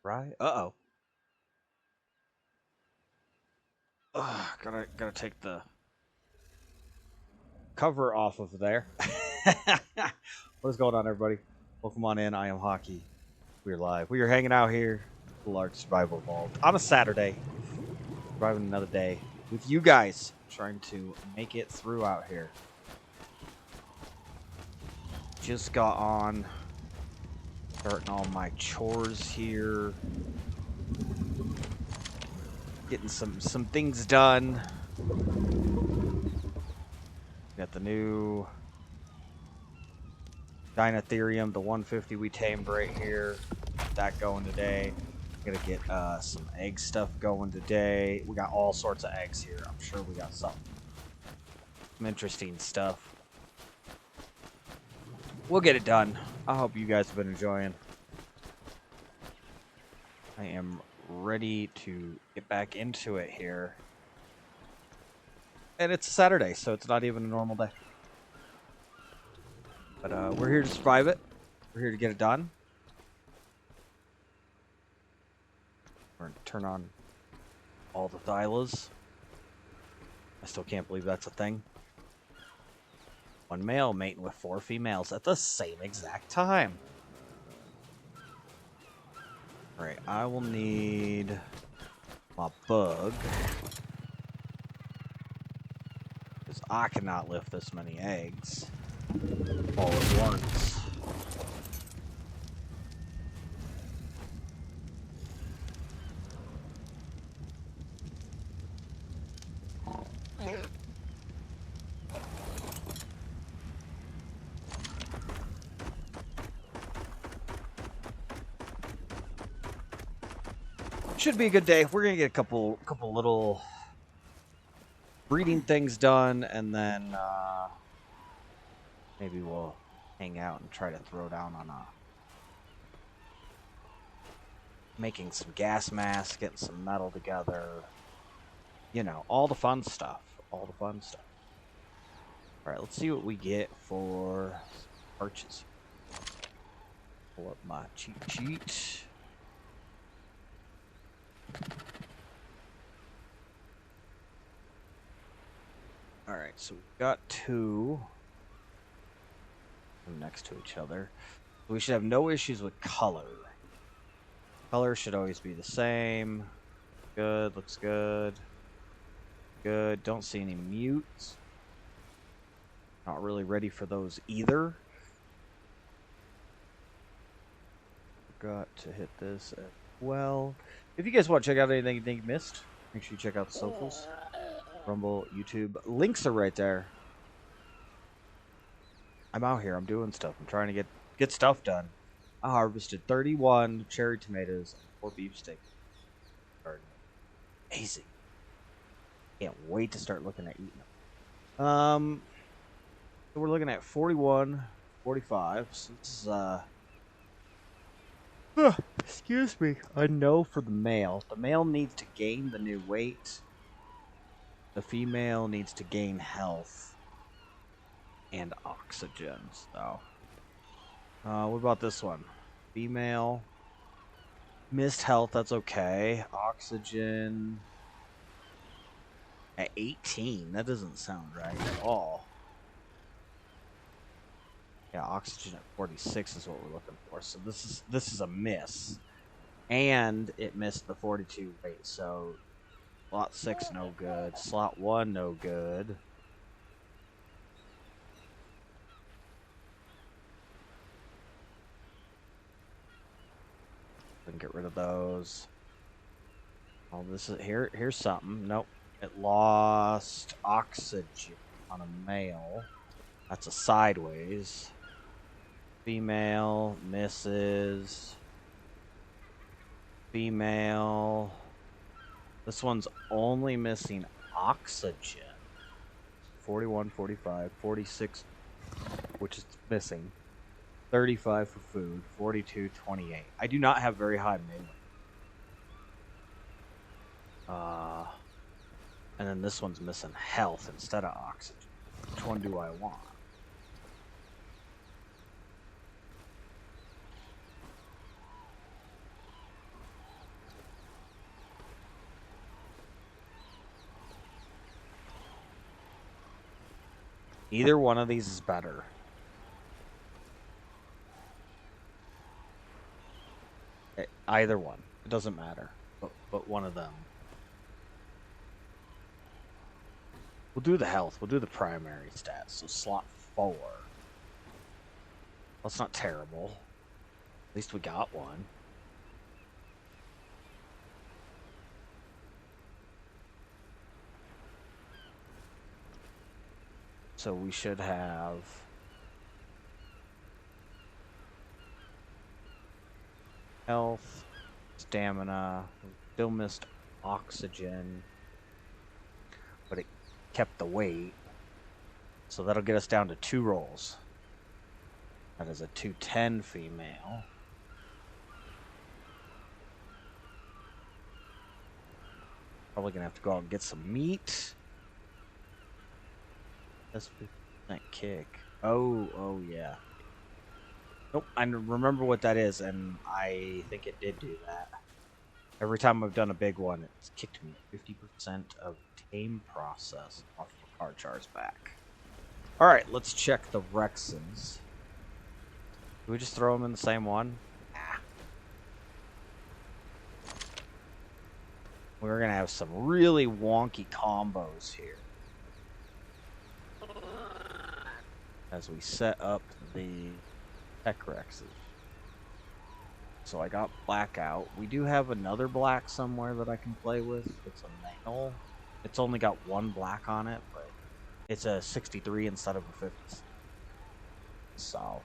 Right? Uh-oh. Gotta take the cover off of there. What is going on, everybody? Welcome on in. I am Hockey. We're live. We are hanging out here at the Ark Survival Vault on a Saturday. Surviving another day with you guys. Trying to make it through out here. Just got on. Starting all my chores here. Getting some things done. Got the new Dinotherium, the 150 we tamed right here. Got that going today. Gonna get some egg stuff going today. We got all sorts of eggs here. I'm sure we got some interesting stuff. We'll get it done. I hope you guys have been enjoying. I am ready to get back into it here. And it's a Saturday, so it's not even a normal day. But we're here to survive it. We're here to get it done. We're going to turn on all the thylas. I still can't believe that's a thing. One male mating with 4 females at the same exact time. Alright, I will need my bug. Because I cannot lift this many eggs all at once. Should be a good day. We're gonna get a couple little breeding things done, and then maybe we'll hang out and try to throw down on making some gas masks, getting some metal together. You know, all the fun stuff. All the fun stuff. All right, let's see what we get for arches. Pull up my cheat sheet. Alright, so we've got 2 next to each other. We should have no issues with color. Color should always be the same. Good, looks good. Good, don't see any mutes. Not really ready for those either. Forgot to hit this as well. If you guys want to check out anything you think you missed, make sure you check out the socials. Rumble, YouTube. Links are right there. I'm out here. I'm doing stuff. I'm trying to get stuff done. I harvested 31 cherry tomatoes and 4 beef steaks. Amazing. Can't wait to start looking at eating them. So we're looking at 41, 45. So this is excuse me. I know for the male. The male needs to gain the new weight. The female needs to gain health and oxygen. So, what about this one? Female missed health. That's okay. Oxygen at 18. That doesn't sound right at all. Yeah, oxygen at 46 is what we're looking for. So this is a miss, and it missed the 42 weight. So. Slot 6, no good. Slot 1, no good. We can get rid of those. Oh, this is here's something. Nope. It lost oxygen on a male. That's a sideways. Female misses. Female. This one's only missing oxygen. 41, 45, 46, which is missing. 35 for food, 42, 28. I do not have very high melee. And then this one's missing health instead of oxygen. Which one do I want? Either one of these is better. Either one. It doesn't matter. But one of them. We'll do the health. We'll do the primary stats. So slot 4. That's not terrible. At least we got one. So we should have health, stamina, still missed oxygen, but it kept the weight. So that'll get us down to 2 rolls. That is a 210 female. Probably gonna have to go out and get some meat. That's that kick. Oh yeah. Nope, I remember what that is, and I think it did do that. Every time I've done a big one, it's kicked me 50% of tame process off the card charge back. Alright, let's check the Rexes. Do we just throw them in the same one? Nah. We're gonna have some really wonky combos here. As we set up the Tech Rexes. So I got black out. We do have another black somewhere that I can play with. It's a male. It's only got 1 black on it, but it's a 63 instead of a 50. So,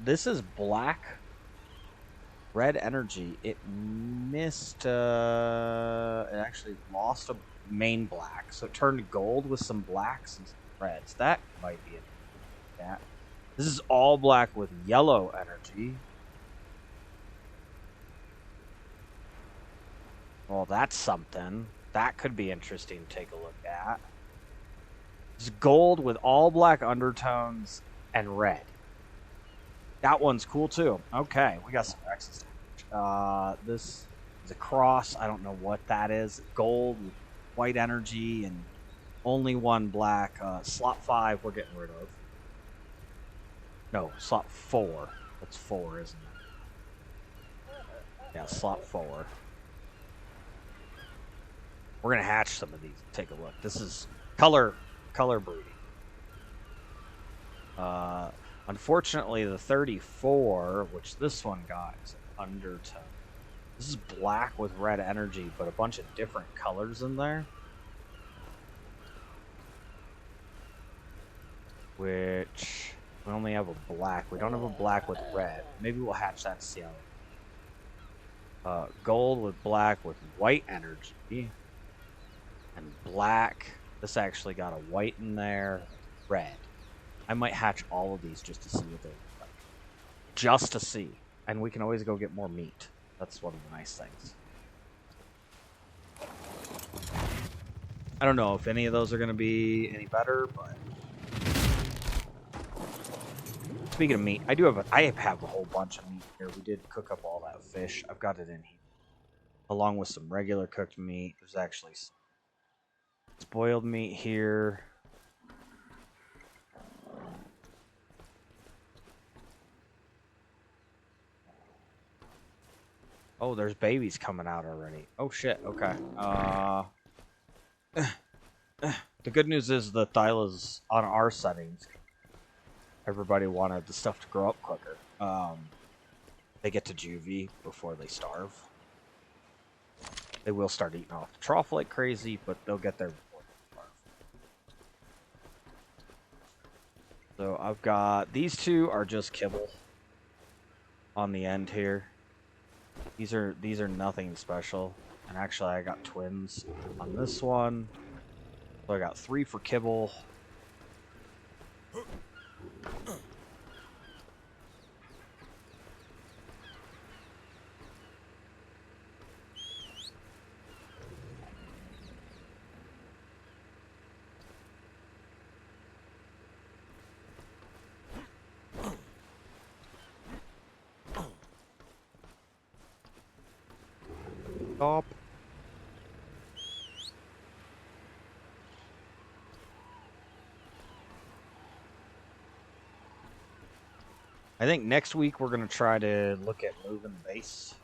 this is black. Red energy. It missed, it actually lost a main black. So it turned gold with some blacks and some reds. That might be that. This is all black with yellow energy. Well, that's something. That could be interesting to take a look at. It's gold with all black undertones and red. That one's cool too. Okay, we got some Rexes. This is a cross. I don't know what that is. Gold with white energy and only 1 black. Slot 5 we're getting rid of. No, slot 4. That's 4, isn't it? Yeah, slot 4. We're gonna hatch some of these. Take a look. This is color breeding. Unfortunately, the 34, which this one got, is an undertone. This is black with red energy, but a bunch of different colors in there. Which we only have a black. We don't have a black with red. Maybe we'll hatch that and see how. Gold with black with white energy. And black. This actually got a white in there. Red. I might hatch all of these just to see what they look like. Just to see. And we can always go get more meat. That's one of the nice things. I don't know if any of those are going to be any better, but... Speaking of meat, I have a whole bunch of meat here. We did cook up all that fish. I've got it in here. Along with some regular cooked meat. There's actually some spoiled meat here. Oh, there's babies coming out already. Oh shit, okay. The good news is the Thyla's on our settings. Everybody wanted the stuff to grow up quicker. They get to juvie before they starve. They will start eating off the trough like crazy, but they'll get there before they starve. So I've got... These two are just kibble on the end here. These are nothing special. And actually I got twins on this one. So I got 3 for kibble. Stop. I think next week we're going to try to look at moving the base.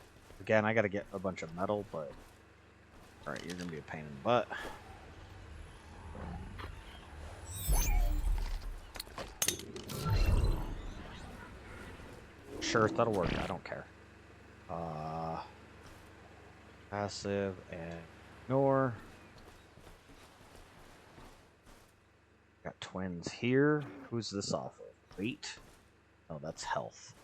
Again, I got to get a bunch of metal, but... Alright, you're going to be a pain in the butt. Sure, that'll work. I don't care. Passive and ignore. Got twins here. Who's this off of? Weight? Oh, that's health.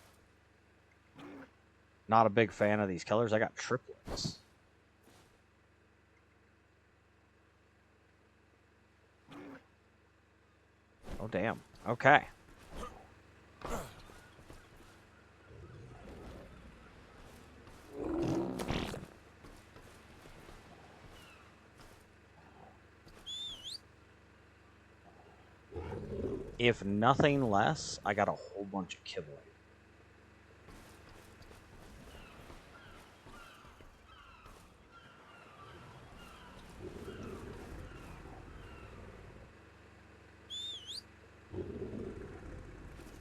Not a big fan of these colors. I got triplets. Oh, damn. Okay. If nothing less, I got a whole bunch of kibble.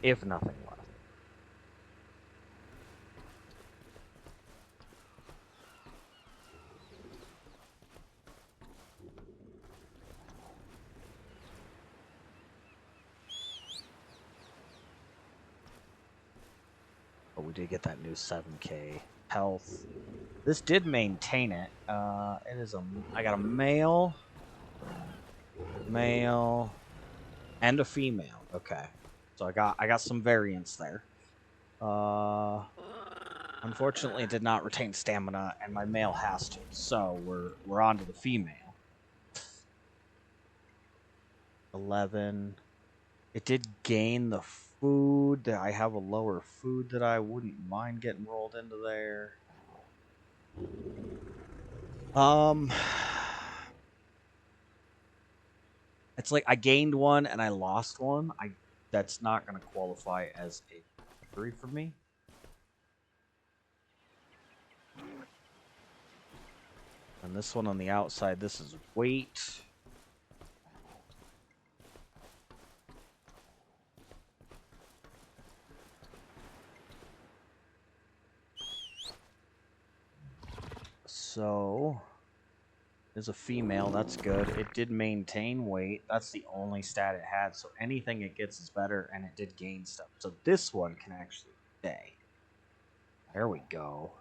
If nothing less. But we did get that new 7K health. This did maintain it. It is I got a male, and a female. Okay. So I got some variance there. Unfortunately, it did not retain stamina, and my male has to. So we're on to the female. 11. It did gain the food. I have a lower food that I wouldn't mind getting rolled into there. It's like I gained one and I lost one. That's not going to qualify as a victory for me. And this one on the outside, this is weight. So, there's a female, that's good. It did maintain weight. That's the only stat it had. So anything it gets is better, and it did gain stuff. So this one can actually stay. There we go.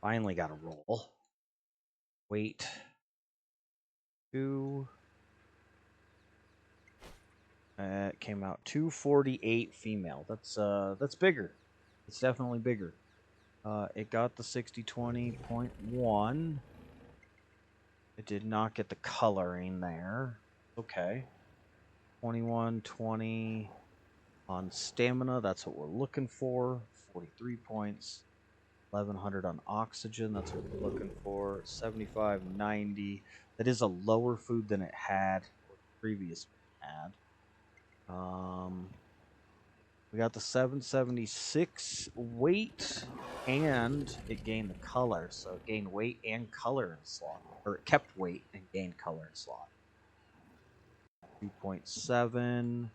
Finally got a roll. Weight. 2. It came out 248 female. That's bigger. It's definitely bigger. It got the 60/20.1. It did not get the coloring there. Okay. 21/20 on stamina. That's what we're looking for. 43 points. 1100 on oxygen. That's what we're looking for. 75/90. That is a lower food than it had or previous had. We got the 776 weight, and it gained the color. So it gained weight and color in slot. Or it kept weight and gained color in slot. 2.7.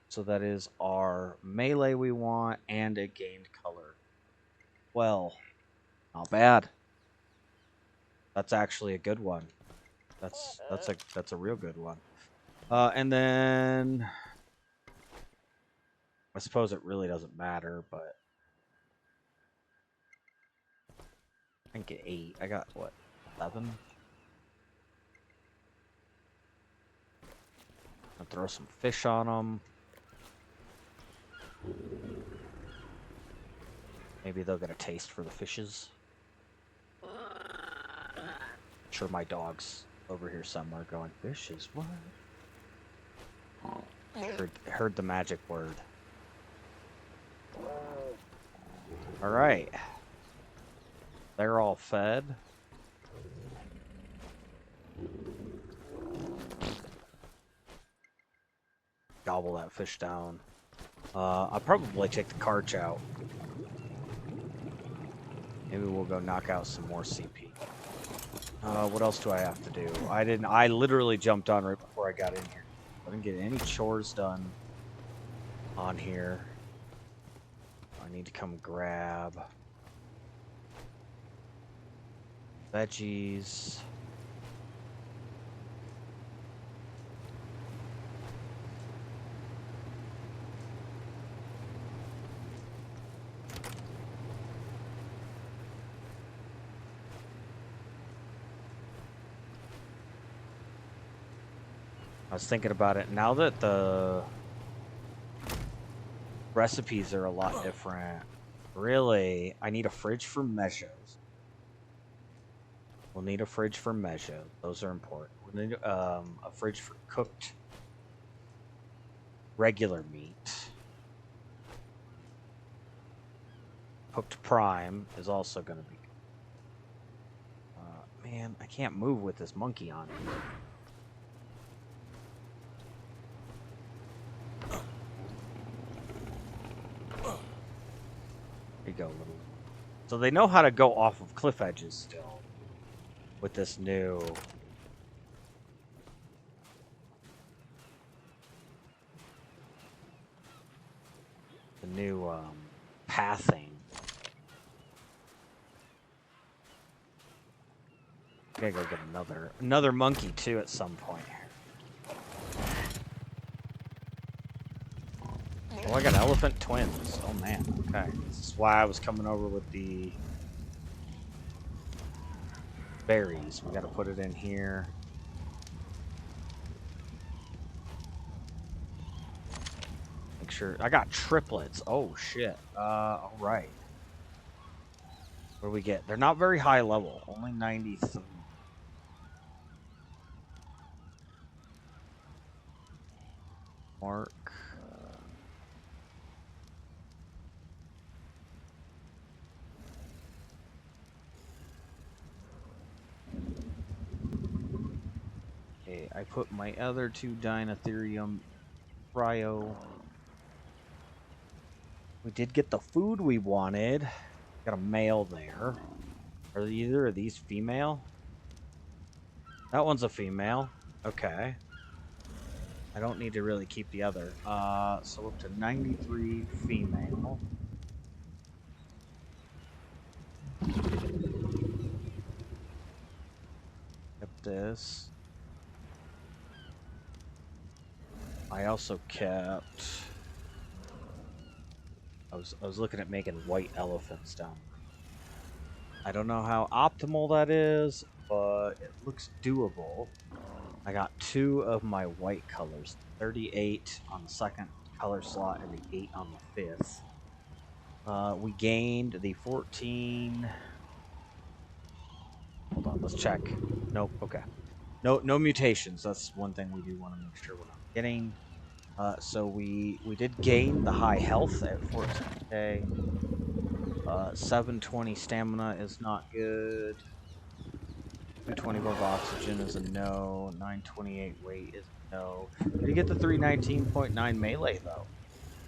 So that is our melee we want, and it gained color. Well, not bad. That's actually a good one. That's a real good one. And then I suppose it really doesn't matter, but I can get 8. I got what, 7? I'll throw some fish on them. Maybe they'll get a taste for the fishes. I'm sure my dog's over here somewhere going, fishes, what? Heard the magic word. Alright. They're all fed. Gobble that fish down. I'll probably take the carch out. Maybe we'll go knock out some more CP. What else do I have to do? I literally jumped on right before I got in here. I didn't get any chores done on here. need to come grab veggies. I was thinking about it now that the recipes are a lot different. Really, I need a fridge for measures. We'll need a fridge for measures. Those are important. We'll need a fridge for cooked regular meat. Cooked prime is also going to be. Man, I can't move with this monkey on me. There you go, little. So they know how to go off of cliff edges still with this new pathing. I gotta go get another monkey too at some point here. Oh, I got elephant twins. Oh man, okay. This is why I was coming over with the berries. We gotta put it in here. Make sure I got triplets. Oh shit. Alright. What do we get? They're not very high level, only 93. Mark. Okay, I put my other two Dinotherium cryo. We did get the food we wanted. Got a male there. Are either of these female? That one's a female. Okay. I don't need to really keep the other. So up to 93 female. Kept this. I also kept. I was looking at making white elephants down. I don't know how optimal that is, but it looks doable. I got 2 of my white colors, 38 on the second color slot and the 8 on the 5th. We gained the 14. Hold on, let's check. Nope. Okay. No mutations. That's one thing we do want to make sure we're not getting. So we did gain the high health at 14k. 720 stamina is not good. 224 of oxygen is a no. 928 weight is a no. You get the 319.9 melee though.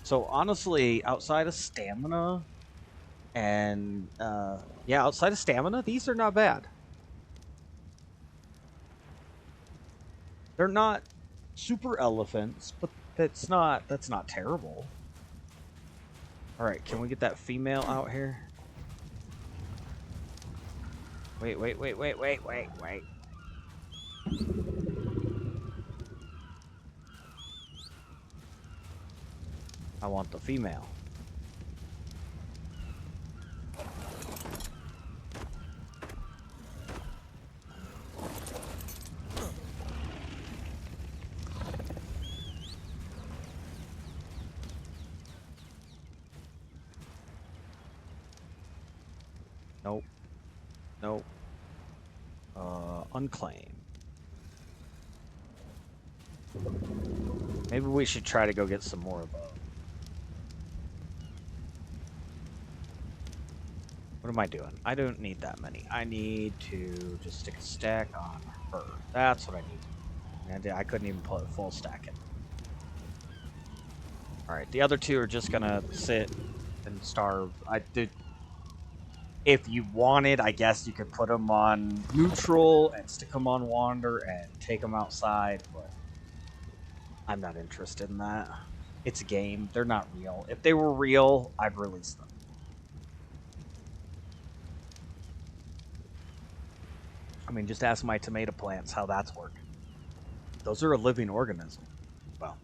So honestly, outside of stamina, and yeah, outside of stamina, these are not bad. They're not super elephants, but that's not terrible. All right, can we get that female out here? Wait. I want the female. Nope. Unclaim. Maybe we should try to go get some more of those. What am I doing? I don't need that many. I need to just stick a stack on her. That's what I need. And I couldn't even put a full stack in. Alright, the other 2 are just gonna sit and starve. I did. If you wanted, I guess you could put them on neutral and stick them on wander and take them outside, but I'm not interested in that. It's a game. They're not real. If they were real, I'd release them. mean, just ask my tomato plants how that's working. Those are a living organism. Well,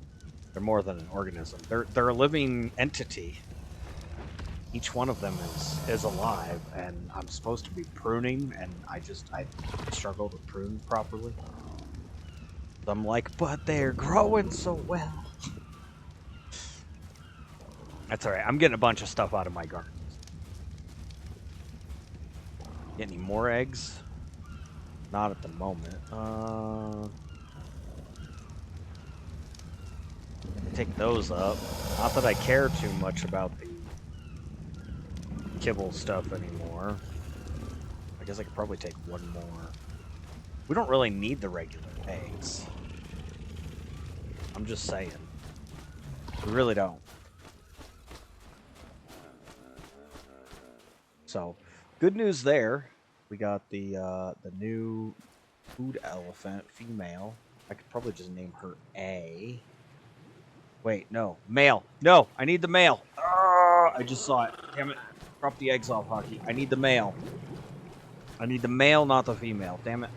they're more than an organism. They're a living entity. Each one of them is alive, and I'm supposed to be pruning, and I struggle to prune properly. So I'm like, but they're growing so well. That's alright. I'm getting a bunch of stuff out of my gardens. Get any more eggs? Not at the moment. Take those up. Not that I care too much about the kibble stuff anymore. I guess I could probably take one more. We don't really need the regular eggs. I'm just saying. We really don't. So, good news there. We got the new food elephant female. I could probably just name her A. Wait, no. Male. No, I need the male. I just saw it. Damn it. Drop the eggs off, Hockey. I need the male. I need the male, not the female. Damn it.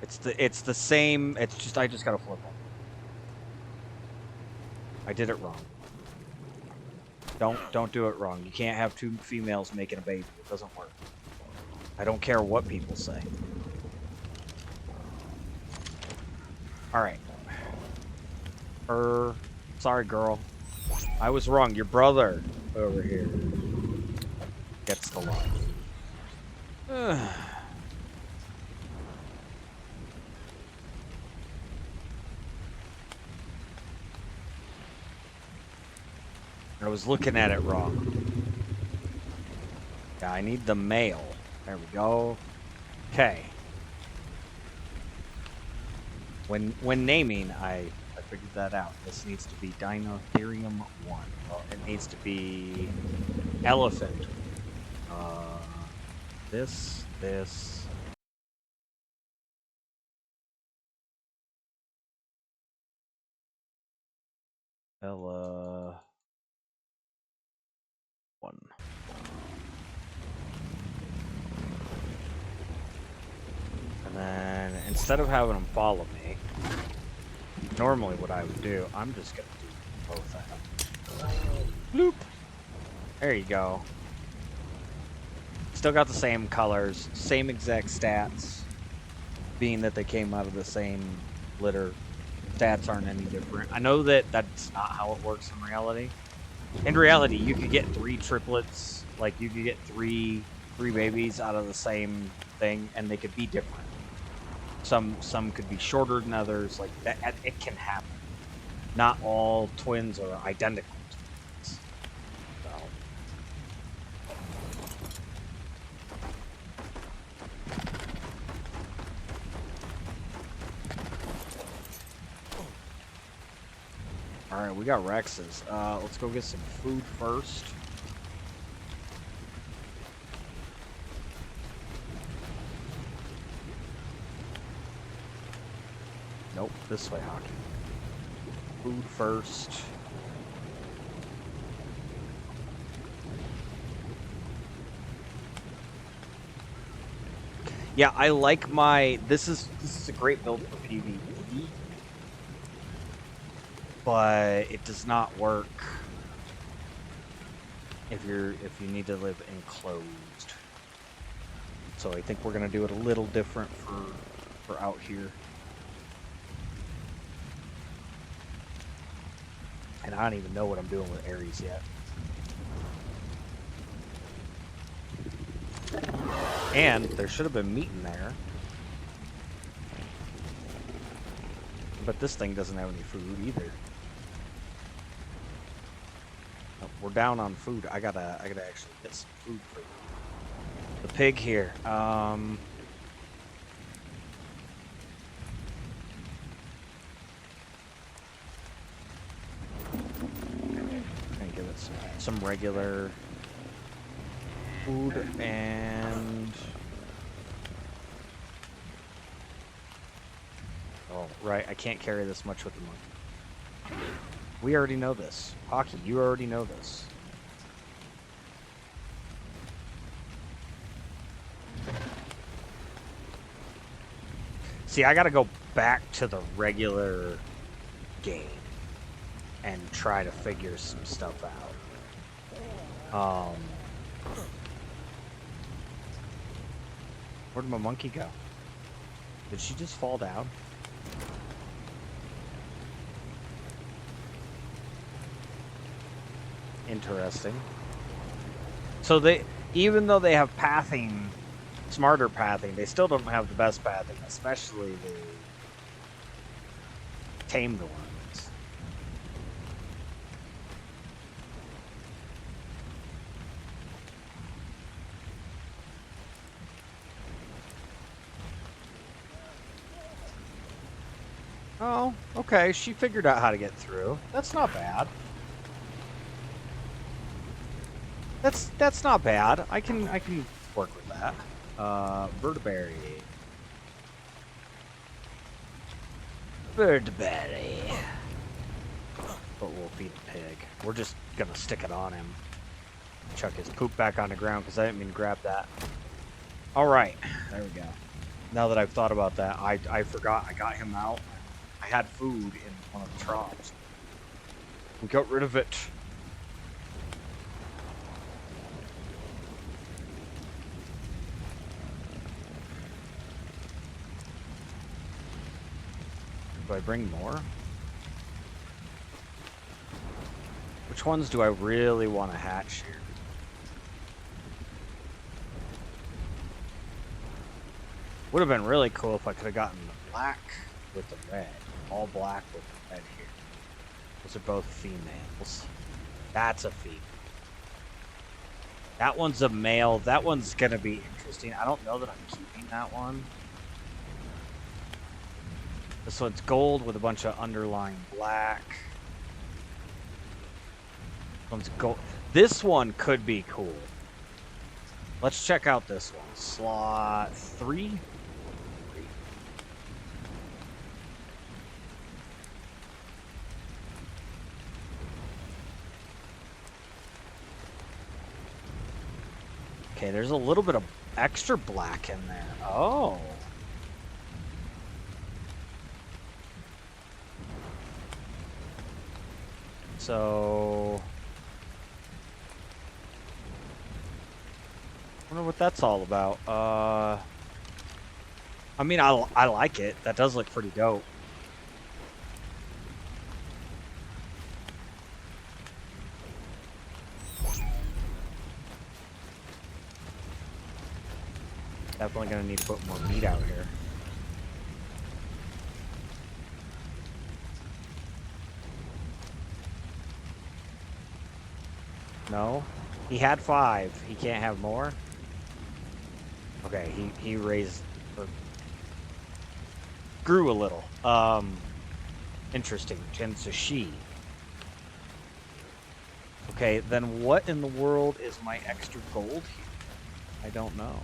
It's the same. It's just I just gotta flip it. I did it wrong. Don't do it wrong. You can't have two females making a baby. It doesn't work. I don't care what people say. Alright. Sorry, girl. I was wrong. Your brother over here gets the love. I was looking at it wrong. Yeah, I need the male. There we go. Okay. When naming, I figured that out. This needs to be Dinotherium 1. Well, it needs to be elephant. This. Ella 1. And then instead of having them follow me, normally what I would do, I'm just gonna do both of them. Bloop. There you go. Still got the same colors, same exact stats. Being that they came out of the same litter, stats aren't any different. I know that that's not how it works in reality. In reality, you could get 3 triplets, like you could get three babies out of the same thing, and they could be different. Some could be shorter than others. Like that, it can happen. Not all twins are identical twins. So. All right, we got Rexes. Let's go get some food first. Nope, this way, Hockey. Food first. Yeah, I like my. This is a great build for PvE, but it does not work if you need to live enclosed. So I think we're gonna do it a little different for out here. And I don't even know what I'm doing with Ares yet. And there should have been meat in there. But this thing doesn't have any food either. Oh, we're down on food. I gotta actually get some food for the pig here. Some regular food and oh right, I can't carry this much with the monkey. We already know this. Hockey, you already know this. See, I gotta go back to the regular game and try to figure some stuff out. Where'd my monkey go? Did she just fall down? Interesting. So they, even though they have pathing, smarter pathing, they still don't have the best pathing, especially the tamed ones. Oh, okay. She figured out how to get through. That's not bad. That's not bad. I can work with that. Verteberry. Verteberry. But we'll feed the pig. We're just gonna stick it on him. Chuck his poop back on the ground because I didn't mean to grab that. Alright, there we go. Now that I've thought about that, I forgot I got him out. I had food in one of the troughs. We got rid of it. Do I bring more? Which ones do I really want to hatch here? Would have been really cool if I could have gotten the black with the red. All black with the red here. Those are both females. That's a female. That one's a male. That one's gonna be interesting. I don't know that I'm keeping that one. This one's gold with a bunch of underlying black. This one's gold. This one could be cool. Let's check out this one. Slot 3. Okay, there's a little bit of extra black in there. Oh. So, I wonder what that's all about. I mean, I like it. That does look pretty dope. Definitely gonna need to put more meat out here. No? He had 5. He can't have more? Okay, he raised... or grew a little. Interesting. It's a she. Okay, then what in the world is my extra gold here? I don't know.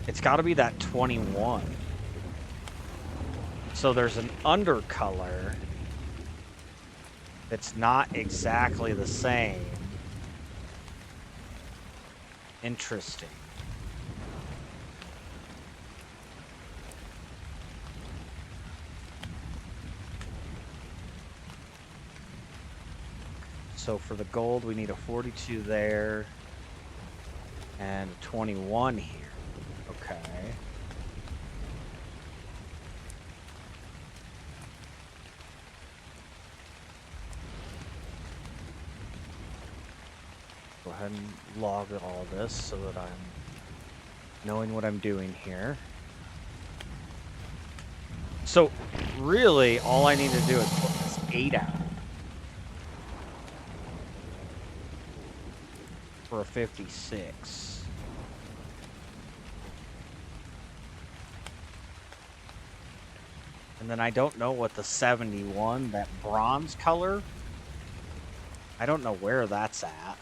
It's got to be that 21. So there's an undercolor that's not exactly the same. Interesting. So for the gold, we need a 42 there and a 21 here. Okay. Go ahead and log all this so that I'm knowing what I'm doing here. So really, all I need to do is put this 8 out for a 56. And then I don't know what the 71, that bronze color, I don't know where that's at.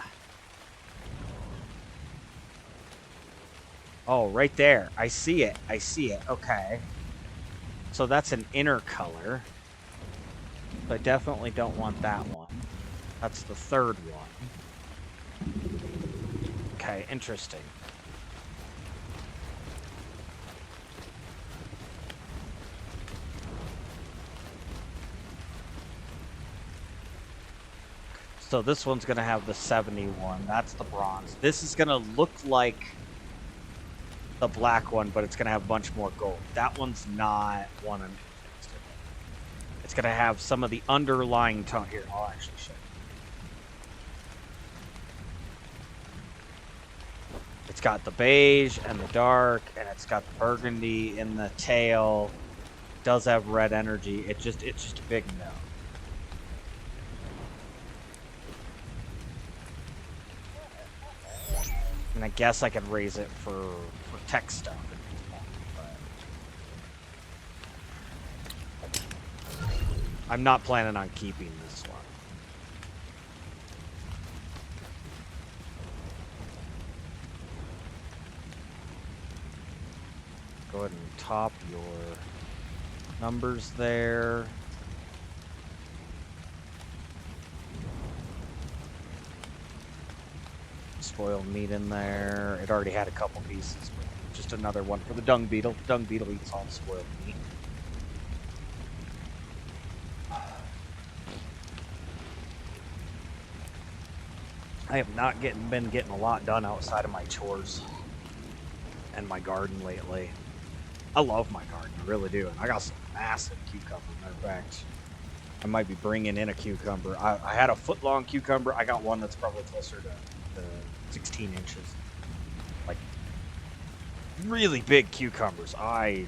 Oh, right there. I see it. I see it. Okay. So that's an inner color. So I definitely don't want that one. That's the third one. Okay, interesting. So this one's going to have the 71. That's the bronze. This is going to look like the black one, but it's going to have a bunch more gold. That one's not one I'm interested in. It's going to have some of the underlying tone. Here, I'll actually show you. It's got the beige and the dark, and it's got the burgundy in the tail. It does have red energy. It's just a big no. And I guess I could raise it for tech stuff. But I'm not planning on keeping this one. Go ahead and top your numbers there. Spoiled meat in there. It already had a couple pieces, but just another one for the dung beetle. The dung beetle eats all the spoiled meat. I have not been getting a lot done outside of my chores and my garden lately. I love my garden, I really do. And I got some massive cucumbers. Matter of fact, I might be bringing in a cucumber. I had a foot-long cucumber. I got one that's probably closer to 16 inches. Like, really big cucumbers. I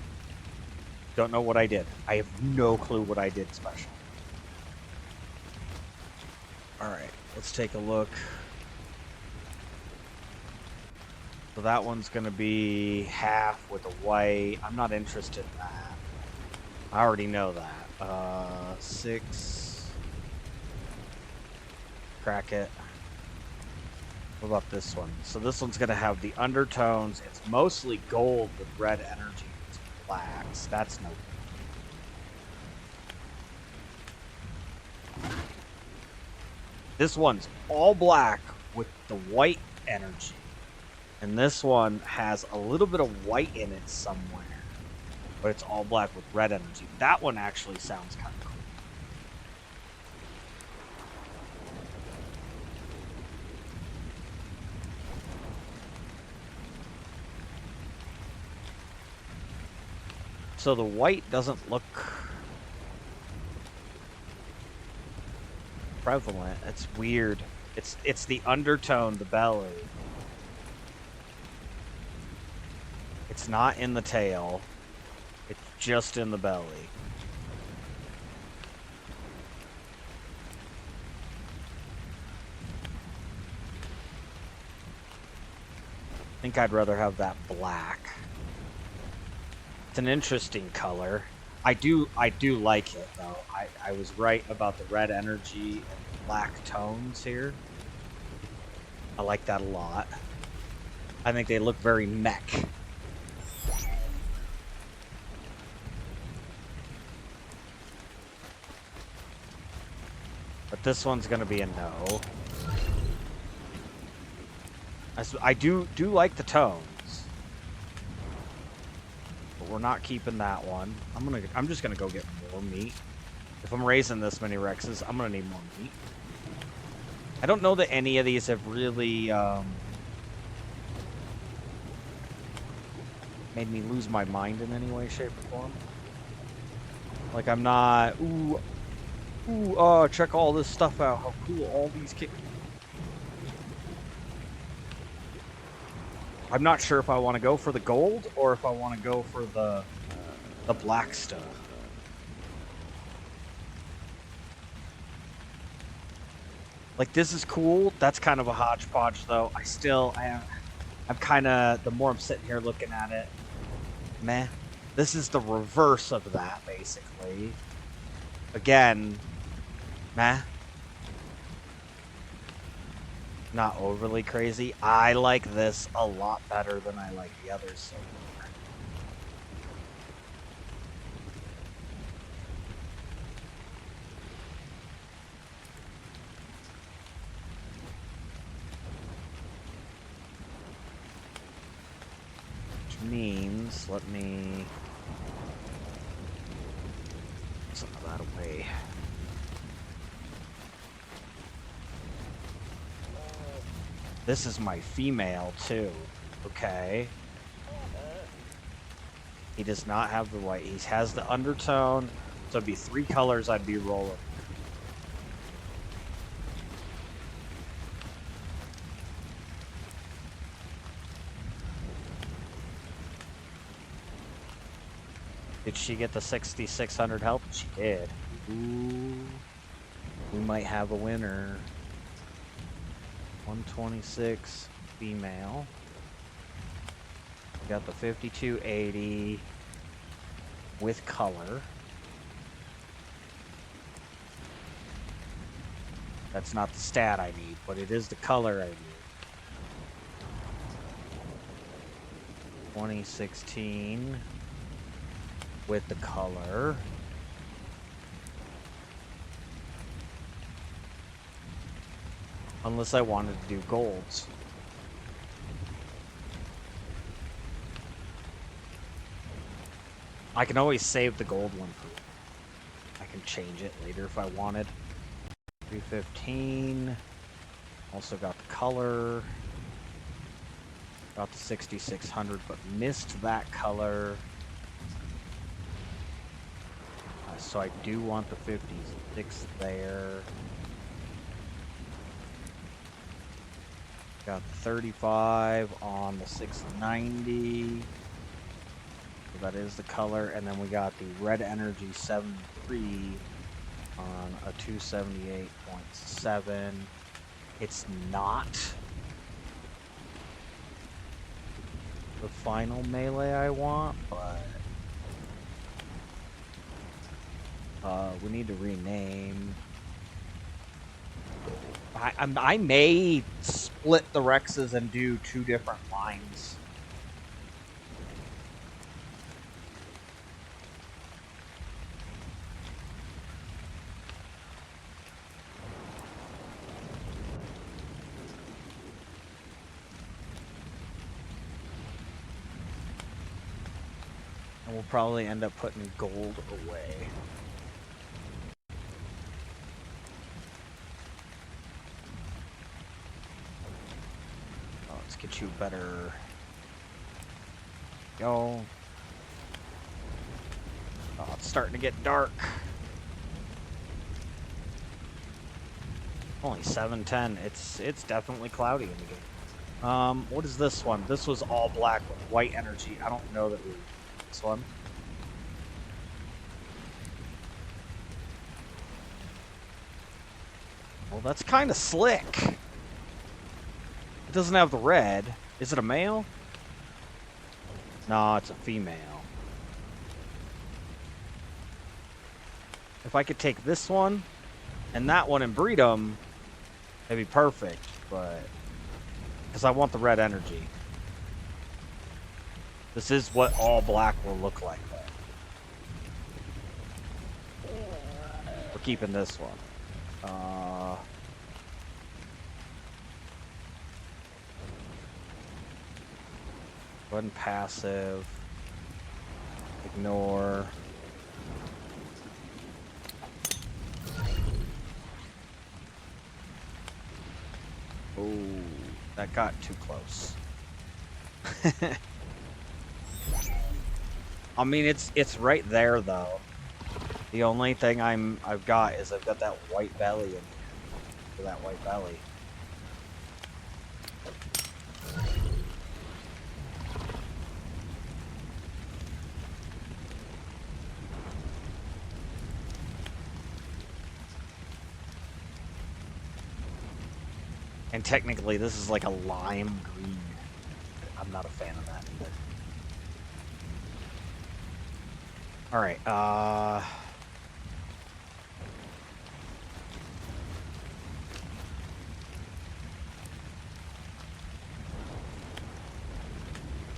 don't know what I did. I have no clue what I did special. Alright, let's take a look. So that one's going to be half with a white. I'm not interested in that. I already know that. 6. Crack it. What about this one? So this one's going to have the undertones. It's mostly gold with red energy. It's blacks. That's no good. This one's all black with the white energy. And this one has a little bit of white in it somewhere. But it's all black with red energy. That one actually sounds kind of cool. So the white doesn't look prevalent. It's weird. It's the undertone, the belly. It's not in the tail. It's just in the belly. I think I'd rather have that black. It's an interesting color. I do like it though. I was right about the red energy and black tones here. I like that a lot. I think they look very mech. But this one's gonna be a no. I do like the tones. We're not keeping that one. I'm just gonna go get more meat. If I'm raising this many Rexes, I'm gonna need more meat. I don't know that any of these have really made me lose my mind in any way, shape, or form. Like I'm not check all this stuff out. How cool all these kick. I'm not sure if I want to go for the gold or if I want to go for the black stuff. Like this is cool. That's kind of a hodgepodge though. I'm kind of, the more I'm sitting here looking at it, meh. This is the reverse of that basically. Again, meh. Not overly crazy. I like this a lot better than I like the others so far. means, let me put some of that away. This is my female too. Okay. He does not have the white. He has the undertone. So it'd be 3 colors I'd be rolling. Did she get the 6,600 health? She did. Ooh. We might have a winner. 126 female. We got the 5280 with color. That's not the stat I need, but it is the color I need. 2016 with the color. Unless I wanted to do golds. I can always save the gold one for. I can change it later if I wanted. 315. Also got the color. Got the 6600, but missed that color. So I do want the 56 there. Got the 35 on the 690. So that is the color. And then we got the red energy 73 on a 278.7. It's not the final melee I want, but we need to rename. I may split the Rexes and do 2 different lines. And we'll probably end up putting gold away. Get you better. Go. Oh, it's starting to get dark. Only 7:10. It's definitely cloudy in the game. What is this one? This was all black with white energy. I don't know that we this one. Well, that's kind of slick. It doesn't have the red. Is it a male? No, it's a female. If I could take this one and that one and breed them, that'd be perfect, but because I want the red energy. This is what all black will look like, though. We're keeping this one. Go ahead and passive. Ignore. Oh, that got too close. I mean, it's right there though. The only thing I've got is I've got that white belly in here. For that white belly. And technically, this is like a lime green. I'm not a fan of that either. Alright,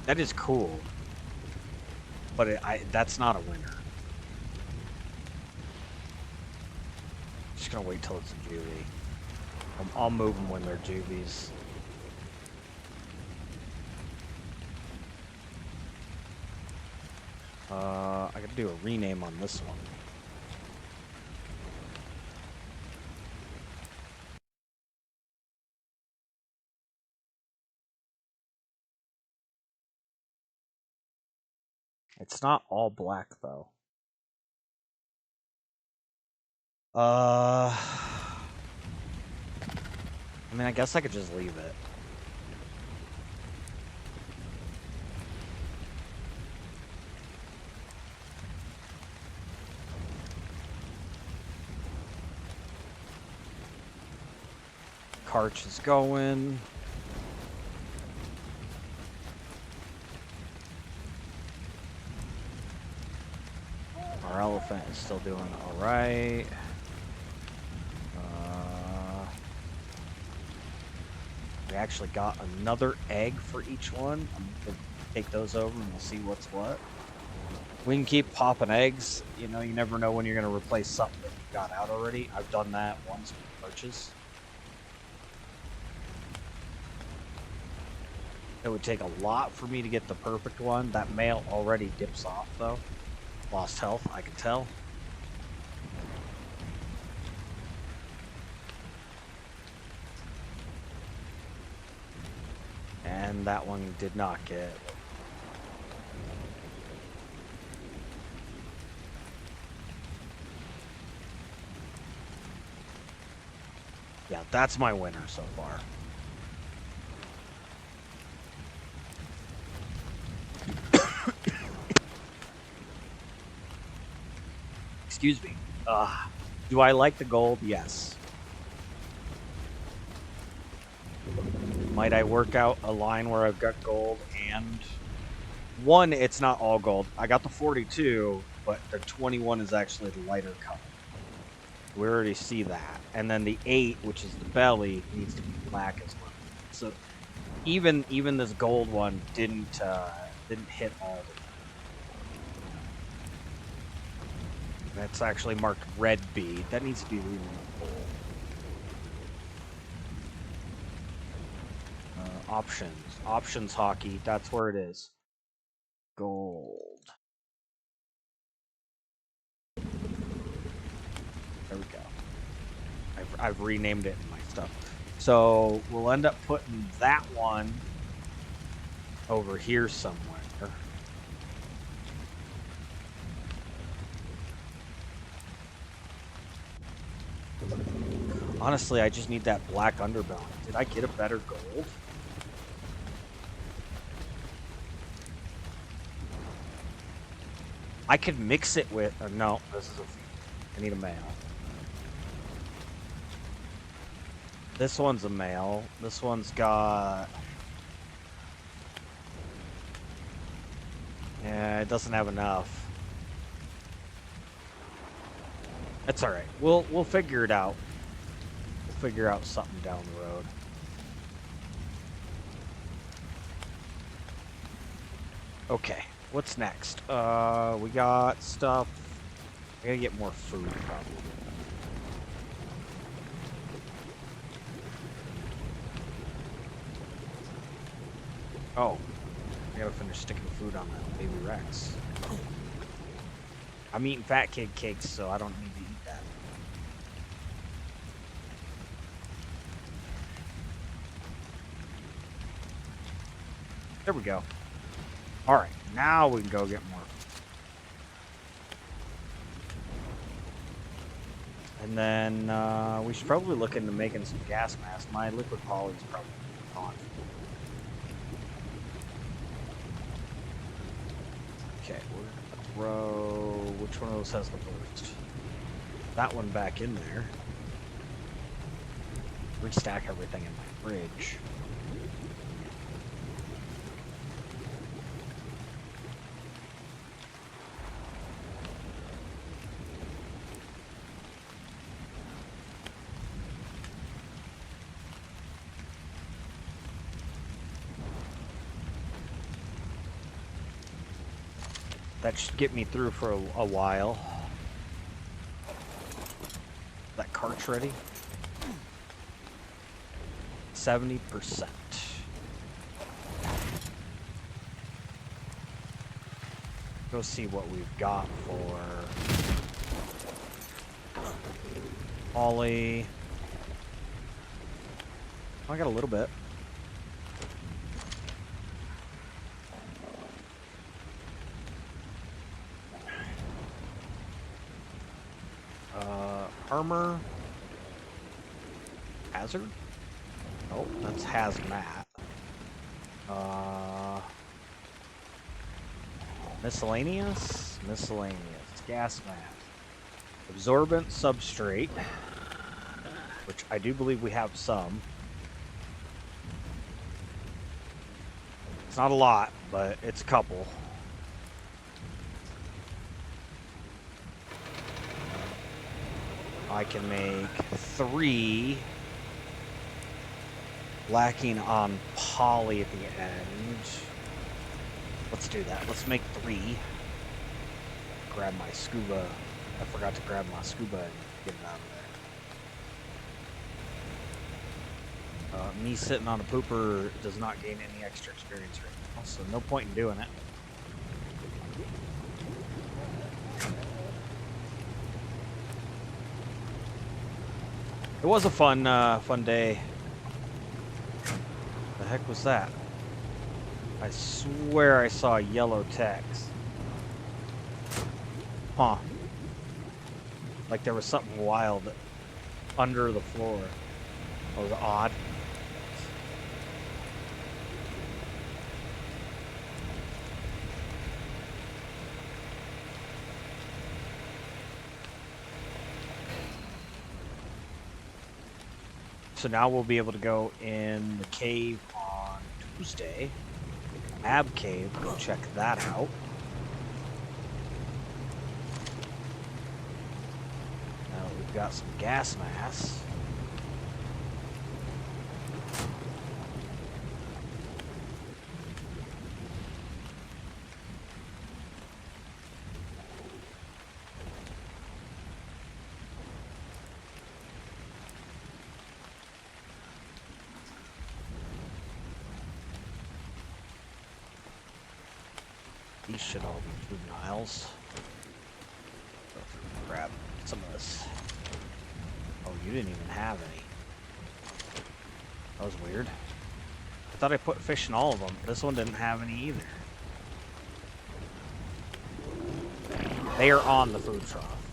that is cool. But that's not a winner. Just gonna wait till it's a juvie. I'll move them when they're juvies. I gotta do a rename on this one. It's not all black though. I mean, I guess I could just leave it. Carch is going. Our elephant is still doing all right. We actually got another egg for each one. I'm gonna take those over and we'll see what's what. We can keep popping eggs. You know, you never know when you're gonna replace something that you got out already. I've done that once with perches. It would take a lot for me to get the perfect one. That male already dips off though. Lost health, I can tell. And that one did not get. Yeah, that's my winner so far. Excuse me. Do I like the gold? Yes. Might I work out a line where I've got gold and... One, it's not all gold. I got the 42, but the 21 is actually the lighter color. We already see that. And then the 8, which is the belly, needs to be black as well. So even this gold one didn't hit all of it. That's actually marked red bead. That needs to be removed. Options hockey. That's where it is. Gold. There we go. I've renamed it in my stuff. So we'll end up putting that one over here somewhere. Honestly, I just need that black underbelly. Did I get a better gold? I could mix it with... no, this is a... I need a male. This one's a male. This one's got... yeah, it doesn't have enough. That's alright. We'll figure it out. We'll figure out something down the road. Okay. What's next? We got stuff. I gotta get more food, probably. Oh. I gotta finish sticking food on that baby Rex. I'm eating fat kid cakes, so I don't need to eat that. There we go. Alright, now we can go get more. And then we should probably look into making some gas masks. My liquid poly is probably gone. Okay, we're gonna throw... which one of those has the burst? That one back in there. Restack everything in my fridge. That should get me through for a while. That cart's ready. 70%. Go go see what we've got for Ollie. Oh, I got a little bit. Armor. Hazard? Oh, that's hazmat. Miscellaneous? Miscellaneous. Gas mask. Absorbent substrate. Which I do believe we have some. It's not a lot, but it's a couple. I can make 3. Lacking on poly at the end. Let's do that. Let's make 3. Grab my scuba. I forgot to grab my scuba and get it out of there. Me sitting on a pooper does not gain any extra experience right now, so no point in doing it. It was a fun day. The heck was that? I swear I saw yellow text. Huh. Like there was something wild under the floor. That was odd. So now we'll be able to go in the cave on Tuesday. Ab Cave, go check that out. Now we've got some gas masks. These should all be food Niles. Grab some of this. Oh, you didn't even have any. That was weird. I thought I put fish in all of them. This one didn't have any either. They are on the food trough.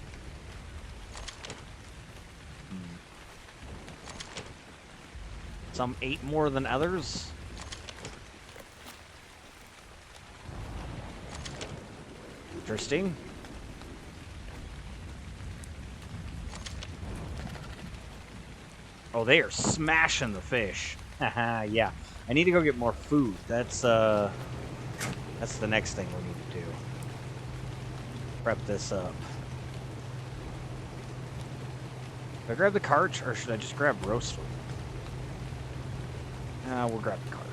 Some ate more than others. Interesting. Oh, they are smashing the fish. Haha, yeah. I need to go get more food. That's the next thing we need to do. Prep this up. Should I grab the carch or should I just grab roast food? We'll grab the carch.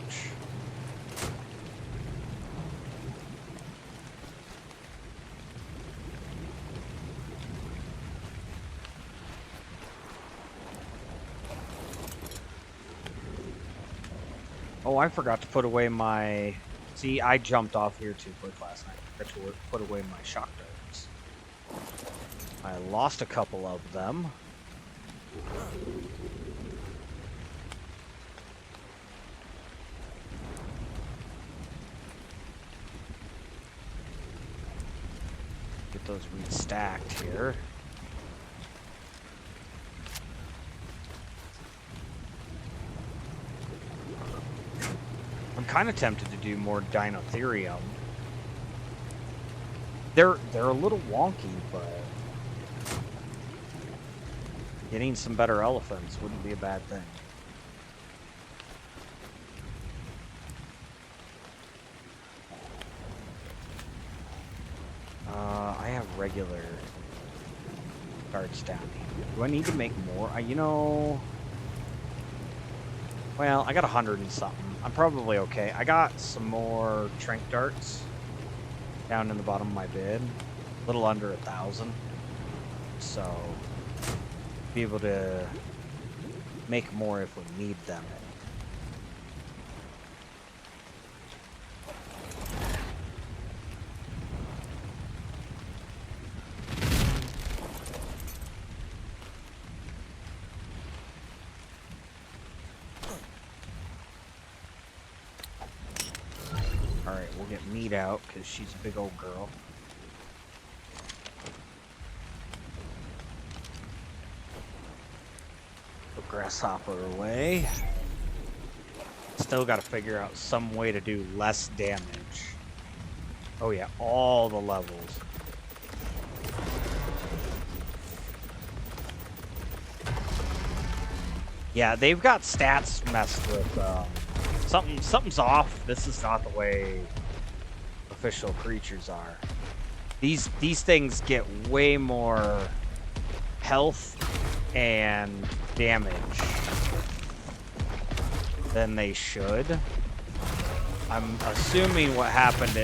Oh, I forgot to put away my... See, I jumped off here too quick last night. I forgot to put away my shock darts. I lost a couple of them. Get those restacked here. I'm kind of tempted to do more Dinotherium. They're a little wonky, but getting some better elephants wouldn't be a bad thing. I have regular darts down here. Do I need to make more? You know... Well, I got 100 and something. I'm probably okay. I got some more trank darts down in the bottom of my bid. A little under 1,000. So, be able to make more if we need them. We'll get meat out because she's a big old girl. Put grasshopper away. Still got to figure out some way to do less damage. Oh yeah, all the levels. Yeah, they've got stats messed with. Something's off. This is not the way official creatures are. These things get way more health and damage than they should. I'm assuming what happened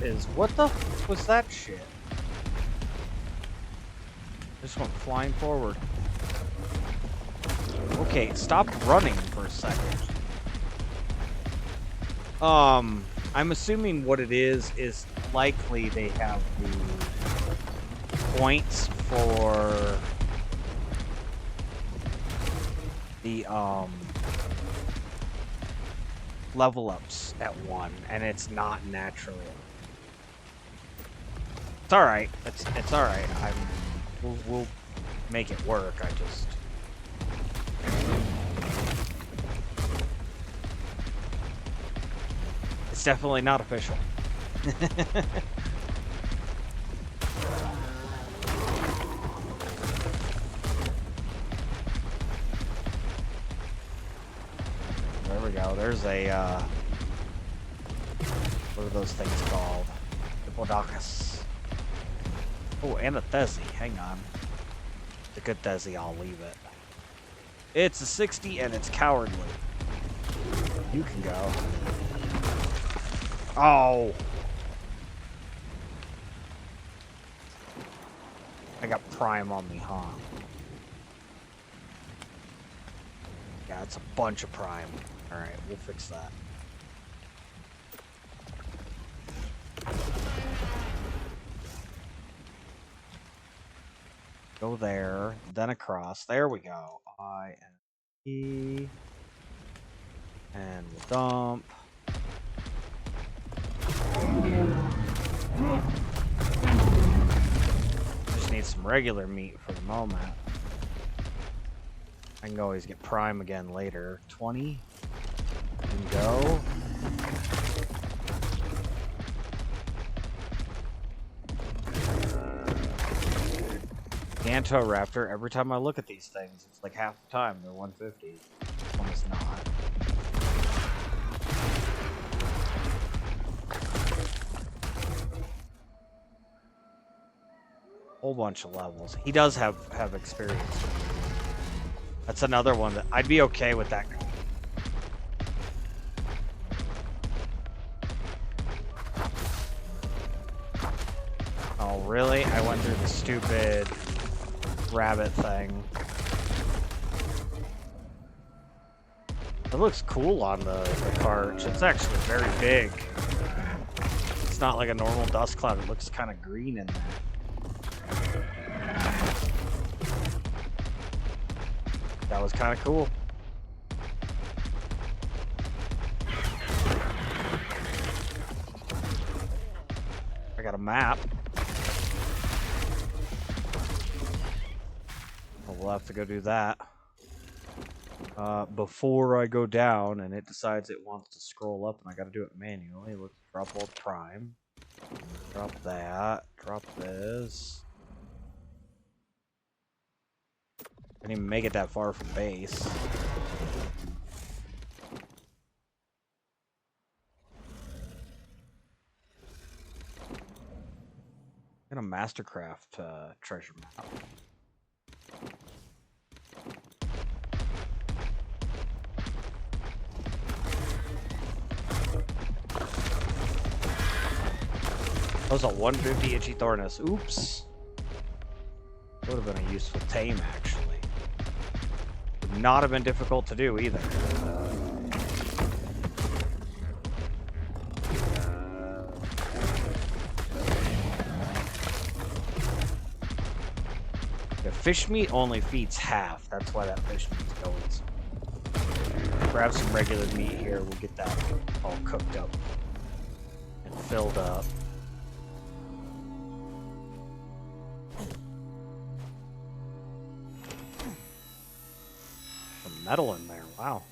is what the f was that shit? Just went flying forward. Okay, stop running for a second. I'm assuming what it is likely they have the points for the level ups at 1, and it's not natural. It's all right. It's all right. We'll make it work. I just. It's definitely not official. There we go. There's a, what are those things called? Diplodocus. Oh, and a Thesi. Hang on. It's a good Thesi, I'll leave it. It's a 60 and it's cowardly. You can go. Oh! I got prime on me, huh? Yeah, it's a bunch of prime. Alright, we'll fix that. Go there, then across. There we go. I and E. And we'll dump. Just need some regular meat for the moment. I can always get prime again later. 20. And go. Gantoraptor, every time I look at these things, it's like half the time they're 150. This one is not. Whole bunch of levels. He does have experience. That's another one that I'd be okay with that. Oh, really? I went through the stupid rabbit thing. It looks cool on the cart. It's actually very big. It's not like a normal dust cloud. It looks kind of green in there. That was kind of cool. I got a map. Well, we'll have to go do that. Before I go down and it decides it wants to scroll up and I gotta do it manually. Let's drop all the prime. Drop that. Drop this. Didn't even make it that far from base. Get a Mastercraft treasure map. That was a 150 Itchy Thornus. Oops. Would have been a useful tame, actually. Would not have been difficult to do either. Yeah, fish meat only feeds half. That's why that fish meat's going. So grab some regular meat here. We'll get that all cooked up in filled up. Some metal in there, wow.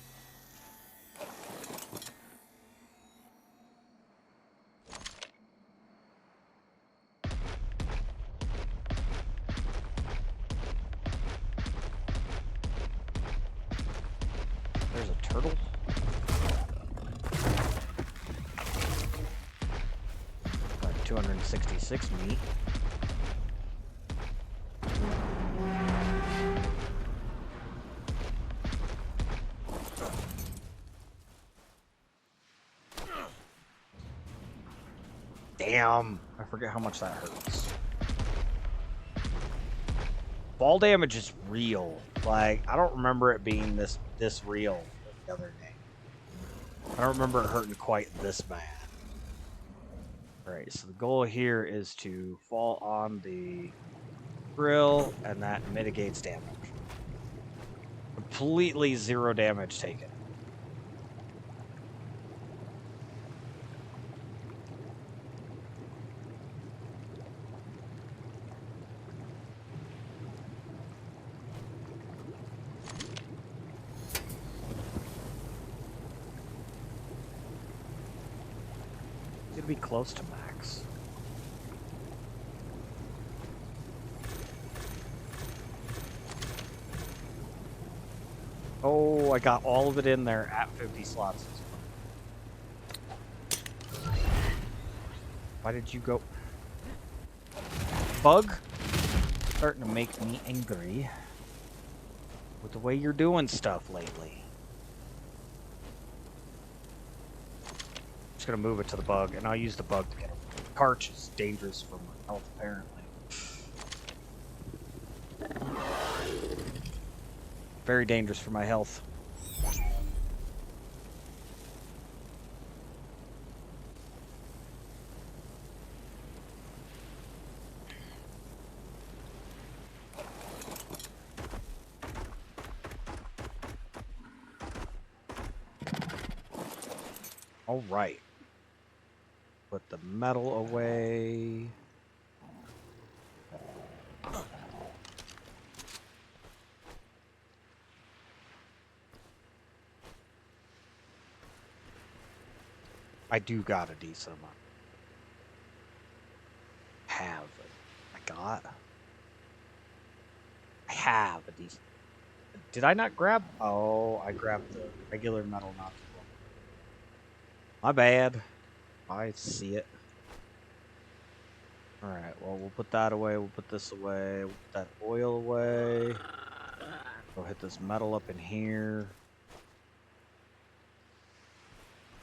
There's a turtle. Like 266 meat. Damn, I forget how much that hurts. Ball damage is real. Like, I don't remember it being this real the other day. I don't remember it hurting quite this bad. Alright, so the goal here is to fall on the grill, and that mitigates damage. Completely 0 damage taken. It'd be close to max. Oh, I got all of it in there at 50 slots. Why did you go? Bug? Starting to make me angry with the way you're doing stuff lately. Just gonna move it to the bug, and I'll use the bug to get him. Karch is dangerous for my health, apparently. Very dangerous for my health. All right. Put the metal away. I do got a decent amount. I have a decent. Did I not grab? Oh, I grabbed the regular metal, not the one. My bad. I see it. Alright, well, we'll put that away. We'll put this away. We'll put that oil away. Go hit this metal up in here.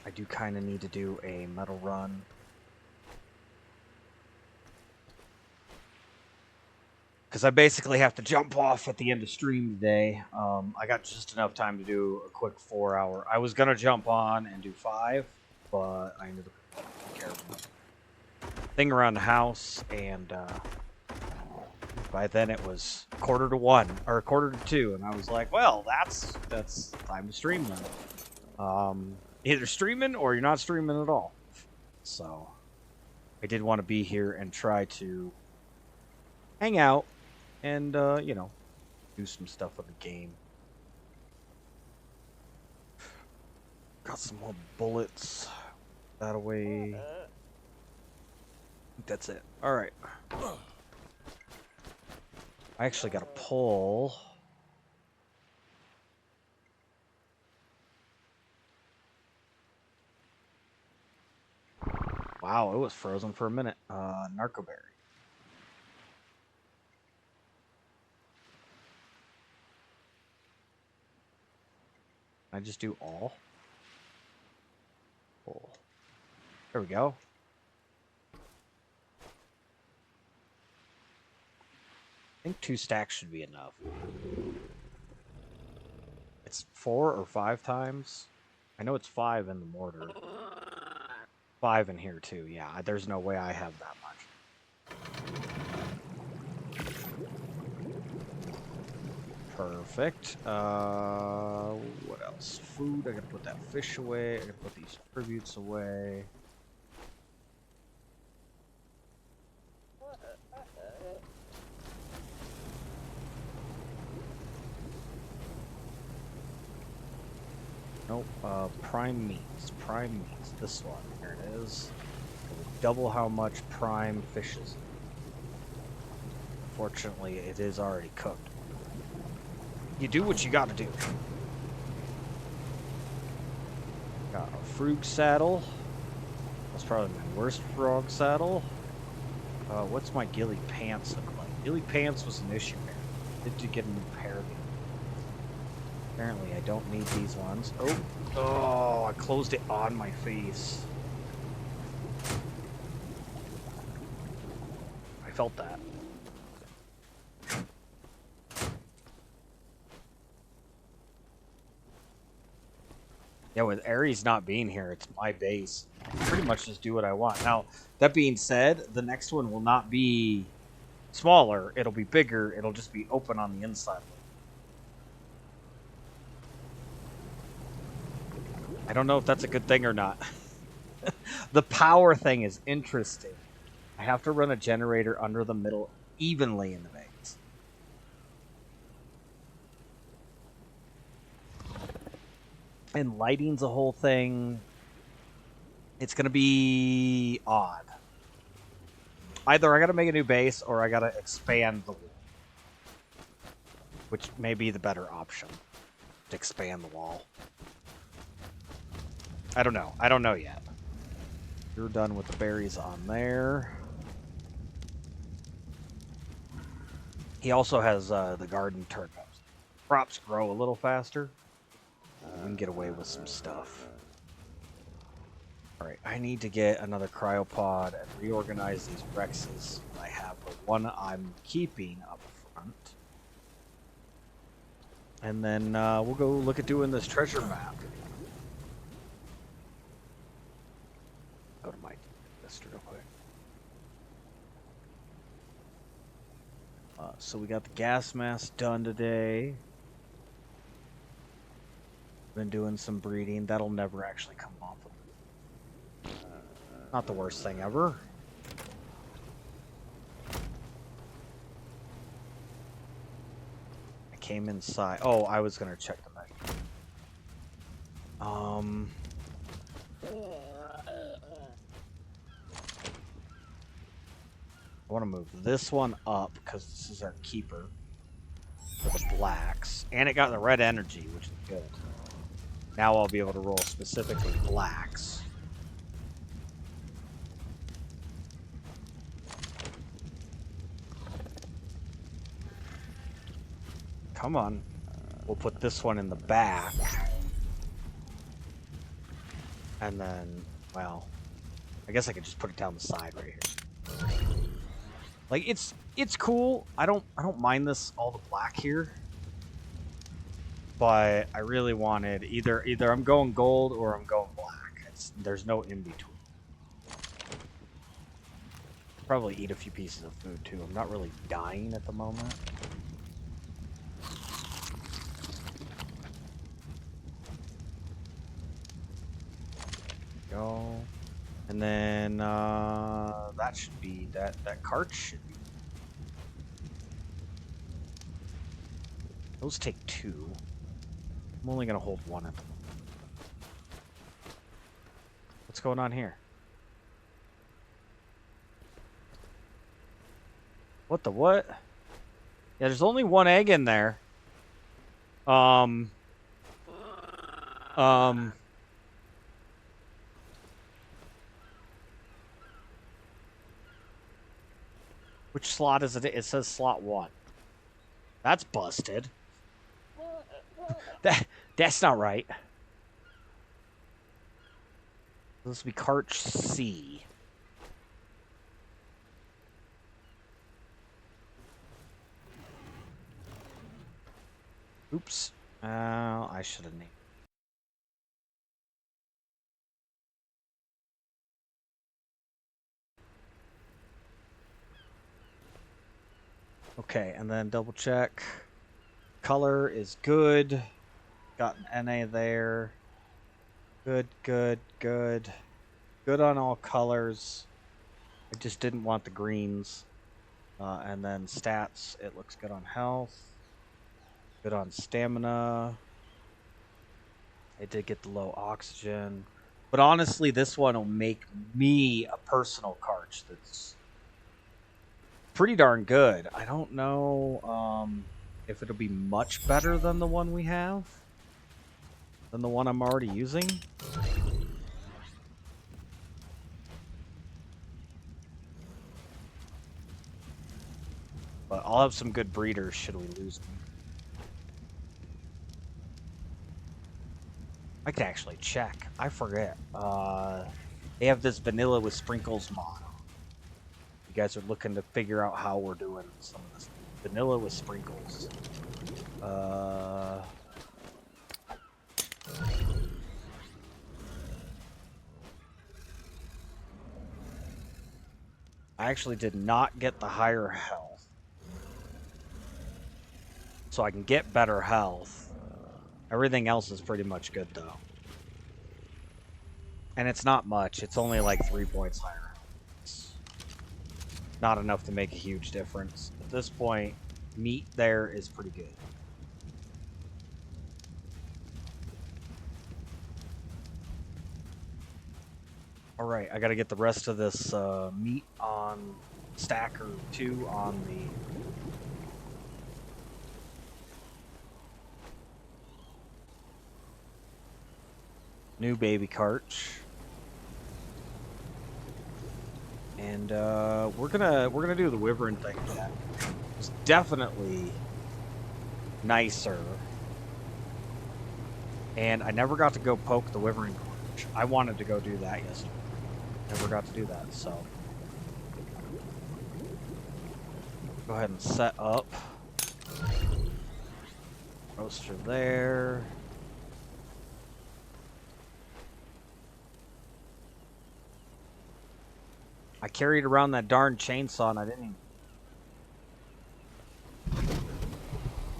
I do kind of need to do a metal run. Because I basically have to jump off at the end of stream today. I got just enough time to do a quick 4-hour. I was going to jump on and do 5, but I ended up taking care of a thing around the house, and by then it was 1:45 or 1:45, and I was like, well, that's time to stream then. Either streaming or you're not streaming at all. So I did want to be here and try to hang out and, you know, do some stuff with the game. Got some more bullets. That away. I think that's it. Alright. I actually got a pull. Wow, it was frozen for a minute. Narcoberry. I just do all. Pull. There we go. I think 2 stacks should be enough. It's 4 or 5 times. I know it's 5 in the mortar. 5 in here too. Yeah, there's no way I have that much. Perfect. What else? Food. I gotta put that fish away. I gotta put these tributes away. Nope. Prime meats. Prime meats. This one. Here it is. Double how much prime fishes. Fortunately, it is already cooked. You do what you gotta do. Got a frog saddle. That's probably my worst frog saddle. What's my ghillie pants look like? Ghillie pants was an issue there. I did get a new pair of these. Apparently, I don't need these ones. Oh, I closed it on my face. I felt that. Yeah, with Ares not being here, it's my base. I can pretty much just do what I want. Now, that being said, the next one will not be smaller. It'll be bigger. It'll just be open on the inside. I don't know if that's a good thing or not. The power thing is interesting. I have to run a generator under the middle evenly in the base. And lighting's a whole thing. It's going to be odd. Either I got to make a new base or I got to expand the wall. Which may be the better option. To expand the wall. I don't know. I don't know yet. You're done with the berries on there. He also has the garden turnips. Crops grow a little faster. You can get away with some stuff. Alright, I need to get another cryopod and reorganize these Rexes. I have the one I'm keeping up front. And then we'll go look at doing this treasure map. Go to my list real quick. So we got the gas mask done today. Been doing some breeding. That'll never actually come off. Not the worst thing ever. I came inside. Oh, I was gonna check the menu. I want to move this one up because this is our keeper for the blacks, and it got the red energy, which is good. Now I'll be able to roll specifically blacks. Come on. We'll put this one in the back. And then, well, I guess I could just put it down the side right here. Like it's cool. I don't mind this all the black here. But I really wanted either I'm going gold or I'm going black. There's no in between. Probably eat a few pieces of food too. I'm not really dying at the moment. Go. And then that should be that cart should be. Those take 2. I'm only gonna hold 1 at the moment. What's going on here? What the what? Yeah, there's only 1 egg in there. Which slot is it? It says slot 1. That's busted. That's not right. This will be cart C. Oops. I should have named. Okay, and then double check. Color is good. Got an NA there. Good, good, good. Good on all colors. I just didn't want the greens. And then stats, it looks good on health. Good on stamina. It did get the low oxygen. But honestly, this one will make me a personal cart that's pretty darn good. I don't know if it'll be much better than the one we have. Than the one I'm already using. But I'll have some good breeders should we lose them. I can actually check. I forget. They have this vanilla with sprinkles mod. You guys are looking to figure out how we're doing some of this. Vanilla with sprinkles. I actually did not get the higher health. So I can get better health. Everything else is pretty much good, though. And it's not much. It's only like 3 points higher. It's not enough to make a huge difference. At this point, meat there is pretty good. Alright, I gotta get the rest of this meat on stack or 2 on the... new baby cart. And we're gonna do the wyvern thing again. It's definitely nicer. And I never got to go poke the wyvern gorge. I wanted to go do that yesterday. Never got to do that, so go ahead and set up. Roaster there. I carried around that darn chainsaw and I didn't even...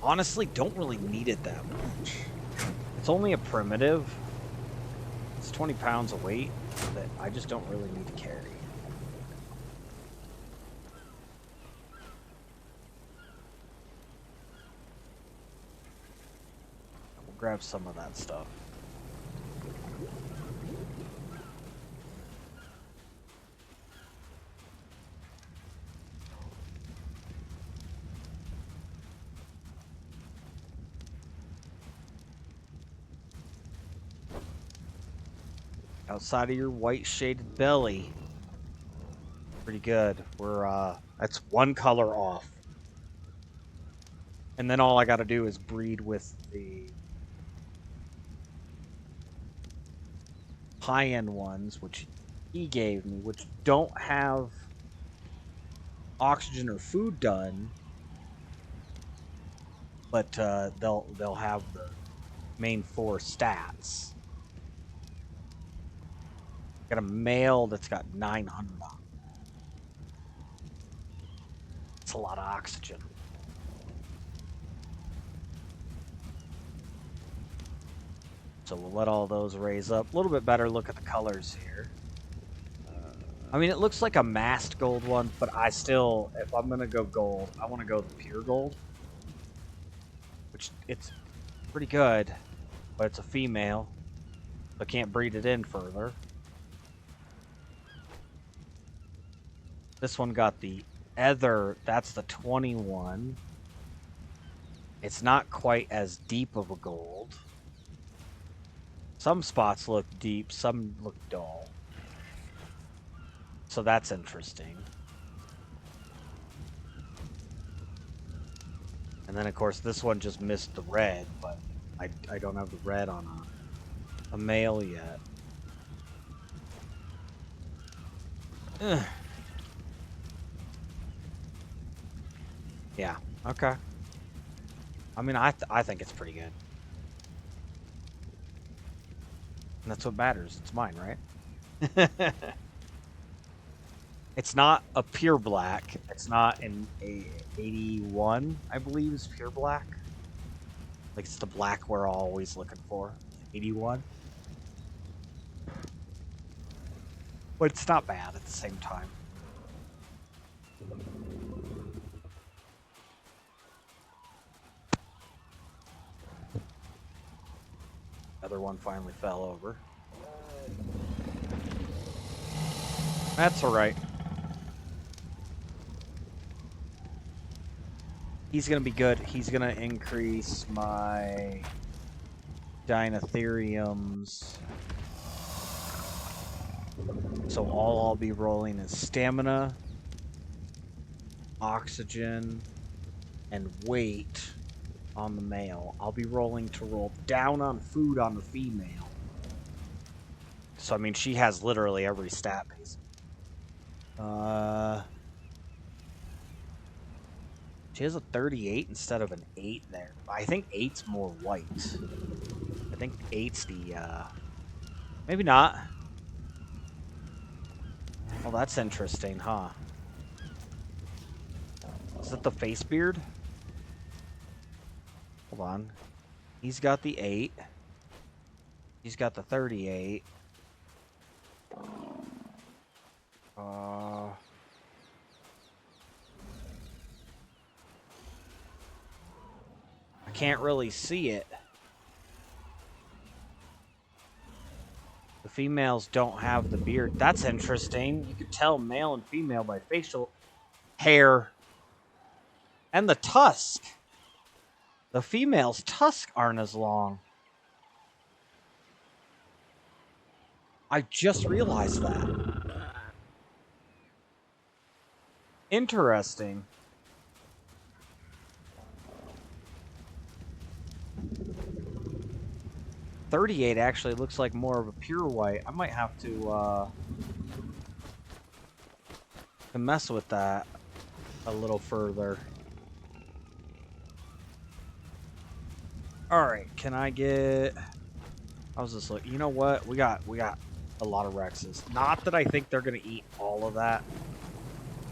honestly, don't really need it that much. It's only a primitive. It's 20 pounds of weight that I just don't really need to carry. We'll grab some of that stuff. Outside of your white shaded belly. Pretty good. We're that's one color off. And then all I gotta do is breed with the high-end ones, which he gave me, which don't have oxygen or food done, but they'll have the main 4 stats. Got a male that's got 900 on it. It's a lot of oxygen. So we'll let all those raise up. A little bit better look at the colors here. I mean, it looks like a masked gold one, but I still, if I'm going to go gold, I want to go the pure gold. Which, it's pretty good, but it's a female. So I can't breed it in further. This one got the Ether, that's the 21. It's not quite as deep of a gold. Some spots look deep, some look dull. So that's interesting. And then of course this one just missed the red, but I don't have the red on a male yet. Ugh. Yeah, okay. I mean, I think it's pretty good. And that's what matters. It's mine, right? It's not a pure black. It's not an 81, I believe, is pure black. Like, it's the black we're always looking for. 81. But it's not bad at the same time. Other one finally fell over. That's alright. He's gonna be good. He's gonna increase my Dinotheriums. So all I'll be rolling is stamina, oxygen, and weight on the male. I'll be rolling to roll down on food on the female. So, I mean, she has literally every stat base. She has a 38 instead of an 8 there. I think 8's more white. I think 8's the, maybe not. Well, that's interesting, huh? Is that the face beard? Hold on. He's got the 8. He's got the 38. I can't really see it. The females don't have the beard. That's interesting. You can tell male and female by facial hair and the tusk. The female's tusks aren't as long. I just realized that. Interesting. .38 actually looks like more of a pure white. I might have to mess with that a little further. Alright, can I get... How's this look? You know what? We got a lot of Rexes. Not that I think they're going to eat all of that.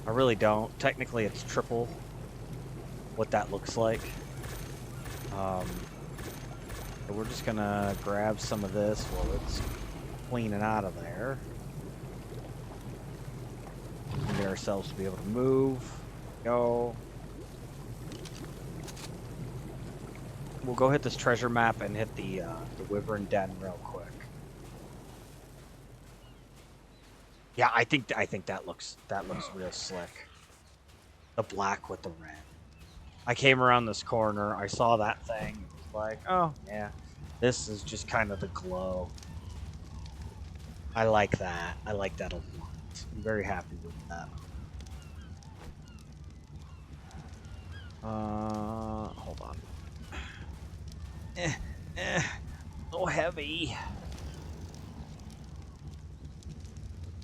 I really don't. Technically, it's triple what that looks like. So we're just going to grab some of this while it's cleaning out of there. Get ourselves to be able to move. Go. We'll go hit this treasure map and hit the Wyvern Den real quick. Yeah, I think that looks real slick. The black with the red. I came around this corner, I saw that thing, it was like, oh yeah, this is just kind of the glow. I like that. I like that a lot. I'm very happy with that. Hold on. So heavy.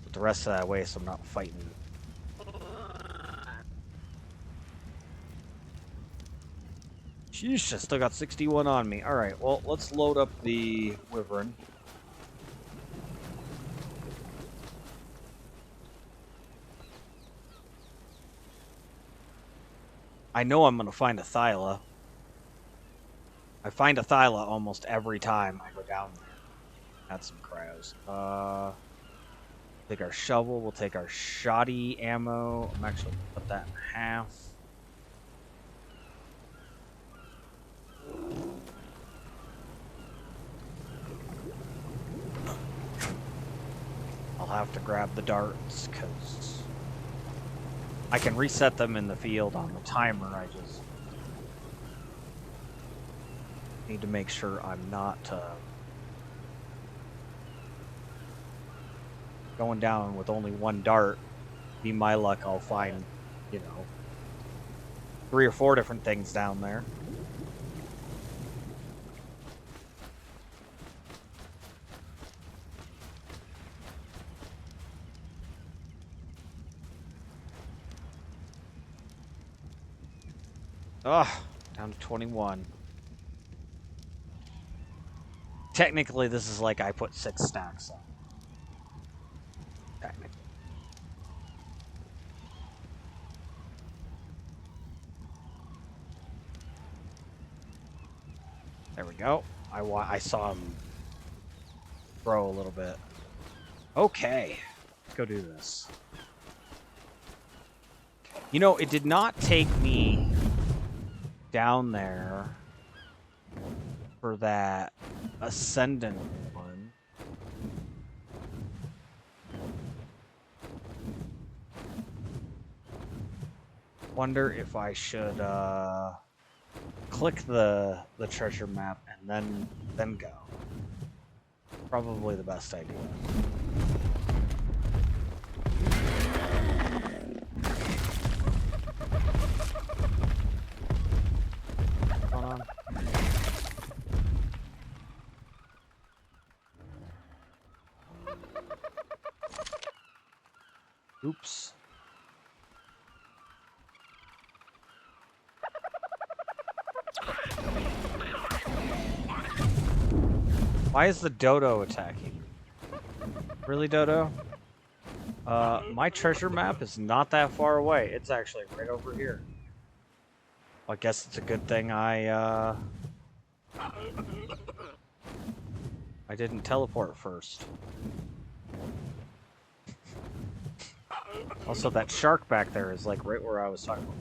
Put the rest of that away so I'm not fighting. Sheesh, I still got 61 on me. Alright, well, let's load up the Wyvern. I know I'm going to find a Thyla. I find a Thyla almost every time I go down there. Had some cryows. Take our shovel. We'll take our shoddy ammo. I'm actually going to put that in half. I'll have to grab the darts because I can reset them in the field on the timer. I just need to make sure I'm not going down with only one dart. Be my luck, I'll find, you know, 3 or 4 different things down there. Ugh, down to 21. Technically, this is like I put 6 stacks on. Technically. There we go. I saw him grow a little bit. Okay, let's go do this. You know, it did not take me down there for that Ascendant one. Wonder if I should click the treasure map and then go. Probably the best idea. What's going on? Oops. Why is the dodo attacking? Really, dodo? My treasure map is not that far away. It's actually right over here. Well, I guess it's a good thing I didn't teleport first. Also, that shark back there is like right where I was talking about.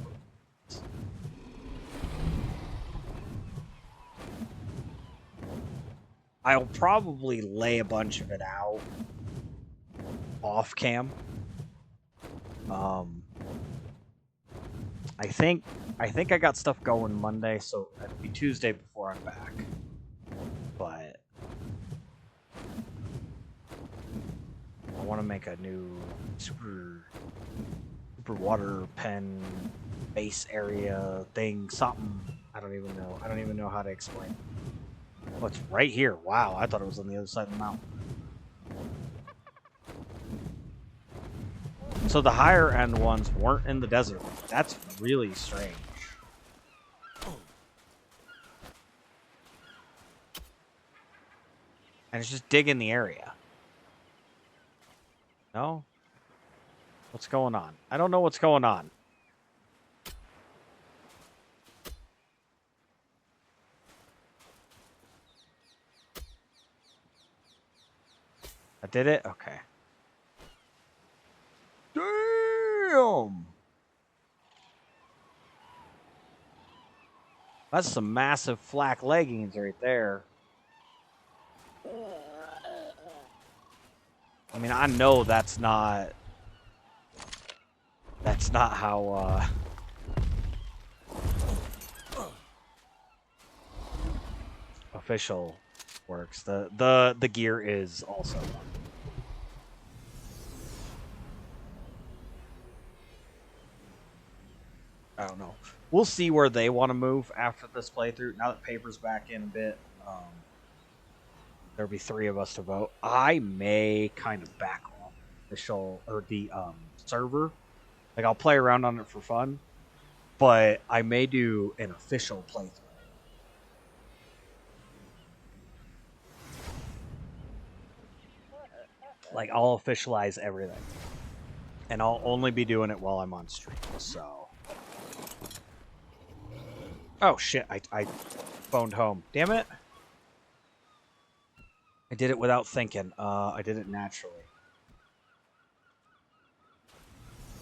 I'll probably lay a bunch of it out off cam. I think I got stuff going Monday, so it'll be Tuesday before I'm back. But I want to make a new super water pen base area thing, something. I don't even know. I don't even know how to explain. Oh, it's right here. Wow, I thought it was on the other side of the mountain. So the higher end ones weren't in the desert. That's really strange. And it's just digging the area. No? What's going on? I don't know what's going on. I did it? Okay. Damn! That's some massive flak leggings right there. I mean, I know that's not how official works. The gear is also I don't know. We'll see where they want to move after this playthrough. Now that Paper's back in a bit, there'll be 3 of us to vote. I may kind of back off the show or the server. Like, I'll play around on it for fun, but I may do an official playthrough. Like, I'll officialize everything. And I'll only be doing it while I'm on stream, so... Oh, shit, I phoned home. Damn it. I did it without thinking. I did it naturally.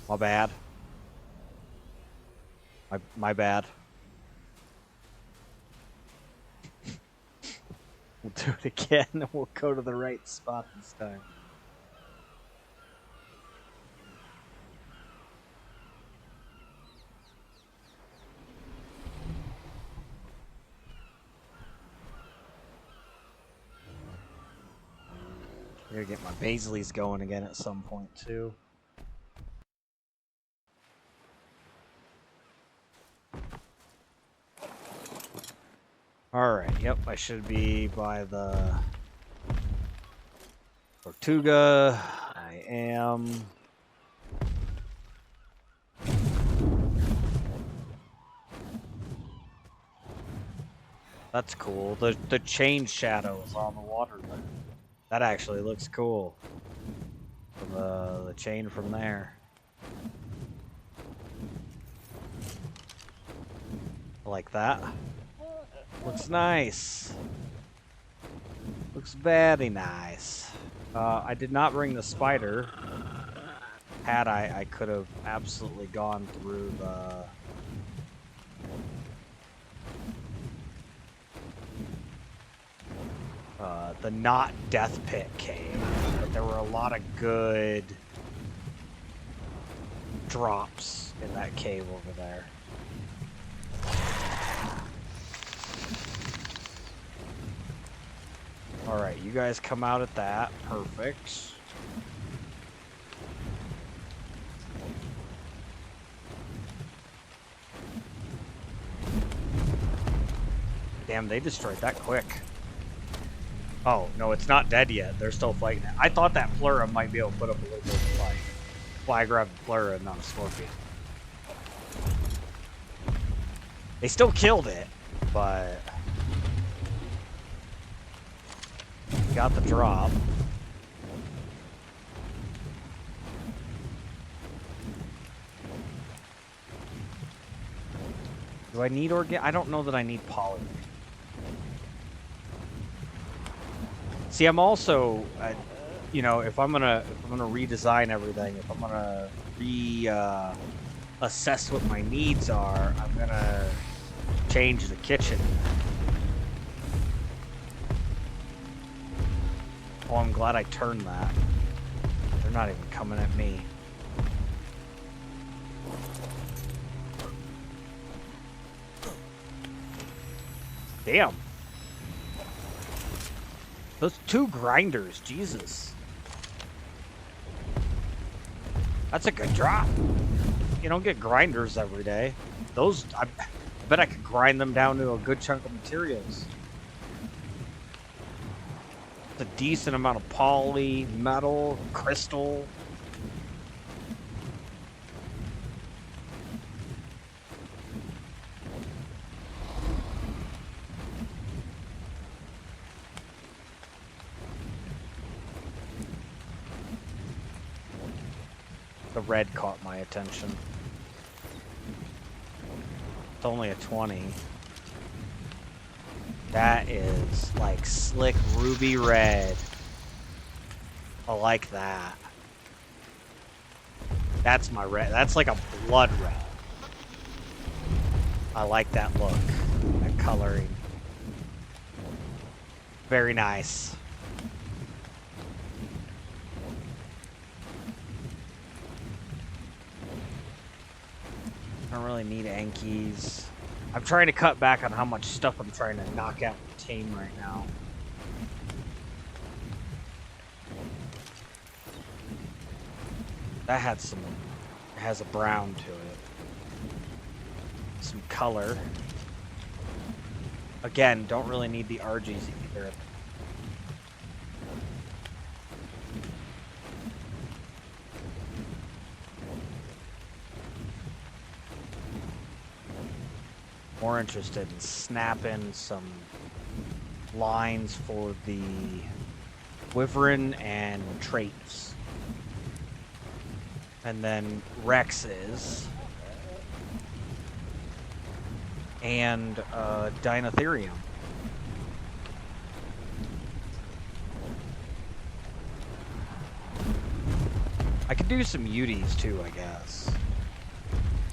My bad. My bad. We'll do it again, and we'll go to the right spot this time. I gotta get my Baisleys going again at some point, too. Alright, yep, I should be by the Tortuga. I am. That's cool. The chain shadow is on the water there. That actually looks cool. From the chain from there. I like that. Looks nice. Looks very nice. I did not bring the spider. Had I could have absolutely gone through the... the not Death Pit cave, but there were a lot of good drops in that cave over there. Alright, you guys come out at that. Perfect. Damn, they destroyed that quick. Oh, no, it's not dead yet. They're still fighting it. I thought that Plura might be able to put up a little bit of fight. Well, I grabbed the Plura and not a Scorpion. They still killed it, but... got the drop. Do I need organ? I don't know that I need poly. See, I'm also, you know, if I'm gonna redesign everything, if I'm gonna assess what my needs are, I'm gonna change the kitchen. Oh, I'm glad I turned that. They're not even coming at me. Damn. Those 2 grinders, Jesus. That's a good drop. You don't get grinders every day. Those, I bet I could grind them down to a good chunk of materials. A decent amount of poly, metal, crystal. The red caught my attention. It's only a 20. That is like slick ruby red. I like that. That's my red. That's like a blood red. I like that look. That coloring. Very nice. I don't really need Ankies. I'm trying to cut back on how much stuff I'm trying to knock out with tame right now. That had some, it has a brown to it. Some color. Again, don't really need the RGs either. More interested in snapping some lines for the Wyvern and traits. And then Rexes. And Dinotherium. I could do some Uties too, I guess.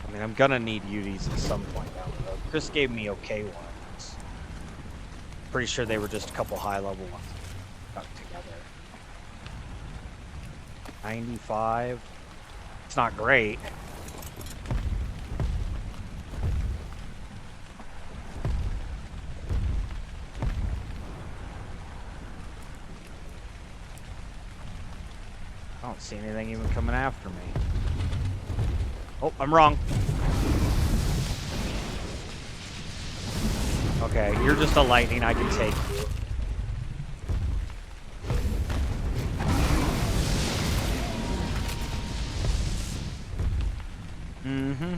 I mean, I'm gonna need Uties at some point down the road. Chris gave me okay ones. Pretty sure they were just a couple high-level ones stuck together. 95. It's not great. I don't see anything even coming after me. Oh, I'm wrong. Okay, you're just a lightning. I can take you. Mm-hmm.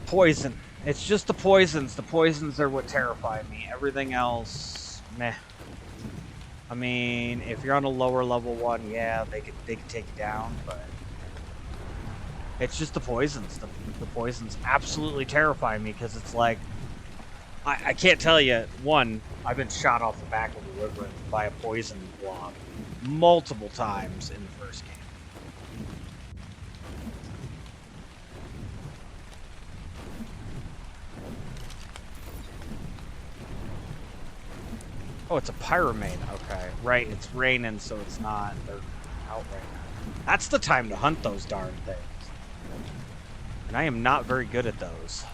Poison. It's just the poisons. The poisons are what terrify me. Everything else, meh. I mean, if you're on a lower level one, yeah, they could take you down, but it's just the poisons. The poisons absolutely terrify me because it's like, I can't tell you. One, I've been shot off the back of the river by a poison blob multiple times in the first game. Oh, it's a pyromane. Okay, right. It's raining, so it's not. They're out right now. That's the time to hunt those darn things. And I am not very good at those.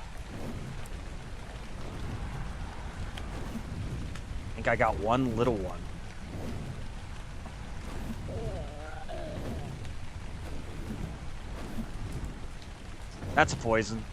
I think I got one little one. That's a poison.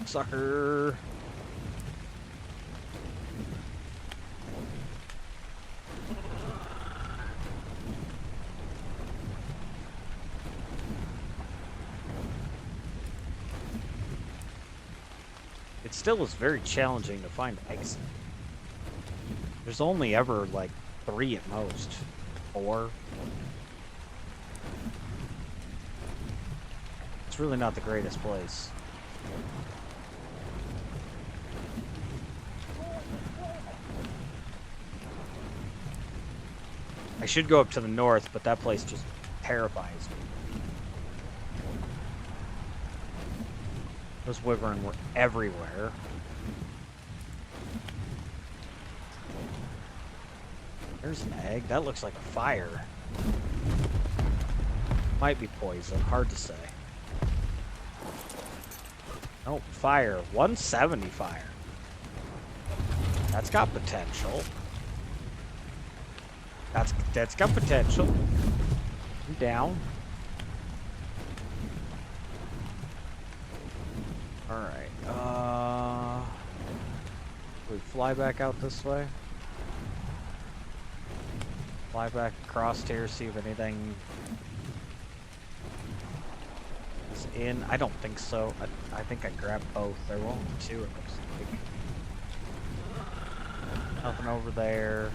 Sucker. It still is very challenging to find eggs. There's only ever like 3 at most. 4. It's really not the greatest place. I should go up to the north, but that place just terrifies me. Those wyvern were everywhere. There's an egg. That looks like a fire. Might be poison. Hard to say. Oh, fire. 170 fire. That's got potential. That's got potential. I'm down. Alright. We fly back out this way. Fly back across here, see if anything is in. I don't think so. I think I grabbed both. There were only 2 of them. Nothing over there.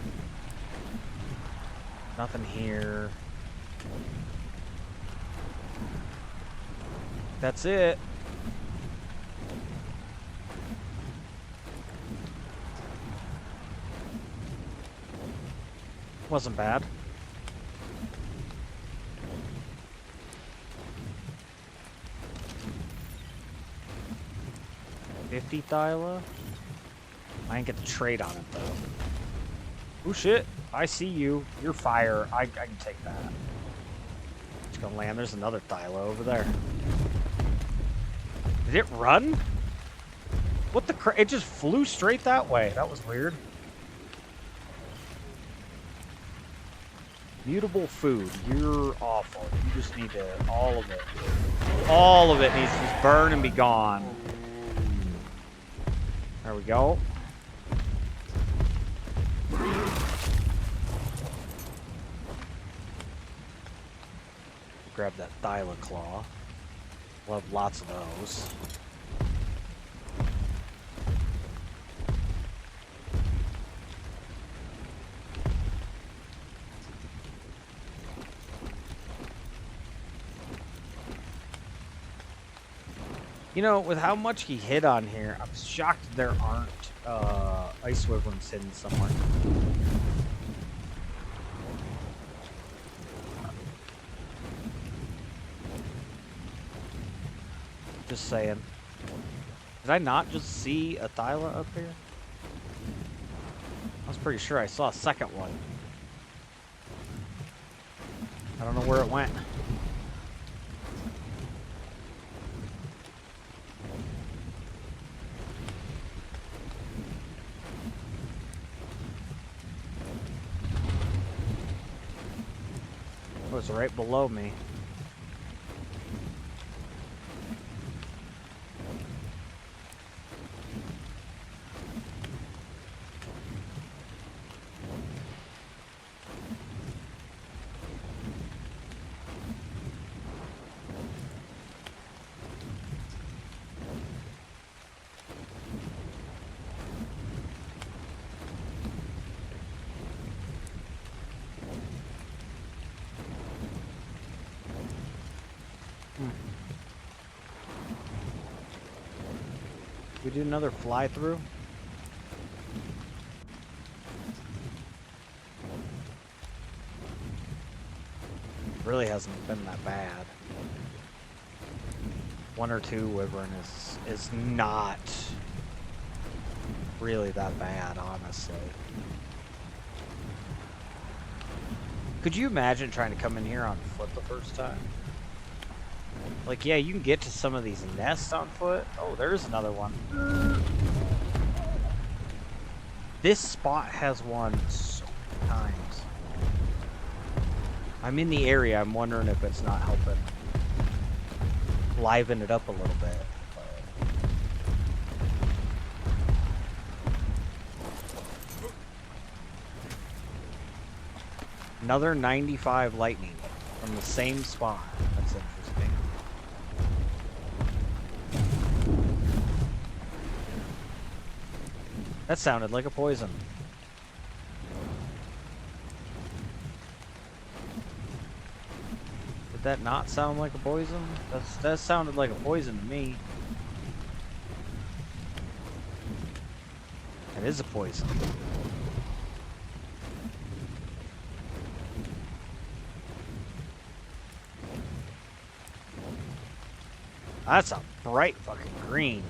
Nothing here. That's it. Wasn't bad. $50 thyla. I ain't get to trade on it though. Oh shit! I see you. You're fire. I can take that. Just gonna land. There's another thyla over there. Did it run? What the crap? It just flew straight that way. That was weird. Mutable food. You're awful. You just need to... all of it. All of it needs to just burn and be gone. There we go. Grab that thyla claw. We'll have lots of those. You know, with how much he hit on here, I'm shocked there aren't ice wyverns hidden somewhere. Just saying. Did I not just see a thyla up here? I was pretty sure I saw a second one. I don't know where it went. Oh, it's right below me. We do another fly through. Really hasn't been that bad. 1 or 2 wyvern is not really that bad, honestly. Could you imagine trying to come in here on foot the first time? Like, yeah, you can get to some of these nests on foot. Oh, there's another one. This spot has one so many times. I'm in the area. I'm wondering if it's not helping liven it up a little bit. Another 95 lightning from the same spot. That's interesting. That sounded like a poison. Did that not sound like a poison? That sounded like a poison to me. It is a poison. That's a bright fucking green.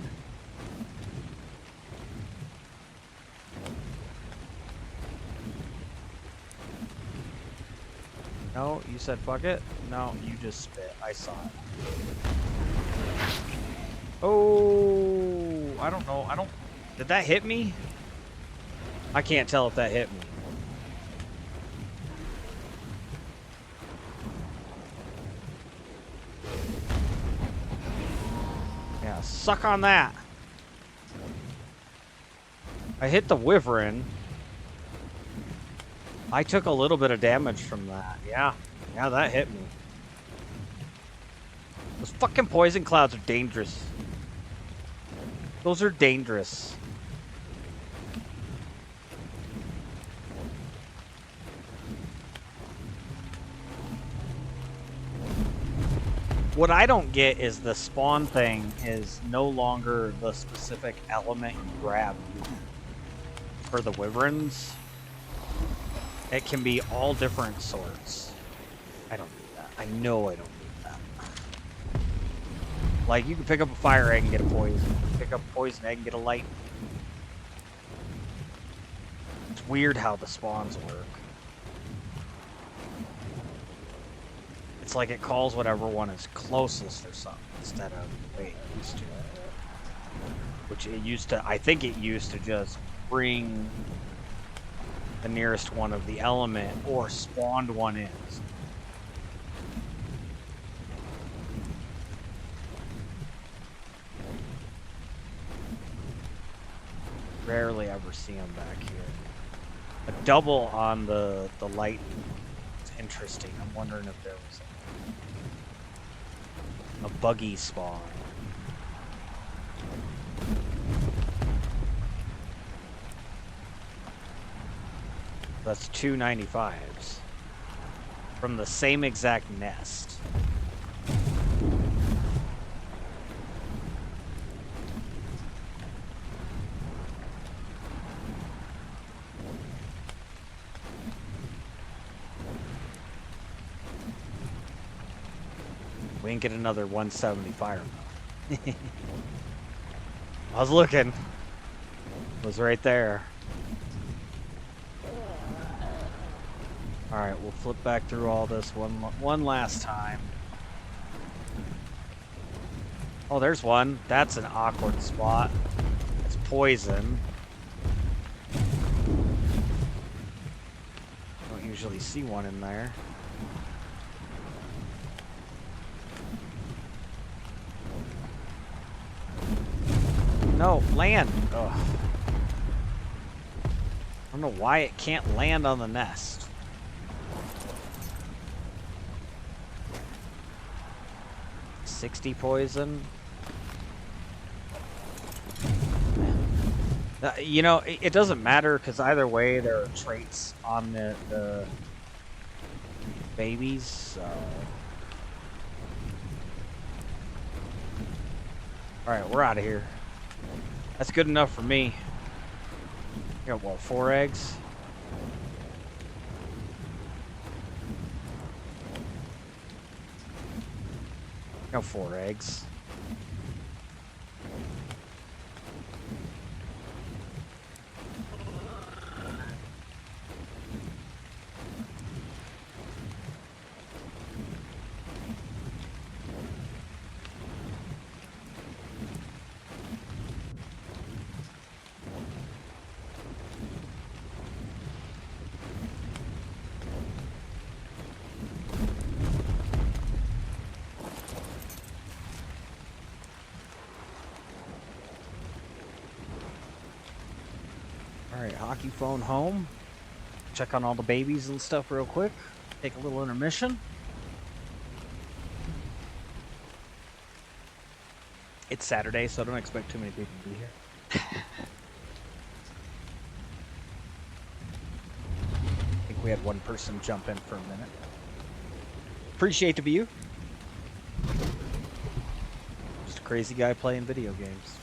No, you said fuck it? No, you just spit. I saw it. Oh, I don't know. Did that hit me? I can't tell if that hit me. Yeah, suck on that. I hit the wyvern. I took a little bit of damage from that. Yeah, that hit me. Those fucking poison clouds are dangerous. Those are dangerous. What I don't get is the spawn thing is no longer the specific element you grab for the wyverns. It can be all different sorts. I don't need that. I know I don't need that. Like, you can pick up a fire egg and get a poison. You can pick up a poison egg and get a light. It's weird how the spawns work. It's like it calls whatever one is closest or something instead of the way it used to. Which it used to, I think it used to just bring the nearest one of the element or spawned one in. Rarely ever see them back here. A double on the lightning. It's interesting. I'm wondering if there was a buggy spawn. That's 2 95s from the same exact nest. We didn't get another 170 fire. I was looking. It was right there. Alright, we'll flip back through all this one last time. Oh, there's one. That's an awkward spot. It's poison. Don't usually see one in there. No, land. Ugh. I don't know why it can't land on the nest. $60 poison. You know, it doesn't matter because either way there are traits on the babies. So. All right, we're out of here. That's good enough for me. You got what, 4 eggs? Got 4 eggs. Alright, hockey phone home. Check on all the babies and stuff real quick. Take a little intermission. It's Saturday, so I don't expect too many people to be here. I think we had one person jump in for a minute. Appreciate the view. Just a crazy guy playing video games.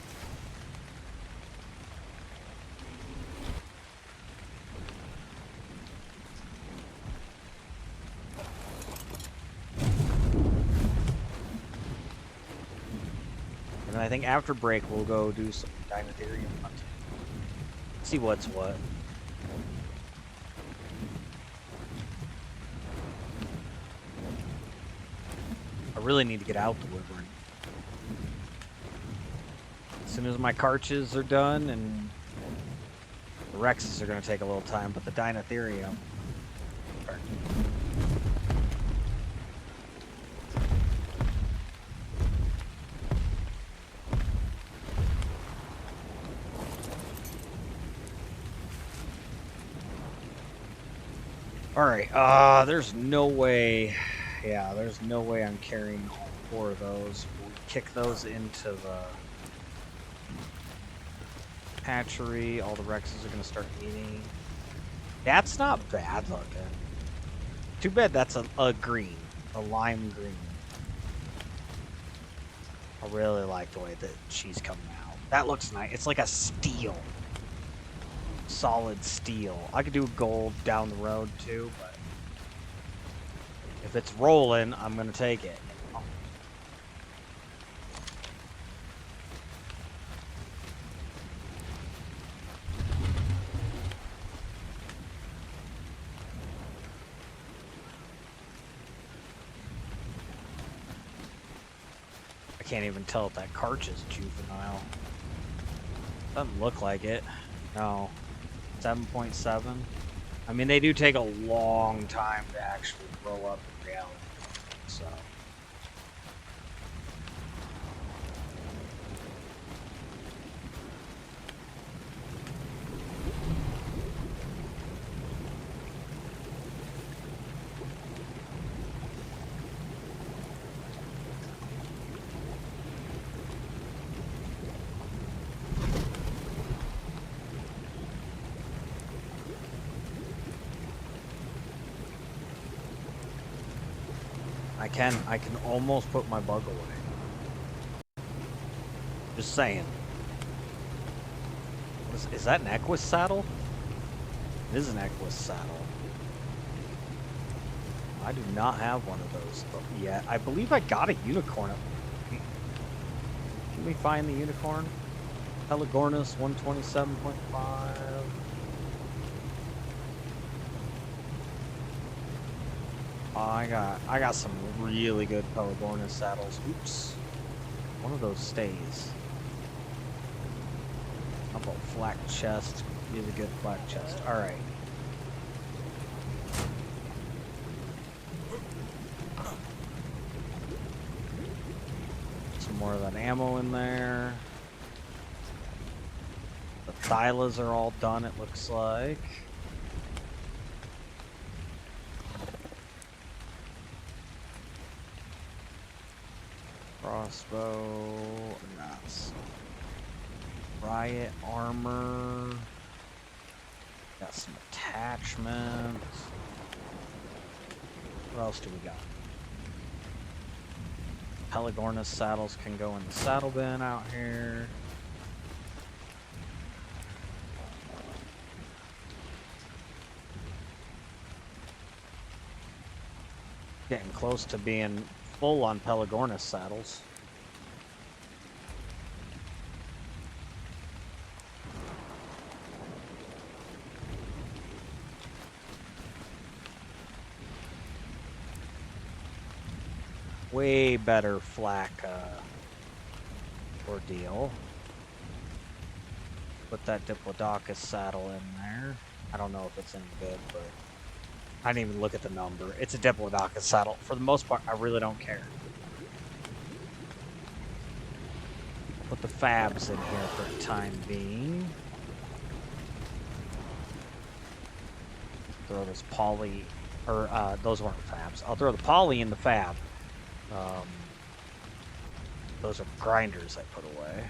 And I think after break we'll go do some Dinotherium hunting. See what's what. I really need to get out the woodwork. As soon as my carches are done, and the Rexes are going to take a little time, but the Dinotherium. Alright, there's no way. Yeah, there's no way I'm carrying all 4 of those. We'll kick those into the hatchery. All the Rexes are going to start eating. That's not bad looking. Too bad that's a green. A lime green. I really like the way that she's coming out. That looks nice. It's like a steel. Solid steel. I could do gold down the road too, but if it's rolling, I'm gonna take it. I can't even tell if that carch is juvenile. Doesn't look like it. No. 7.7. I mean, they do take a long time to actually grow up in reality. So. I can almost put my bug away. Just saying. Is that an Equus saddle? It is an Equus saddle. I do not have one of those yet. I believe I got a unicorn. Can we find the unicorn? Pelagornis 127.5. I got some really good Pelagornis saddles. Oops. One of those stays. How about flak chest? Really good flak chest. Alright. Some more of that ammo in there. The Thylas are all done, it looks like. Crossbow, that's riot armor. Got some attachments. What else do we got? Pelagornis saddles can go in the saddle bin out here. Getting close to being full on Pelagornis saddles. Way better flak ordeal. Put that Diplodocus saddle in there. I don't know if it's any good, but I didn't even look at the number. It's a Diplodocus saddle. For the most part, I really don't care. Put the fabs in here for the time being. Throw this poly, or those weren't fabs. I'll throw the poly in the fab. Those are grinders I put away.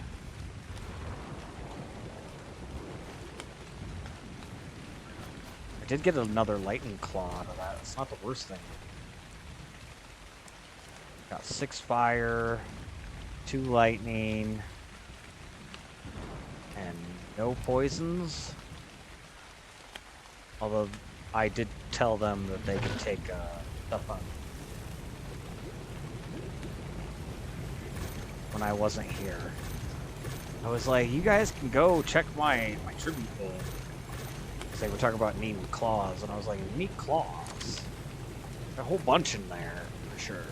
I did get another lightning claw out of that. It's not the worst thing. Got 6 fire, 2 lightning, and no poisons. Although I did tell them that they could take stuff on when I wasn't here. I was like, you guys can go check my tribute thing. Because they were talking about needing claws, and I was like, you need claws. There's a whole bunch in there, for sure.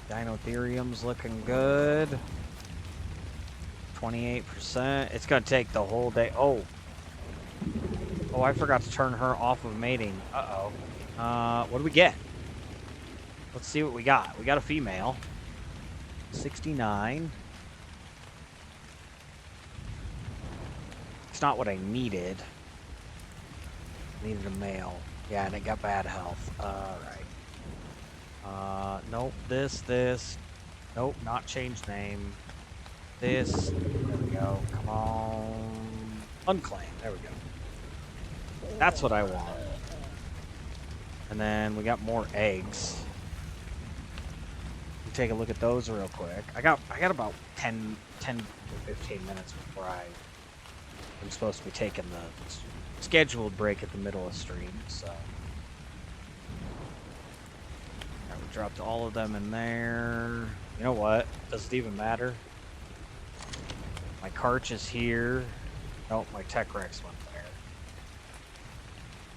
Dinotherium's looking good. 28%. It's gonna take the whole day. Oh, I forgot to turn her off of mating. What do we get? Let's see what we got. We got a female. 69. It's not what I needed. Needed a male. Yeah, and it got bad health. Alright. Nope. This. Nope, not change name. This. There we go. Come on. Unclaim. There we go. That's what I want. And then we got more eggs. We'll take a look at those real quick. I got about 10 to 15 minutes before I'm supposed to be taking the scheduled break at the middle of stream, so. Alright, we dropped all of them in there. You know what? Does it even matter? My Karch is here. Nope, my Tech Rex went there.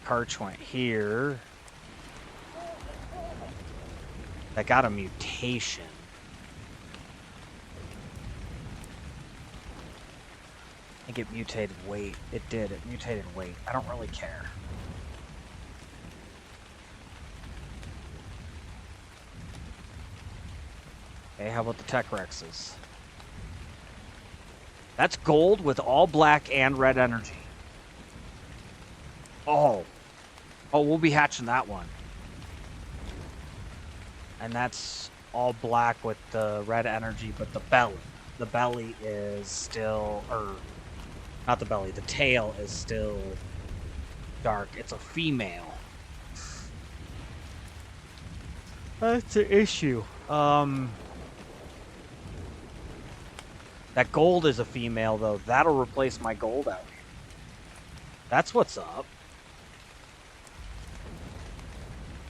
Karch went here. That got a mutation. I think it mutated weight. It did. It mutated weight. I don't really care. Okay, how about the Tech Rexes? That's gold with all black and red energy. Oh, we'll be hatching that one. And that's all black with the red energy, but the belly is still, or not the belly, the tail is still dark. It's a female. That's an issue. That gold is a female, though. That'll replace my gold out here. That's what's up.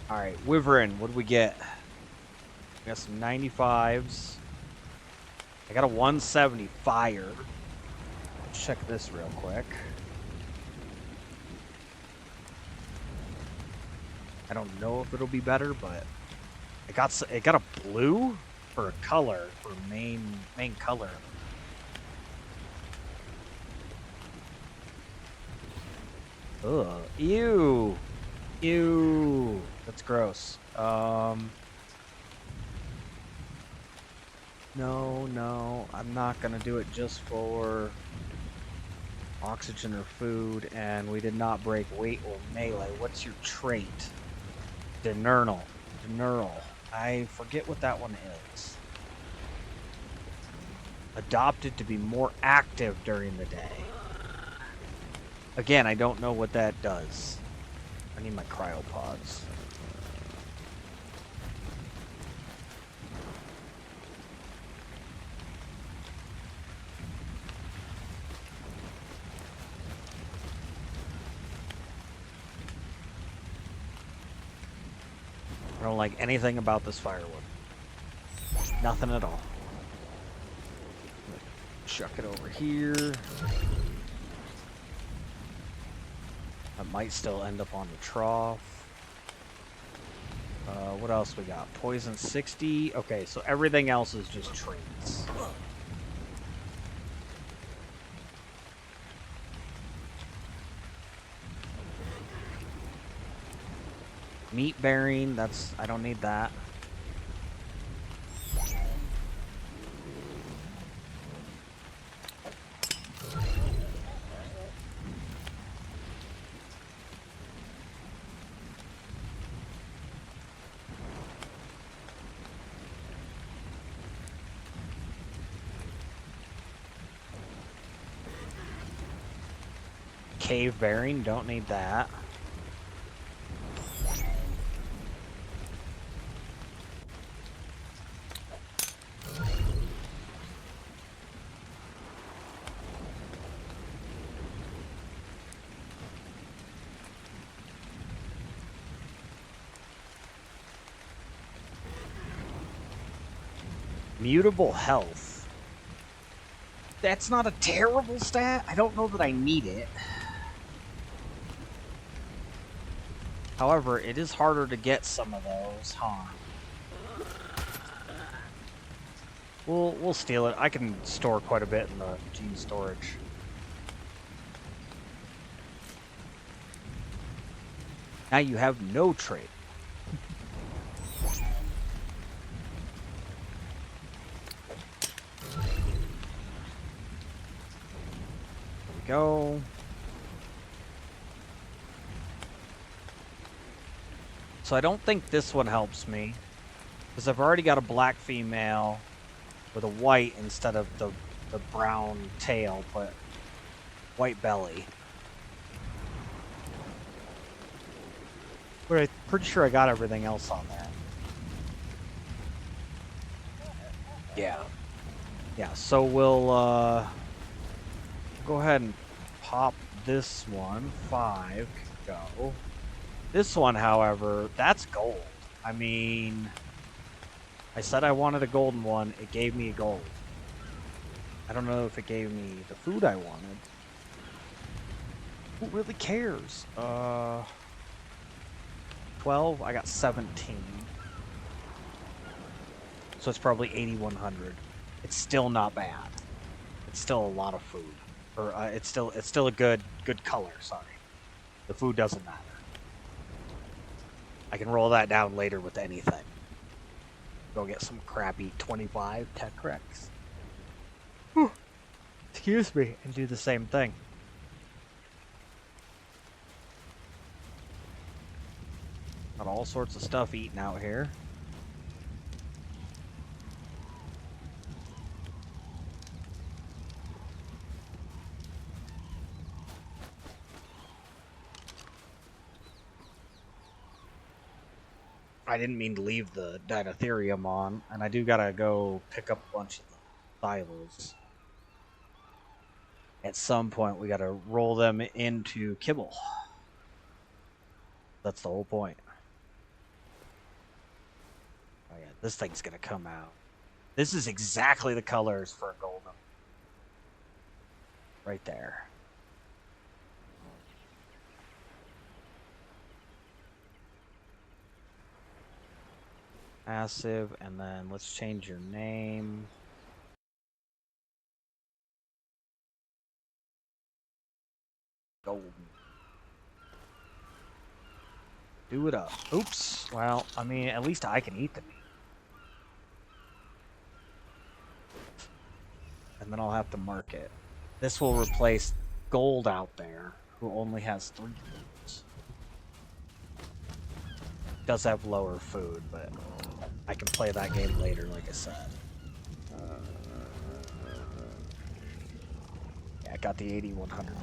Alright, Wyvern, what do we get? We got some 95s. I got a 170 fire. Let's check this real quick. I don't know if it'll be better, but it got a blue for a color, for main color. Ugh. Ew. Ew. That's gross. No, I'm not gonna do it just for oxygen or food, and we did not break weight or melee. What's your trait? Diurnal. I forget what that one is. Adopted to be more active during the day. Again, I don't know what that does. I need my cryopods. don't like anything about this firewood. Nothing at all. Chuck it over here. That might still end up on the trough. What else we got? Poison 60. Okay, so everything else is just traits. Meat bearing, that's, I don't need that. Cave bearing, don't need that. Mutable health. That's not a terrible stat. I don't know that I need it. However, it is harder to get some of those, huh? We'll steal it. I can store quite a bit in the gene storage. Now you have no trait. There we go. So I don't think this one helps me, because I've already got a black female with a white instead of the brown tail, but white belly. But I'm pretty sure I got everything else on there. Yeah, so we'll go ahead and pop this one. 5 can go. This one, however, that's gold. I mean, I said I wanted a golden one. It gave me a gold. I don't know if it gave me the food I wanted. Who really cares? 12? I got 17. So it's probably 8,100. It's still not bad. It's still a lot of food. Or it's still a good color, sorry. The food doesn't matter. I can roll that down later with anything. Go get some crappy 25 Tech Rex. Excuse me, and do the same thing. Got all sorts of stuff eating out here. I didn't mean to leave the Dinotherium on, and I do gotta go pick up a bunch of the silos. At some point, we gotta roll them into kibble. That's the whole point. Oh yeah, this thing's gonna come out. This is exactly the colors for a golden. Right there. Passive, and then let's change your name. Golden. Do it up. Oops. Well, I mean, at least I can eat the meat. And then I'll have to mark it. This will replace Gold out there, who only has 3 foods. Does have lower food, but I can play that game later, like I said. Yeah, I got the 8,100.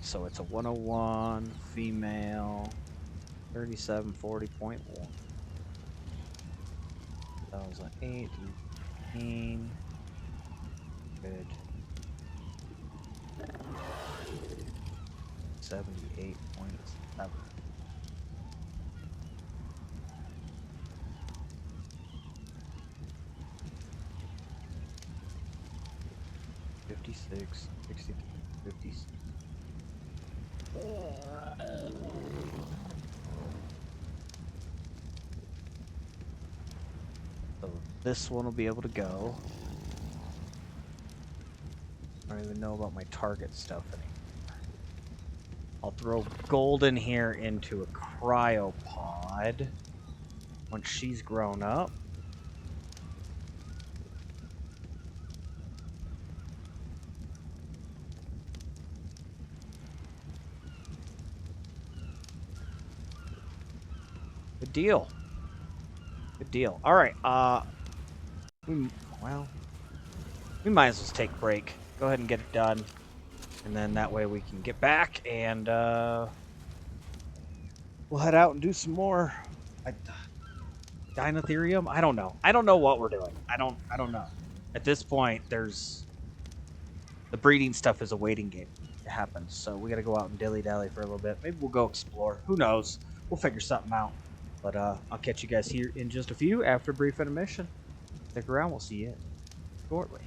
So it's a 101 female, 3740.1. 2008, 18. Good. 78.7. 56, 63, 56. So this one will be able to go. I don't even know about my target stuff anymore. I'll throw Golden here into a cryopod once she's grown up. Good deal. Good deal. All right. Well, we might as well take a break. Go ahead and get it done, and then that way we can get back and we'll head out and do some more. Dinotherium? I don't know. I don't know what we're doing. I don't know. At this point, there's the breeding stuff is a waiting game. It happens. So we got to go out and dilly-dally for a little bit. Maybe we'll go explore. Who knows? We'll figure something out. But I'll catch you guys here in just a few after a brief intermission. Stick around. We'll see you shortly.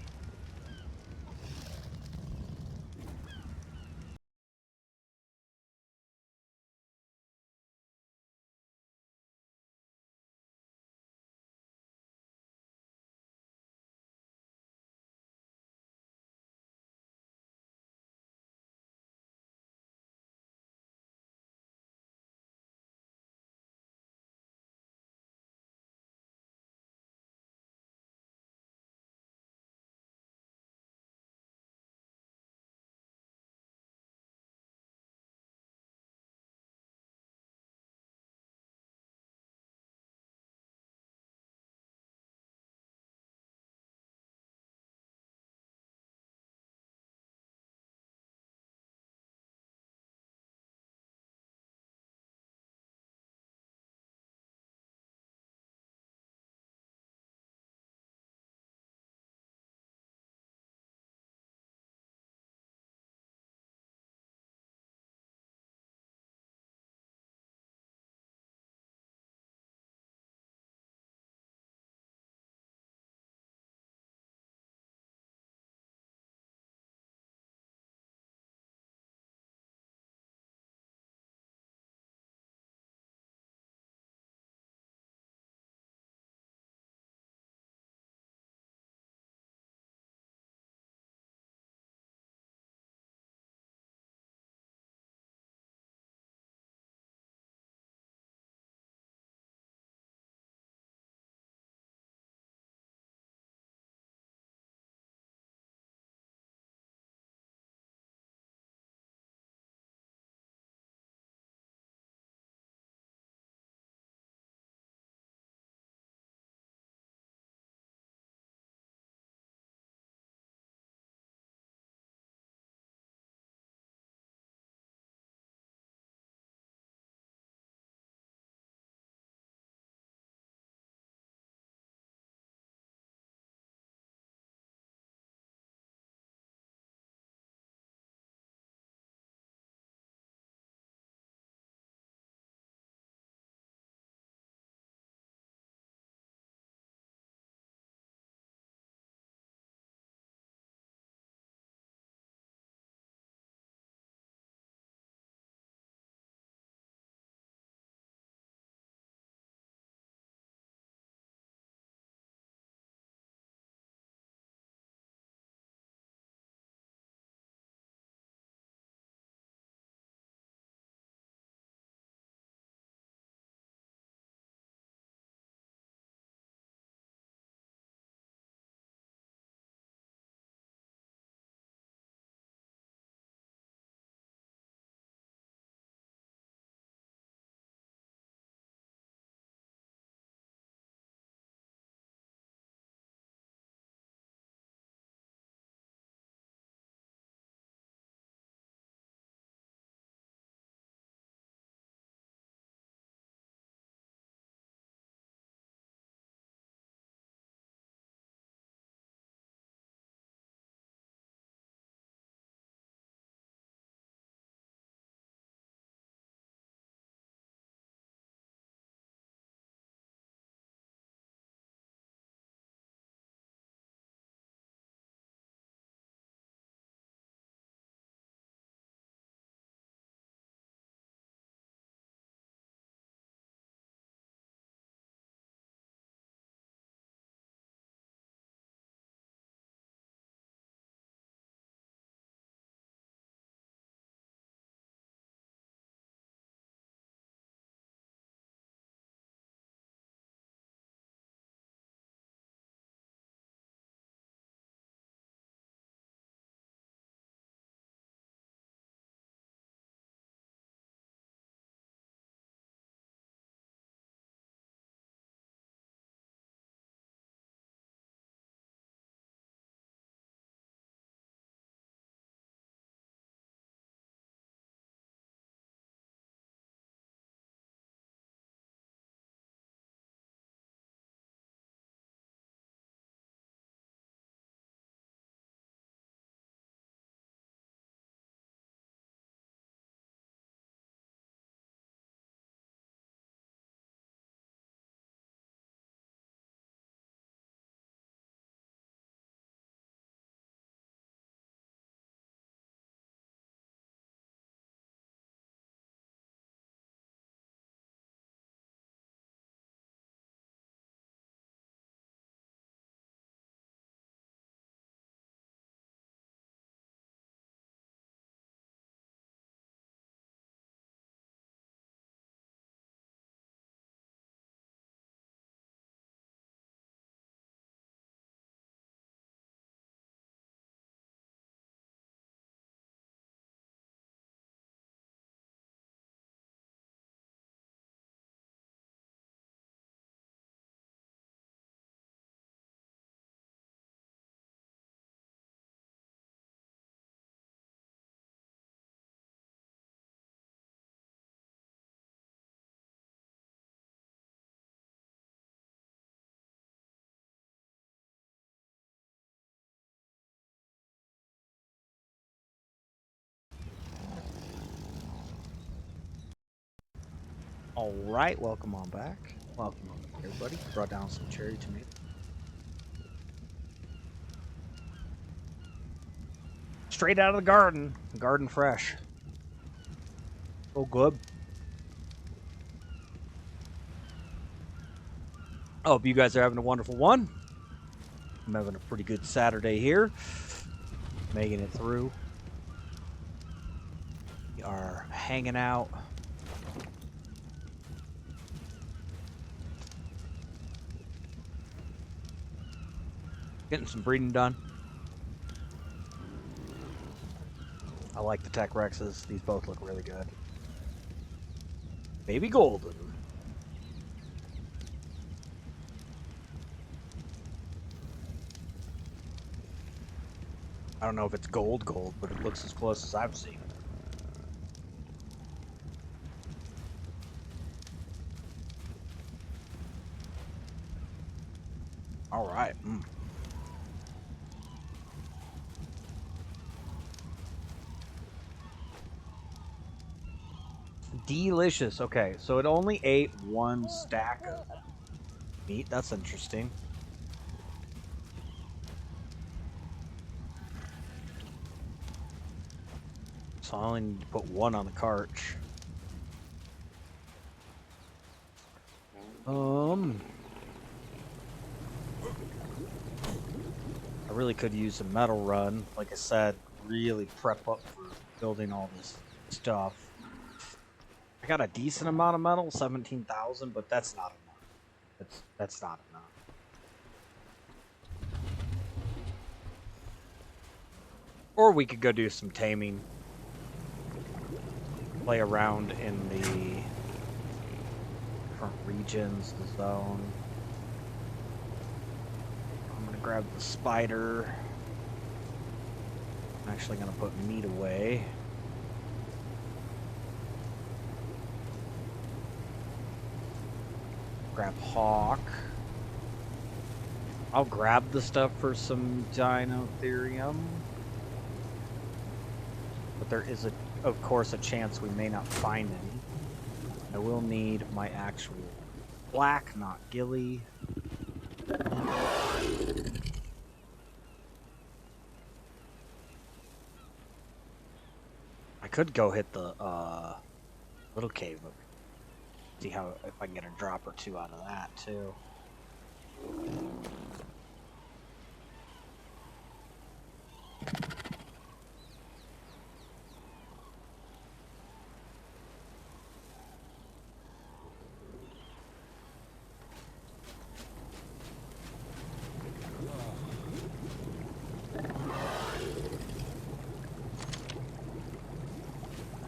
Alright, welcome on back. Welcome on back, everybody. Brought down some cherry tomato. Straight out of the garden. Garden fresh. Oh, good. I hope you guys are having a wonderful one. I'm having a pretty good Saturday here. Making it through. We are hanging out. Getting some breeding done. I like the Tech Rexes. These both look really good. Baby golden. I don't know if it's gold, but it looks as close as I've seen. All right. Delicious. Okay, so it only ate one stack of meat. That's interesting. So I only need to put one on the cart. I really could use a metal run. Like I said, really prep up for building all this stuff. I got a decent amount of metal, 17,000, but that's not enough. That's not enough. Or we could go do some taming. Play around in the different regions, the zone. I'm gonna grab the spider. I'm actually gonna put meat away. Grab hawk. I'll grab the stuff for some Dinotherium. But there is, of course, a chance we may not find any. I will need my actual black, not gilly. I could go hit the little cave. See how if I can get a drop or two out of that too.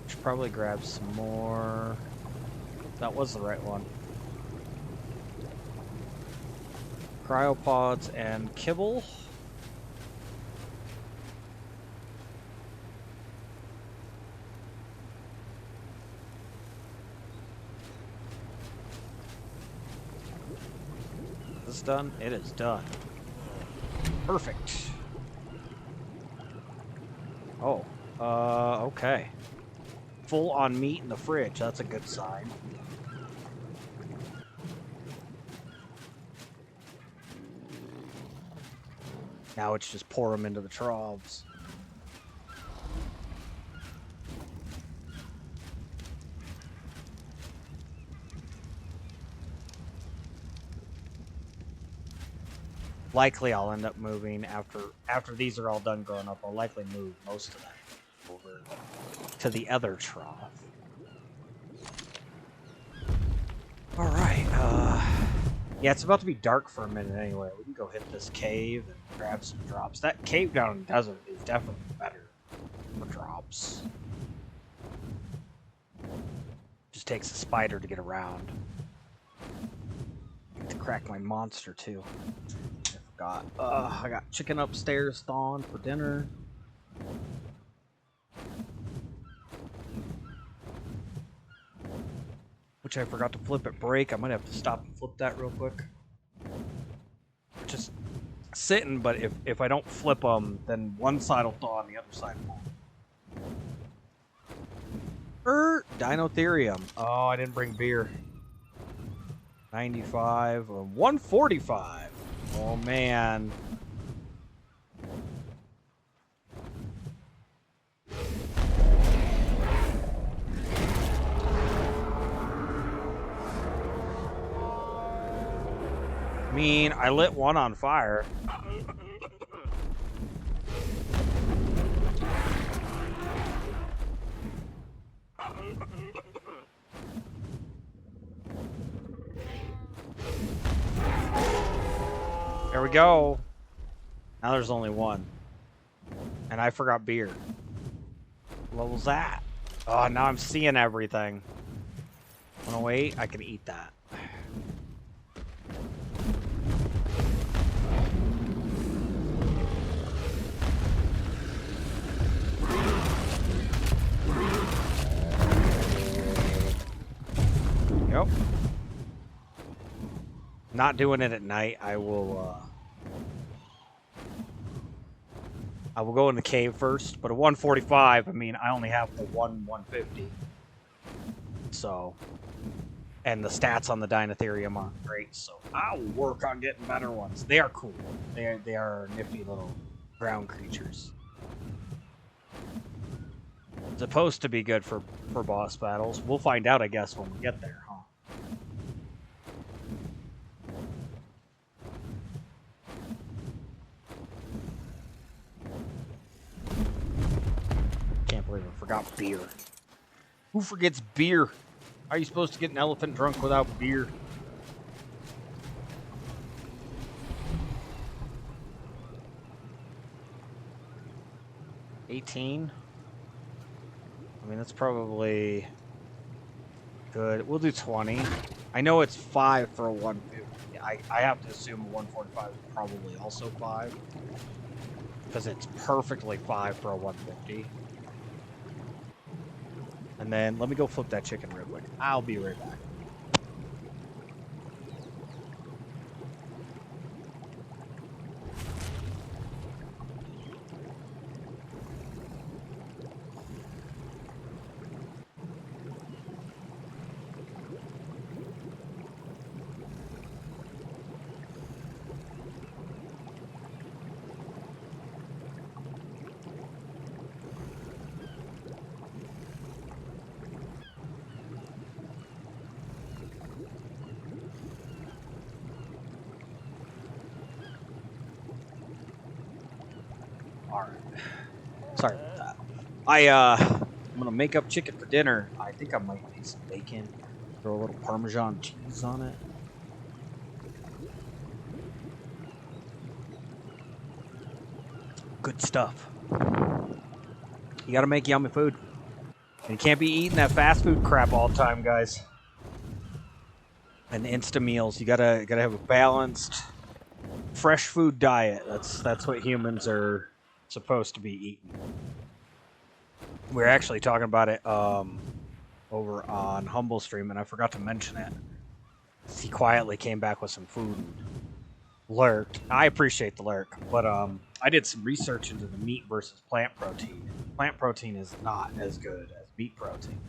Should probably grab some more. That was the right one. Cryopods and kibble. Is this done? It is done. Perfect. Oh, okay. Full on meat in the fridge. That's a good sign. Now it's just pour them into the troughs. Likely I'll end up moving after these are all done growing up. I'll likely move most of that over to the other trough. All right. Yeah, it's about to be dark for a minute anyway. We can go hit this cave and grab some drops. That cave down in the desert is definitely better for drops. Just takes a spider to get around. I need to crack my monster too. I forgot. I got chicken upstairs thawing for dinner. Which I forgot to flip at break. I might have to stop and flip that real quick. Just sitting, but if I don't flip them, then one side will thaw and the other side won't. Dinotherium. Oh, I didn't bring beer. 95 or 145. Oh man. I mean, I lit one on fire. There we go. Now there's only one. And I forgot beer. What level's that? Oh, now I'm seeing everything. 108, I can eat that. Yep. Not doing it at night. I will go in the cave first, but at 145, I mean, I only have the 150. So, and the stats on the Dinotherium aren't great, so I'll work on getting better ones. They are cool. They are nifty little ground creatures. Supposed to be good for boss battles. We'll find out, I guess, when we get there, huh? Can't believe I forgot beer. Who forgets beer? How are you supposed to get an elephant drunk without beer? $18? I mean, that's probably good. We'll do 20. I know it's 5 for a 150. I have to assume a 145 is probably also 5. Because it's perfectly 5 for a 150. And then let me go flip that chicken real quick. I'll be right back. Sorry about that. I'm gonna make up chicken for dinner. I think I might make some bacon. Throw a little Parmesan cheese on it. Good stuff. You gotta make yummy food. And you can't be eating that fast food crap all the time, guys. And Insta meals. You gotta have a balanced, fresh food diet. That's what humans are supposed to be eating. We were actually talking about it over on Humble Stream, and I forgot to mention it. He quietly came back with some food and lurked. I appreciate the lurk, but I did some research into the meat versus plant protein. Plant protein is not as good as meat protein.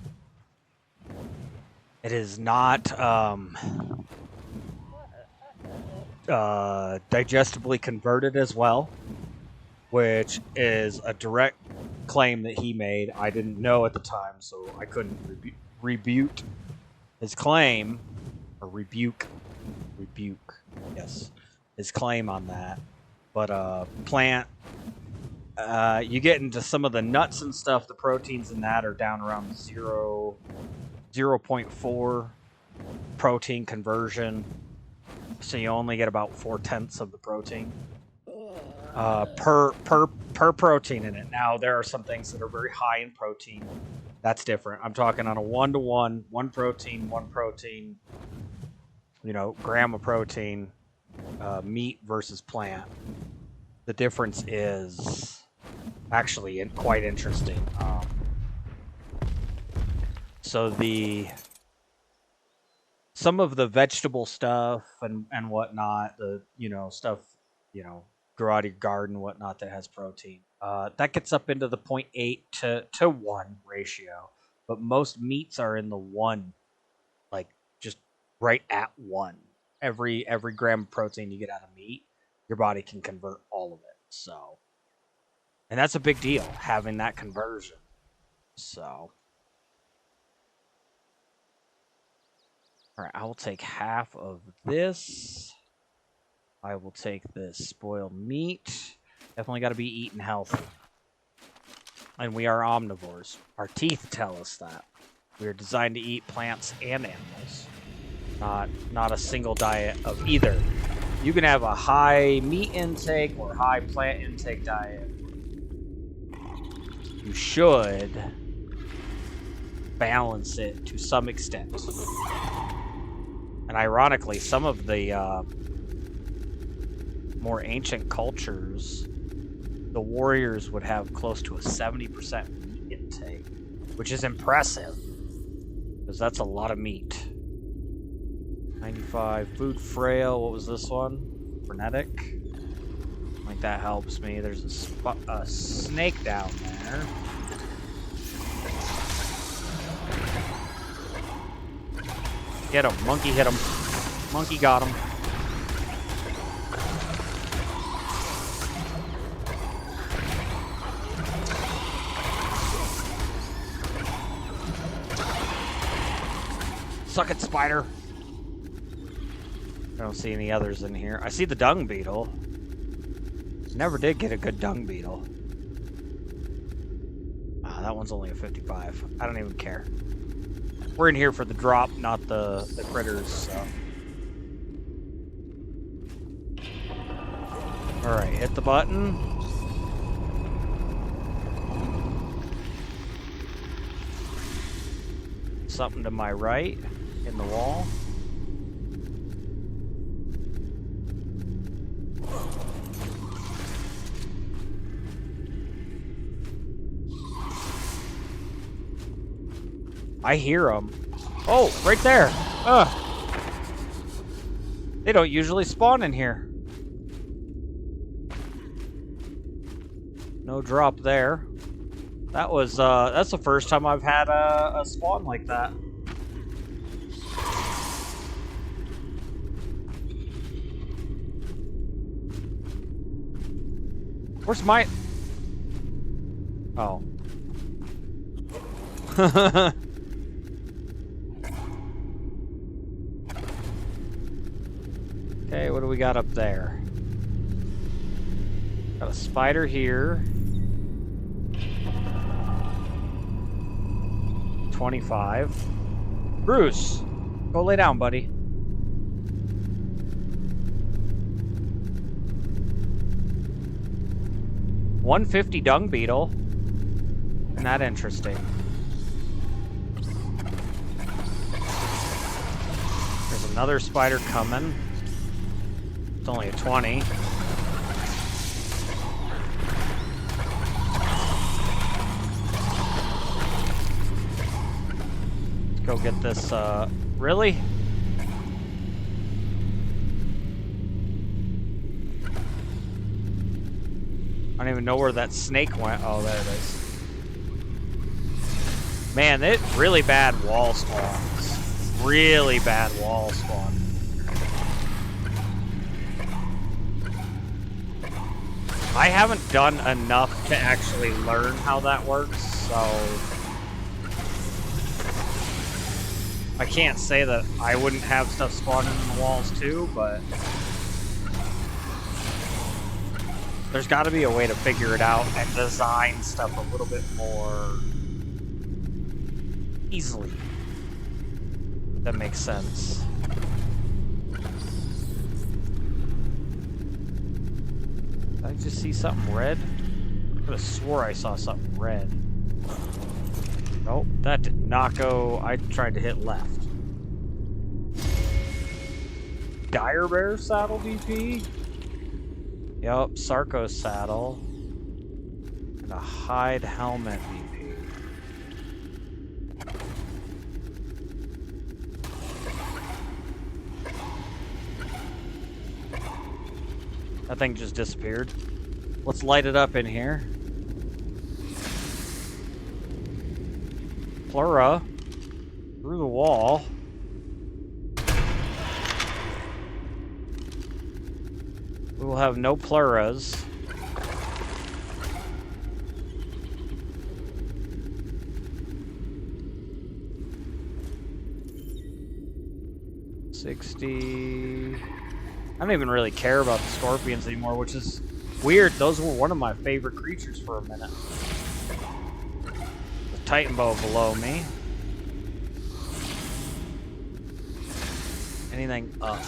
It is not digestibly converted as well, which is a direct claim that he made. I didn't know at the time, so I couldn't rebuke his claim, or rebuke, yes, his claim on that. But plant, you get into some of the nuts and stuff, the proteins in that are down around 0.4 protein conversion, so you only get about 4/10 of the protein per protein in it. Now there are some things that are very high in protein. That's different. I'm talking on a 1-to-1, one protein, gram of protein, meat versus plant. The difference is actually quite interesting. So some of the vegetable stuff and whatnot, the stuff, grow out of your garden and whatnot that has protein, that gets up into the 0.8 to 1 ratio. but most meats are in the 1, like just right at 1. Every gram of protein you get out of meat, your body can convert all of it. So, and that's a big deal, having that conversion. So, all right, I will take half of this. I will take this spoiled meat. Definitely got to be eaten healthy. And we are omnivores. Our teeth tell us that. We are designed to eat plants and animals. Not a single diet of either. You can have a high meat intake or high plant intake diet. You should balance it to some extent. And ironically, some of the more ancient cultures, the warriors would have close to a 70% meat intake, which is impressive, because that's a lot of meat. 95, food frail, what was this one? Frenetic. I think that helps me. There's a snake down there. Hit him, monkey hit him. Monkey got him. Suck it, spider. I don't see any others in here. I see the dung beetle. Never did get a good dung beetle. That one's only a 55. I don't even care. We're in here for the drop, not the critters, so. Alright, hit the button. Something to my right in the wall. I hear them. Oh, right there. Ugh. They don't usually spawn in here. No drop there. That was, that's the first time I've had a spawn like that. Where's my... Oh. Okay, what do we got up there? Got a spider here. 25. Bruce, go lay down, buddy. $150 dung beetle. Isn't that interesting? There's another spider coming. It's only a 20. Let's go get this, really? I don't even know where that snake went. Oh, there it is. Man, it really bad wall spawns. Really bad wall spawn. I haven't done enough to actually learn how that works, so I can't say that I wouldn't have stuff spawning in the walls too, but there's got to be a way to figure it out and design stuff a little bit more easily. That makes sense. Did I just see something red? I could have swore I saw something red. Nope, that did not go. I tried to hit left. Dire Bear saddle VP? Yup, Sarco saddle. And a hide helmet VP. That thing just disappeared. Let's light it up in here. Flora through the wall. We will have no pleuras. $60. I don't even really care about the scorpions anymore, which is weird. Those were one of my favorite creatures for a minute. The Titan bow below me. Anything up?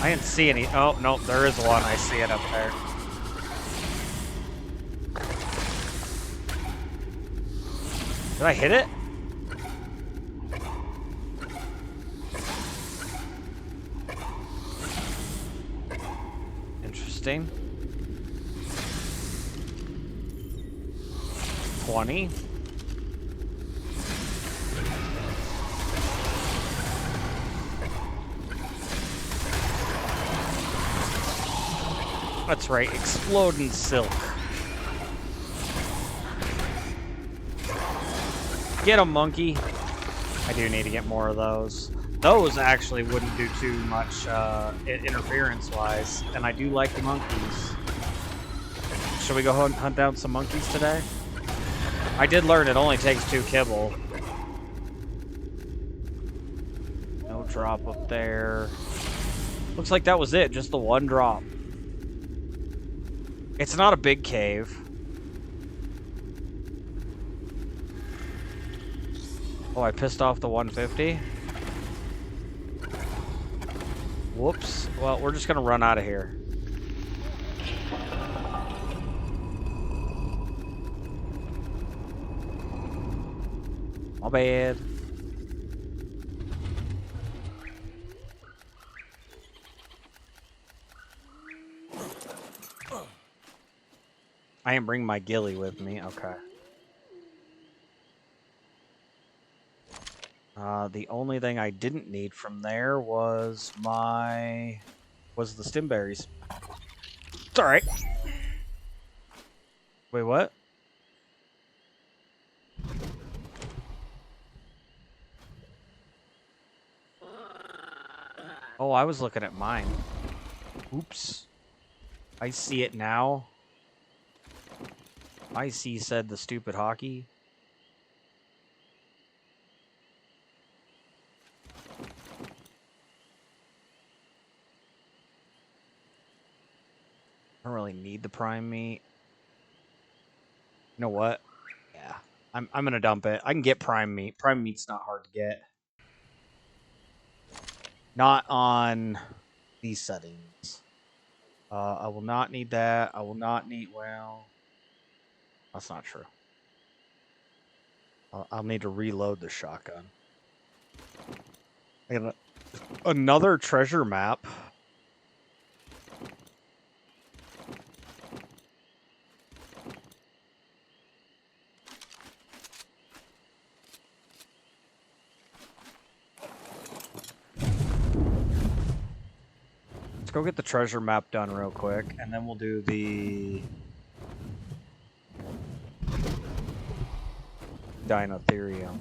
I didn't see any. Oh, no, there is one. I see it up there. Did I hit it? Interesting. 20. That's right, exploding silk. Get a monkey. I do need to get more of those. Those actually wouldn't do too much interference-wise, and I do like the monkeys. Should we go hunt down some monkeys today? I did learn it only takes 2 kibble. No drop up there. Looks like that was it, just the 1 drop. It's not a big cave. Oh, I pissed off the 150. Whoops. Well, we're just gonna run out of here. My bad. I ain't bring my ghillie with me. Okay. The only thing I didn't need from there was the stimberries. It's alright. Wait, what? Oh, I was looking at mine. Oops. I see it now. I see, said the stupid hockey. I don't really need the prime meat. You know what? Yeah. I'm gonna dump it. I can get prime meat. Prime meat's not hard to get. Not on these settings. I will not need that. I will not need, well, that's not true. I'll need to reload the shotgun. I got another treasure map. Let's go get the treasure map done real quick, and then we'll do the Dinotherium.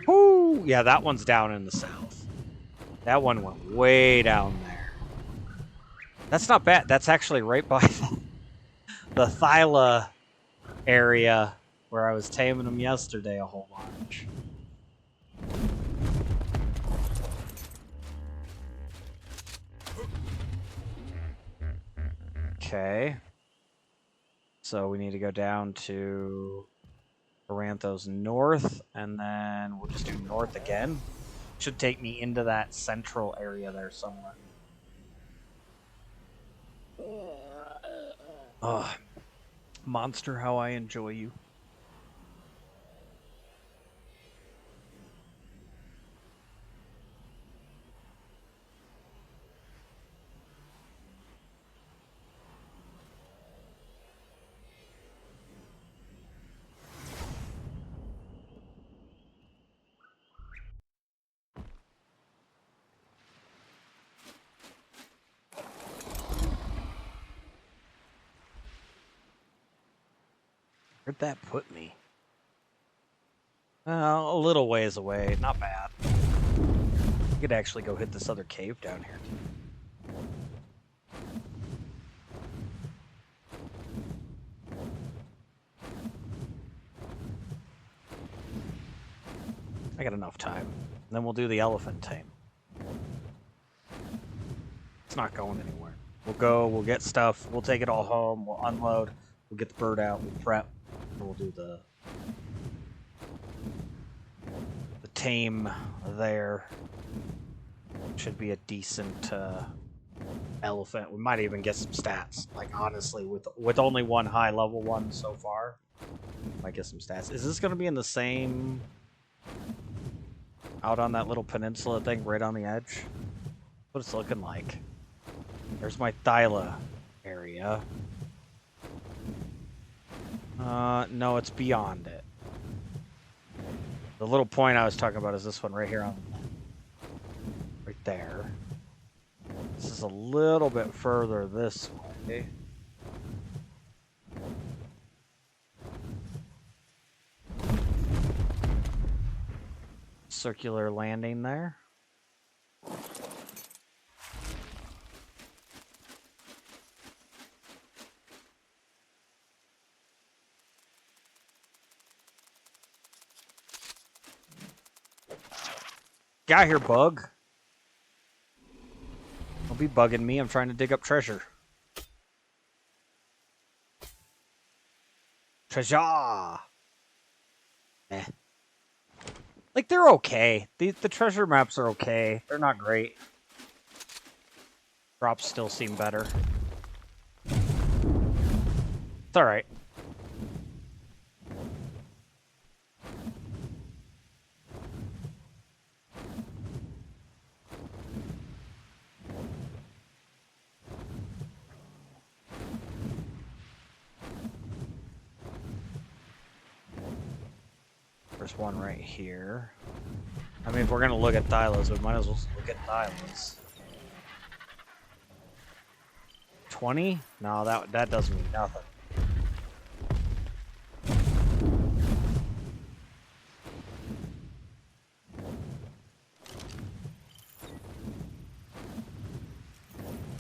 Woo! Yeah, that one's down in the south. That one went way down there. That's not bad. That's actually right by the Thyla area where I was taming them yesterday a whole bunch. Okay. So we need to go down to Baranthos north, and then we'll just do north again. Should take me into that central area there somewhere. Ugh. Monster, how I enjoy you. Where'd that put me? A little ways away. Not bad. I could actually go hit this other cave down here. I got enough time. And then we'll do the elephant tame. It's not going anywhere. We'll go, we'll get stuff, we'll take it all home, we'll unload, we'll get the bird out, we'll prep, and we'll do the tame there. Should be a decent elephant. We might even get some stats. Like, honestly, with only one high level one so far, might get some stats. Is this going to be in the same... out on that little peninsula thing right on the edge? What it's looking like. There's my Thyla area. No, it's beyond it. The little point I was talking about is this one right here on... right there. This is a little bit further this way. Circular landing there. Get out here, bug. Don't be bugging me. I'm trying to dig up treasure. Treasure! Eh. Like, they're okay. The treasure maps are okay. They're not great. Drops still seem better. It's alright. There's one right here. I mean, if we're gonna look at Thylas, we might as well look at Thylas. 20? No, that doesn't mean nothing.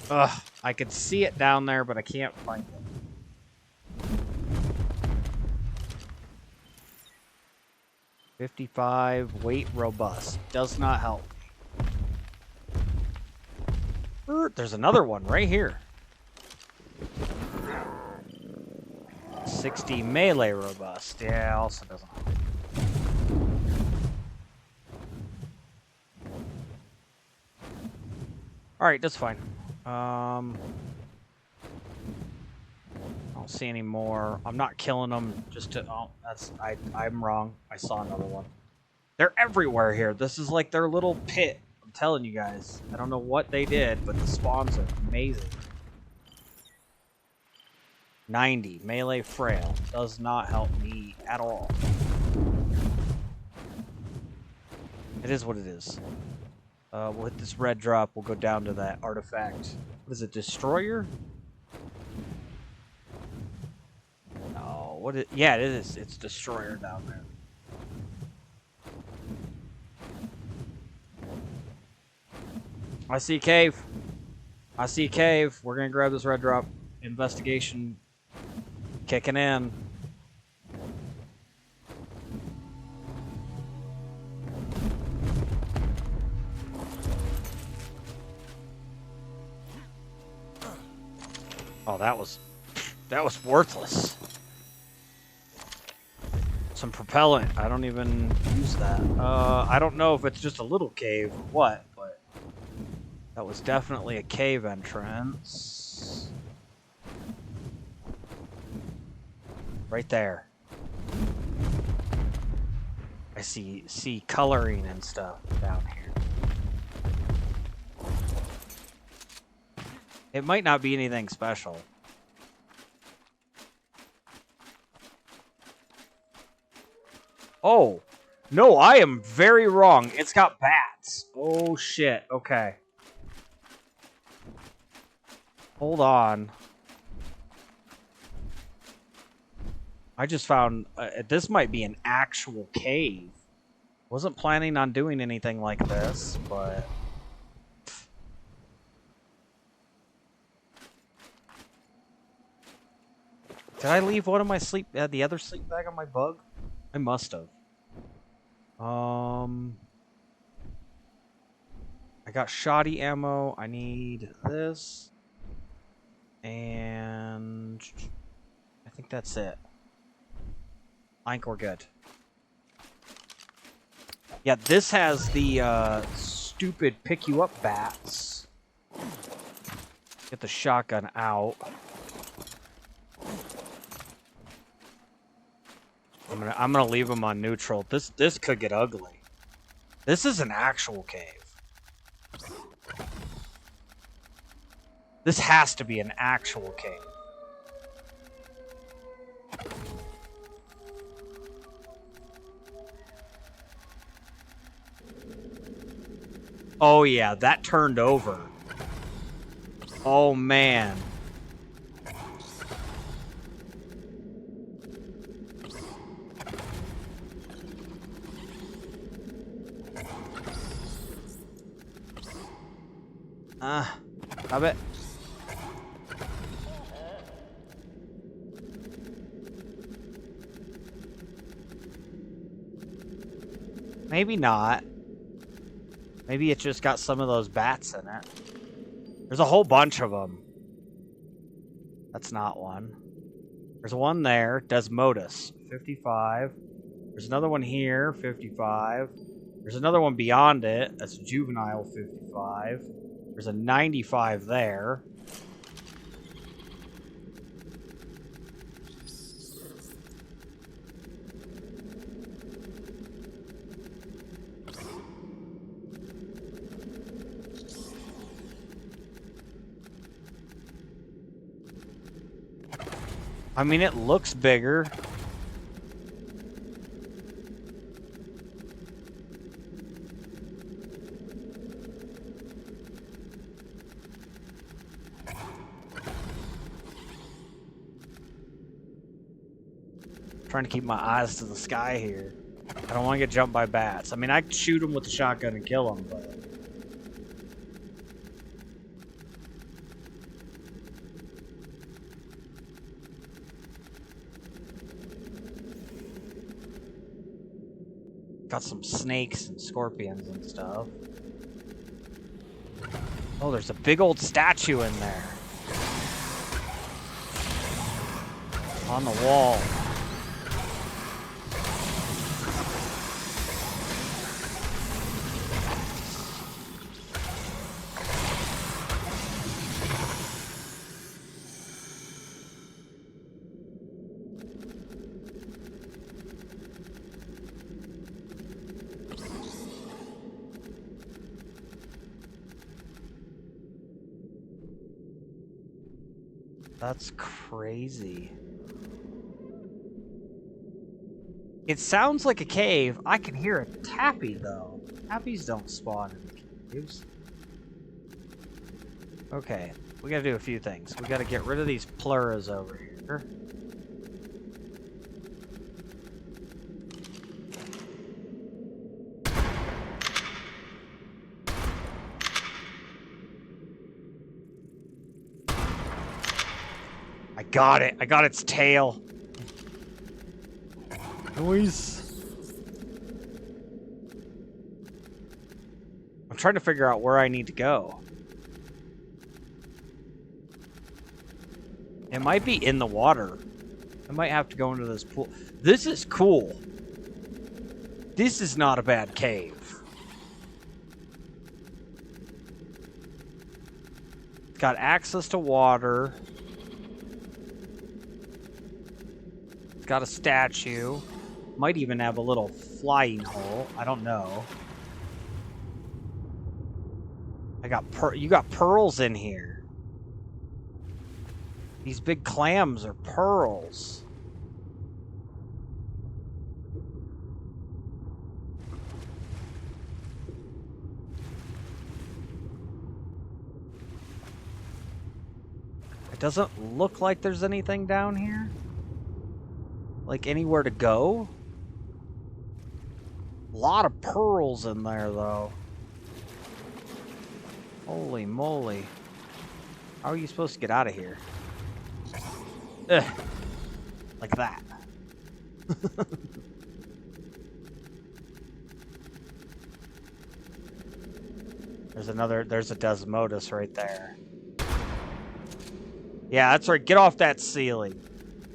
Ugh, I could see it down there, but I can't find it. $55, weight robust. Does not help. There's another one right here. 60 melee robust. Yeah, also doesn't help. Alright, that's fine. I don't see any more. I'm not killing them just to... Oh, I'm wrong. I saw another one. They're everywhere here. This is like their little pit. I'm telling you guys. I don't know what they did, but the spawns are amazing. 90. Melee frail. Does not help me at all. It is what it is. We'll hit this red drop. We'll go down to that artifact. What is it? Destroyer? No. What is... Yeah, it is. It's Destroyer down there. I see a cave. I see a cave. We're gonna grab this red drop. Investigation kicking in. Oh, that was worthless. Some propellant. I don't even use that. I don't know if it's just a little cave or what, but that was definitely a cave entrance. Right there. I see coloring and stuff down here. It might not be anything special. Oh, no, I am very wrong. It's got bats. Oh, shit. Okay. Hold on. I just found this might be an actual cave. Wasn't planning on doing anything like this, but did I leave one of my the other sleep bag on my bug? I must have. I got shoddy ammo. I need this, and I think that's it. I think we're good. Yeah, this has the stupid pick you up bats. Get the shotgun out. I'm gonna leave them on neutral. This could get ugly. This is an actual cave. This has to be an actual cave. Oh yeah, that turned over. Oh man. Have it. Maybe not. Maybe it just got some of those bats in it. There's a whole bunch of them. That's not one. There's one there, Desmodus, 55. There's another one here, 55. There's another one beyond it, that's Juvenile, 55. There's a 95 there. I mean, it looks bigger. Trying to keep my eyes to the sky here. I don't want to get jumped by bats. I mean, I could shoot them with the shotgun and kill them, but... Got some snakes and scorpions and stuff. Oh, there's a big old statue in there. On the wall. That's crazy. It sounds like a cave. I can hear a tappy, though. Tappies don't spawn in caves. Okay, we gotta do a few things. We gotta get rid of these pleuras over here. I got it. I got its tail. Noise. I'm trying to figure out where I need to go. It might be in the water. I might have to go into this pool. This is cool. This is not a bad cave. It's got access to water. It's got a statue. Might even have a little flying hole. I don't know. You got pearls in here. These big clams are pearls. It doesn't look like there's anything down here. like anywhere to go. A lot of pearls in there, though. Holy moly. How are you supposed to get out of here? Ugh. Like that. There's a Desmodus right there. Yeah, that's right. Get off that ceiling.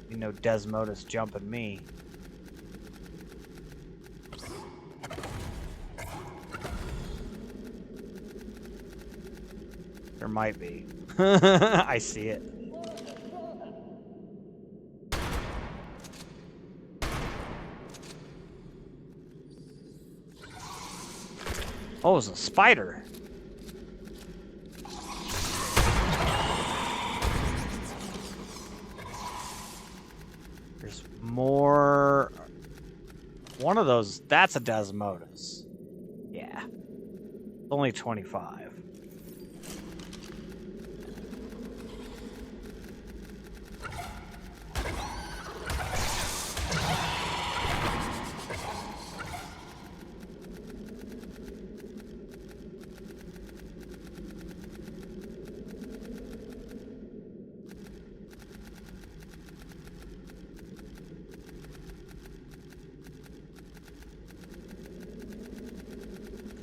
You know Desmodus jumping me. There might be. I see it. Oh, it's a spider. There's more. One of those, that's a Desmodus. Yeah. Only 25.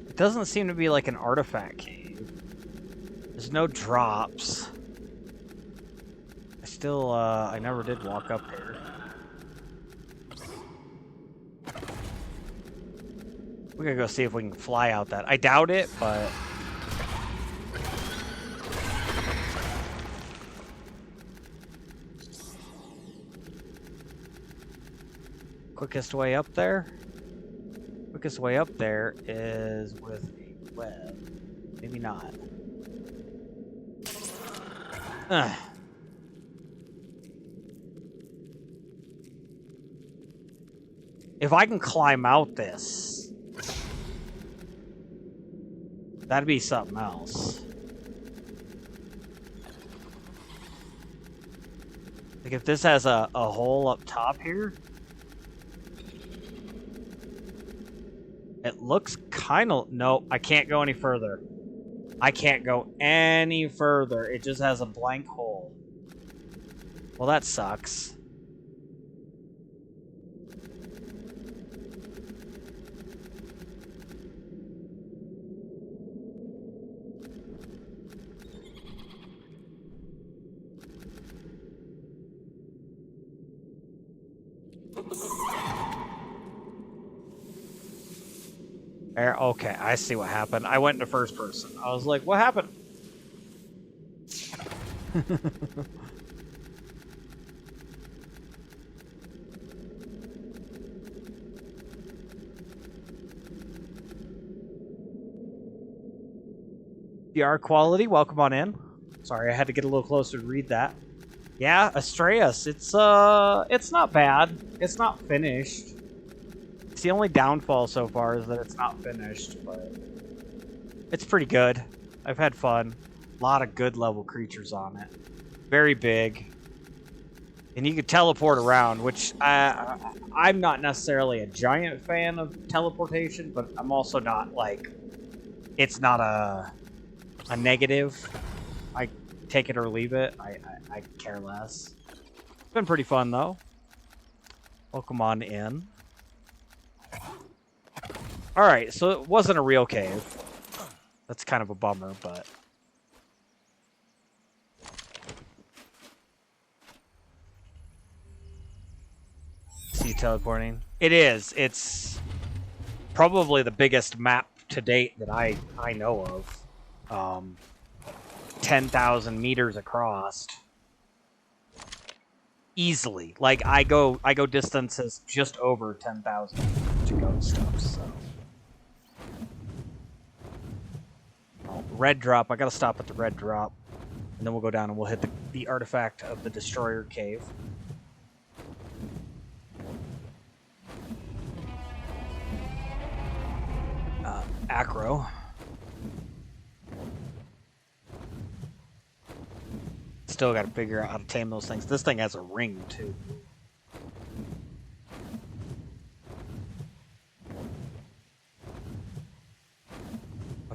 It doesn't seem to be like an artifact cave. There's no drops. I never did walk up here. We gotta go see if we can fly out that. I doubt it, but... Quickest way up there? Quickest way up there is with a web. Maybe not. Ugh. If I can climb out this, that'd be something else. Like if this has a hole up top here, it looks kind of... No, I can't go any further. I can't go any further. It just has a blank hole. Well, that sucks. Okay, I see what happened. I went into first person. I was like, what happened? VR quality, welcome on in. Sorry, I had to get a little closer to read that. Yeah, Astraeos, it's not bad. It's not finished. The only downfall so far is that it's not finished, but it's pretty good. I've had fun. A lot of good level creatures on it. Very big. And you can teleport around, which I'm not necessarily a giant fan of teleportation, but I'm also not like... It's not a negative. I take it or leave it. I care less. It's been pretty fun, though. Welcome on in. Alright, so it wasn't a real cave. That's kind of a bummer, but... See you teleporting? It is. It's probably the biggest map to date that I know of. 10,000 meters across. Easily. Like, I go distances just over 10,000 to go and stuff, so... Red drop. I gotta stop at the red drop. And then we'll go down and we'll hit the artifact of the Destroyer Cave. Acro. Still gotta figure out how to tame those things. This thing has a ring, too.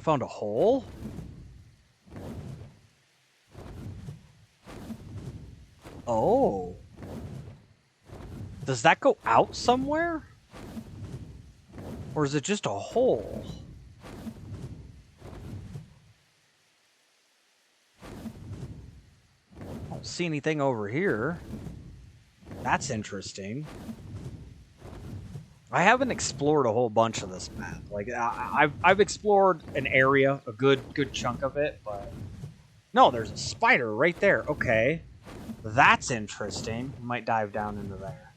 found a hole? Oh. Does that go out somewhere? Or is it just a hole? I don't see anything over here. That's interesting. I haven't explored a whole bunch of this map. Like I've explored an area, a good chunk of it, but no, there's a spider right there. Okay, that's interesting. Might dive down into there.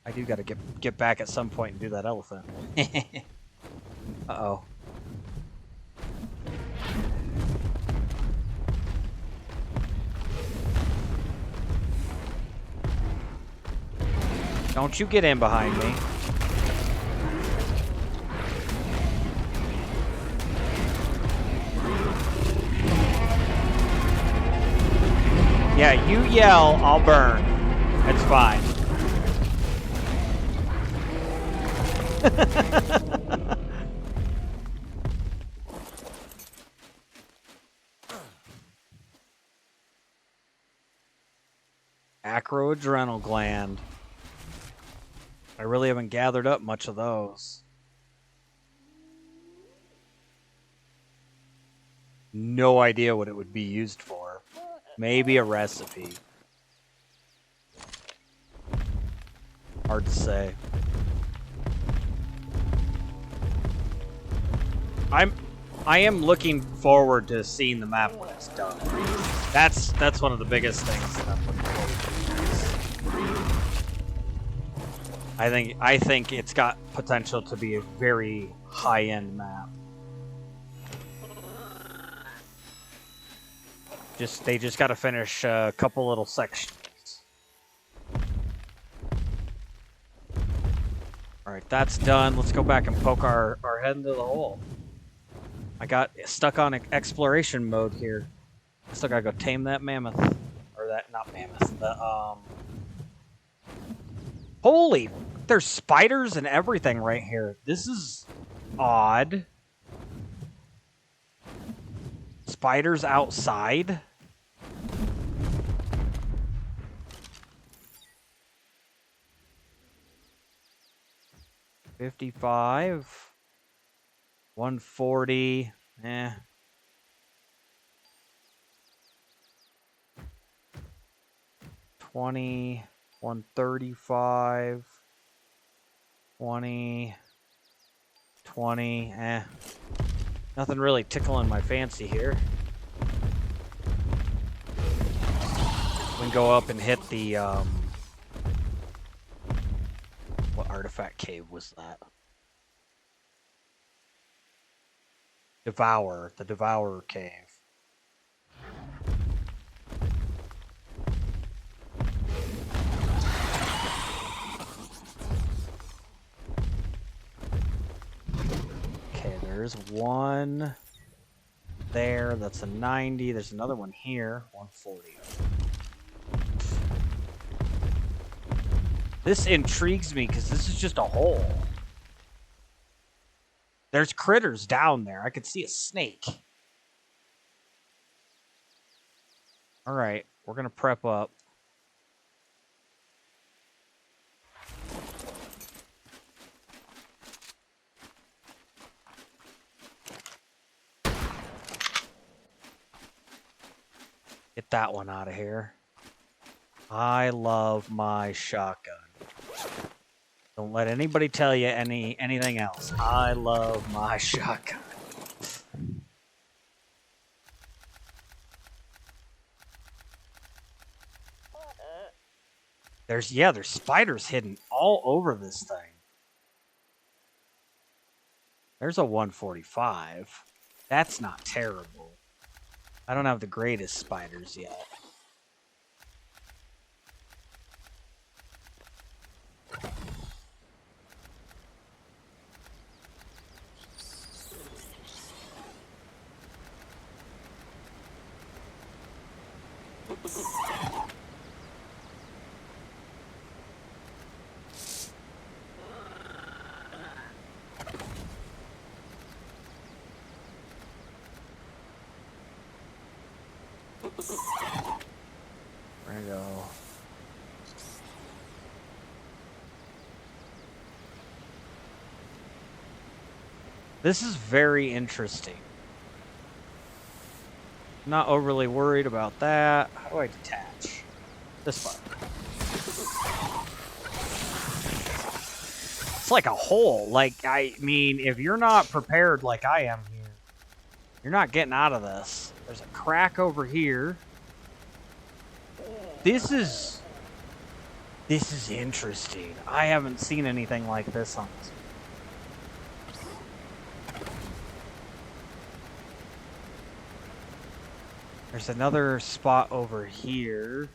I do got to get back at some point and do that elephant. Uh-oh. Don't you get in behind me. Yeah, you yell, I'll burn. It's fine. Acroadrenal gland. I really haven't gathered up much of those. No idea what it would be used for. Maybe a recipe. Hard to say. I am looking forward to seeing the map when it's done. That's one of the biggest things that I'm looking forward to. I think it's got potential to be a very high-end map. They just got to finish a couple little sections. All right, that's done. Let's go back and poke our head into the hole. I got stuck on exploration mode here. I still gotta go tame that mammoth, or that not mammoth. The Holy, there's spiders and everything right here. This is odd. Spiders outside. $55, 140, 20, 135, 20, 20, Nothing really tickling my fancy here. We can go up and hit the, what artifact cave was that? The Devourer cave. Okay, there's one there. That's a 90. There's another one here. 140. This intrigues me because this is just a hole. There's critters down there. I could see a snake. All right, we're going to prep up. Get that one out of here. I love my shotgun. Don't let anybody tell you anything else. I love my shotgun. There's spiders hidden all over this thing. There's a 145. That's not terrible. I don't have the greatest spiders yet. We're gonna go. This is very interesting. Not overly worried about that. How do I detach? This button. It's like a hole. Like, I mean, if you're not prepared like I am here, you're not getting out of this. There's a crack over here. This is interesting. I haven't seen anything like this on this. There's another spot over here.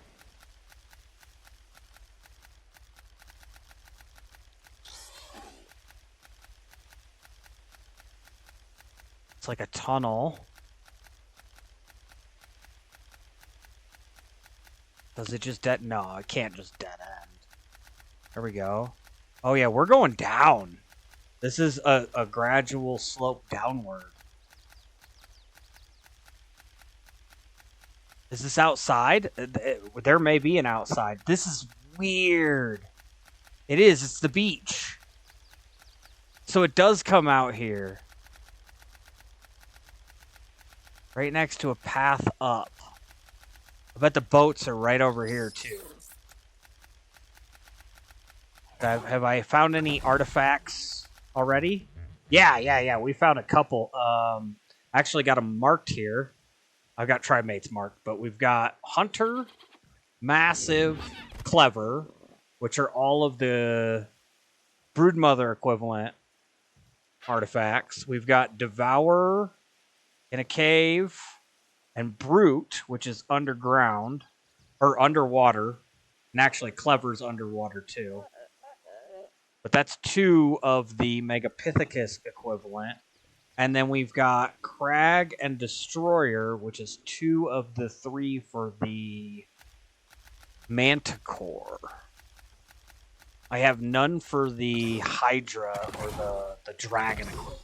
It's like a tunnel. Does it just dead? No, it can't just dead end. There we go. Oh yeah, we're going down. This is a gradual slope downward. Is this outside? There may be an outside. This is weird. It is. It's the beach. So it does come out here. Right next to a path up. I bet the boats are right over here, too. Have I found any artifacts already? Yeah. We found a couple. Actually got them marked here. I've got trimates marked, but we've got Hunter, Massive, Clever, which are all of the Broodmother equivalent artifacts. We've got Devourer in a cave, and Brute, which is underground, or underwater, and actually Clever's underwater too. But that's 2 of the Megapithecus equivalent. And then we've got Crag and Destroyer, which is 2 of the 3 for the Manticore. I have none for the Hydra or the Dragon equivalent.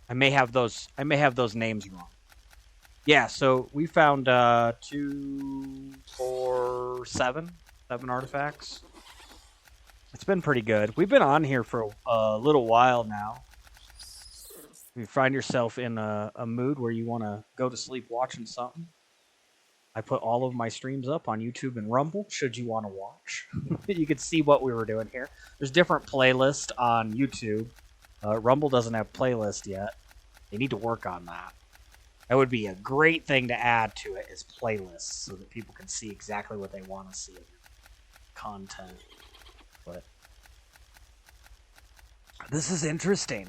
I may have those names wrong. Yeah, so we found 2, 4, 7 artifacts. It's been pretty good. We've been on here for a little while now. If you find yourself in a mood where you want to go to sleep watching something, I put all of my streams up on YouTube and Rumble, should you want to watch. You can see what we were doing here. There's different playlists on YouTube. Rumble doesn't have playlist yet. They need to work on that. That would be a great thing to add to it, is playlists, so that people can see exactly what they want to see of your content. But this is interesting.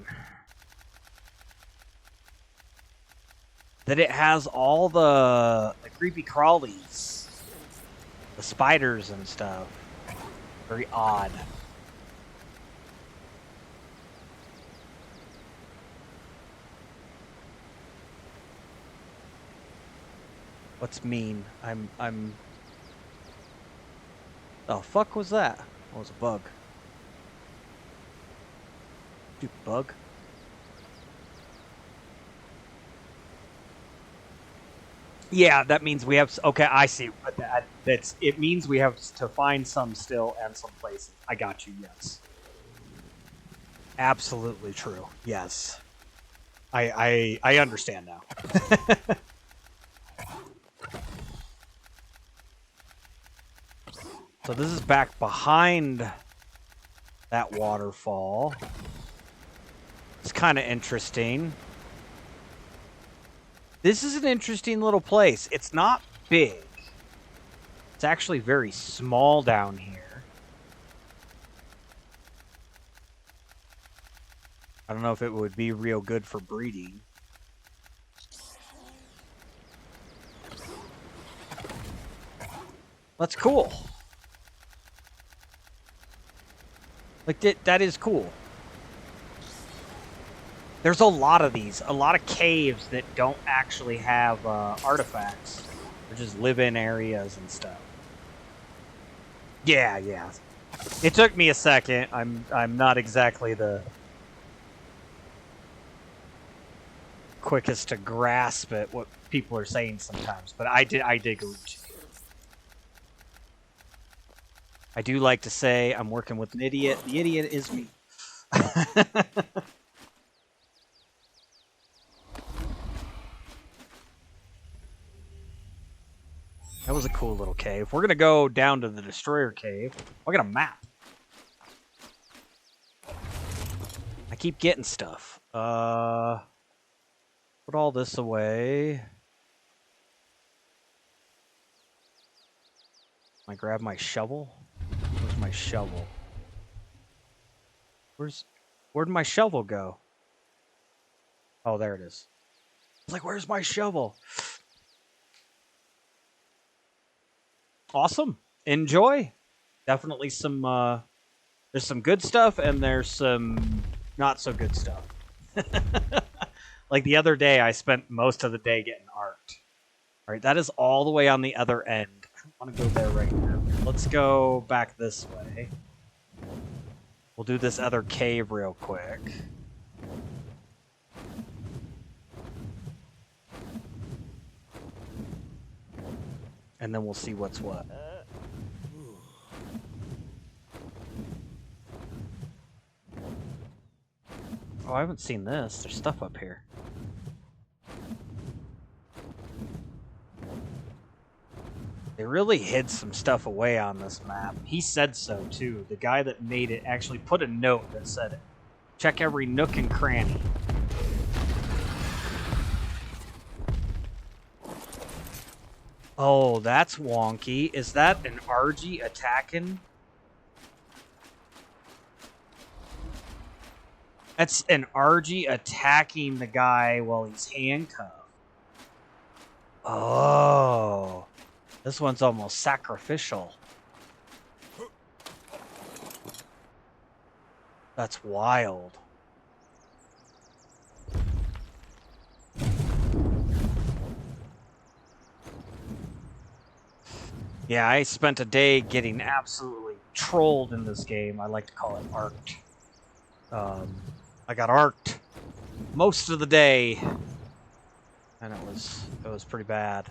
That it has all the creepy crawlies, the spiders and stuff. Very odd. What's mean? I'm. The fuck was that? Oh, it was a bug. Stupid bug. Yeah, that means we have. Okay, I see. It means we have to find some still and some places. I got you. Yes. Absolutely true. Yes. I understand now. So this is back behind that waterfall. It's kind of interesting. This is an interesting little place. It's not big. It's actually very small down here. I don't know if it would be real good for breeding. That's cool. Like, that is cool. There's a lot of these. A lot of caves that don't actually have artifacts. They just live in areas and stuff. Yeah. It took me a second. I'm not exactly the... quickest to grasp at what people are saying sometimes, but I did agree with you. I do like to say I'm working with an idiot. The idiot is me. That was a cool little cave. We're gonna go down to the Destroyer Cave. I got a map. I keep getting stuff. Put all this away. I grab my shovel. Where's my shovel? Where'd my shovel go? Oh, there it is. It's like, where's my shovel? Awesome. Enjoy. Definitely some, there's some good stuff and there's some not so good stuff. Like the other day, I spent most of the day getting arked. All right, that is all the way on the other end. I don't want to go there right now. Let's go back this way. We'll do this other cave real quick. And then we'll see what's what. Oh, I haven't seen this. There's stuff up here. They really hid some stuff away on this map. He said so, too. The guy that made it actually put a note that said, check every nook and cranny. Oh, that's wonky. Is that an RG attacking? That's an RG attacking the guy while he's handcuffed. Oh. This one's almost sacrificial. That's wild. Yeah, I spent a day getting absolutely trolled in this game. I like to call it arked. I got arked most of the day, and it was pretty bad.